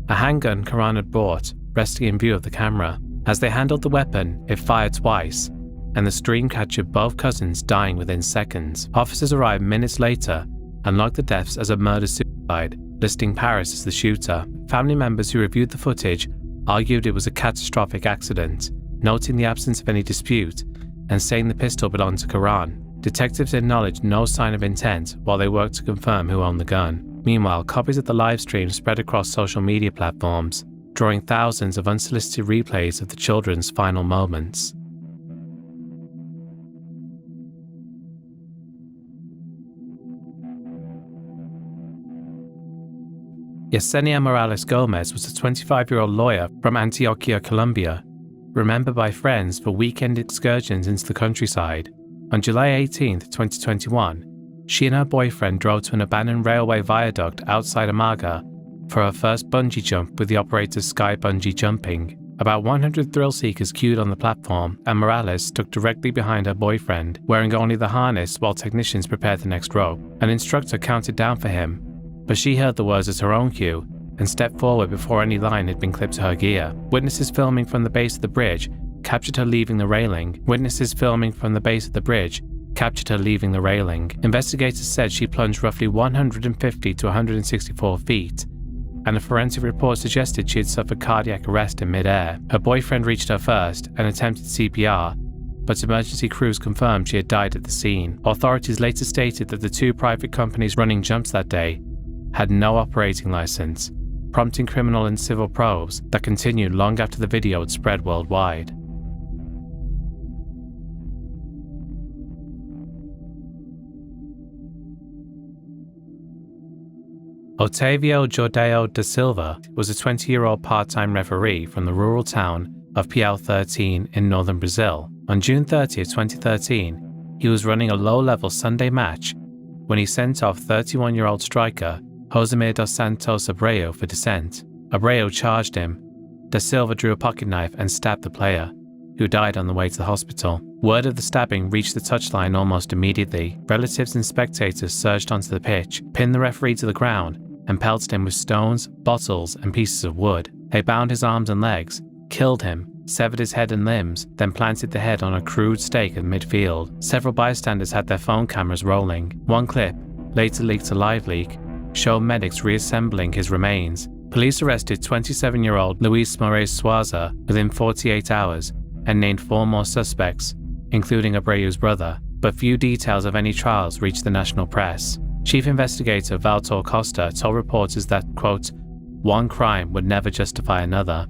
A handgun Karan had bought, resting in view of the camera. As they handled the weapon, it fired twice, and the stream captured both cousins dying within seconds. Officers arrived minutes later and logged the deaths as a murder-suicide, listing Paris as the shooter. Family members who reviewed the footage argued it was a catastrophic accident, noting the absence of any dispute and saying the pistol belonged to Karan. Detectives acknowledged no sign of intent while they worked to confirm who owned the gun. Meanwhile, copies of the live stream spread across social media platforms, drawing thousands of unsolicited replays of the children's final moments. Yesenia Morales Gomez was a 25-year-old lawyer from Antioquia, Colombia, remembered by friends for weekend excursions into the countryside. On July 18, 2021, she and her boyfriend drove to an abandoned railway viaduct outside Amaga for her first bungee jump with the operator's Sky Bungee Jumping. About 100 thrill seekers queued on the platform, and Morales stuck directly behind her boyfriend, wearing only the harness while technicians prepared the next rope. An instructor counted down for him, but she heard the words as her own cue and stepped forward before any line had been clipped to her gear. Witnesses filming from the base of the bridge captured her leaving the railing. Investigators said she plunged roughly 150 to 164 feet, and a forensic report suggested she had suffered cardiac arrest in mid-air. Her boyfriend reached her first and attempted CPR, but emergency crews confirmed she had died at the scene. Authorities later stated that the two private companies running jumps that day had no operating license, prompting criminal and civil probes that continued long after the video had spread worldwide. Otavio Jordao da Silva was a 20-year-old part-time referee from the rural town of PL13 in northern Brazil. On June 30, 2013, he was running a low-level Sunday match when he sent off 31-year-old striker Josemir dos Santos Abreu for dissent. Abreu charged him. Da Silva drew a pocket knife and stabbed the player, who died on the way to the hospital. Word of the stabbing reached the touchline almost immediately. Relatives and spectators surged onto the pitch, pinned the referee to the ground, and pelted him with stones, bottles, and pieces of wood. They bound his arms and legs, killed him, severed his head and limbs, then planted the head on a crude stake at midfield. Several bystanders had their phone cameras rolling. One clip, later leaked to LiveLeak, showed medics reassembling his remains. Police arrested 27-year-old Luis Moraes Suaza within 48 hours and named 4 more suspects, including Abreu's brother, but few details of any trials reached the national press. Chief Investigator Valtor Costa told reporters that, quote, one crime would never justify another.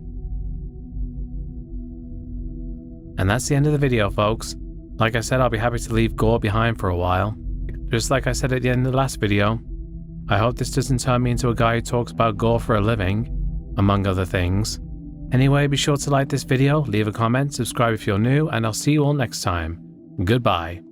And that's the end of the video, folks. Like I said, I'll be happy to leave gore behind for a while. Just like I said at the end of the last video, I hope this doesn't turn me into a guy who talks about gore for a living, among other things. Anyway, be sure to like this video, leave a comment, subscribe if you're new, and I'll see you all next time. Goodbye.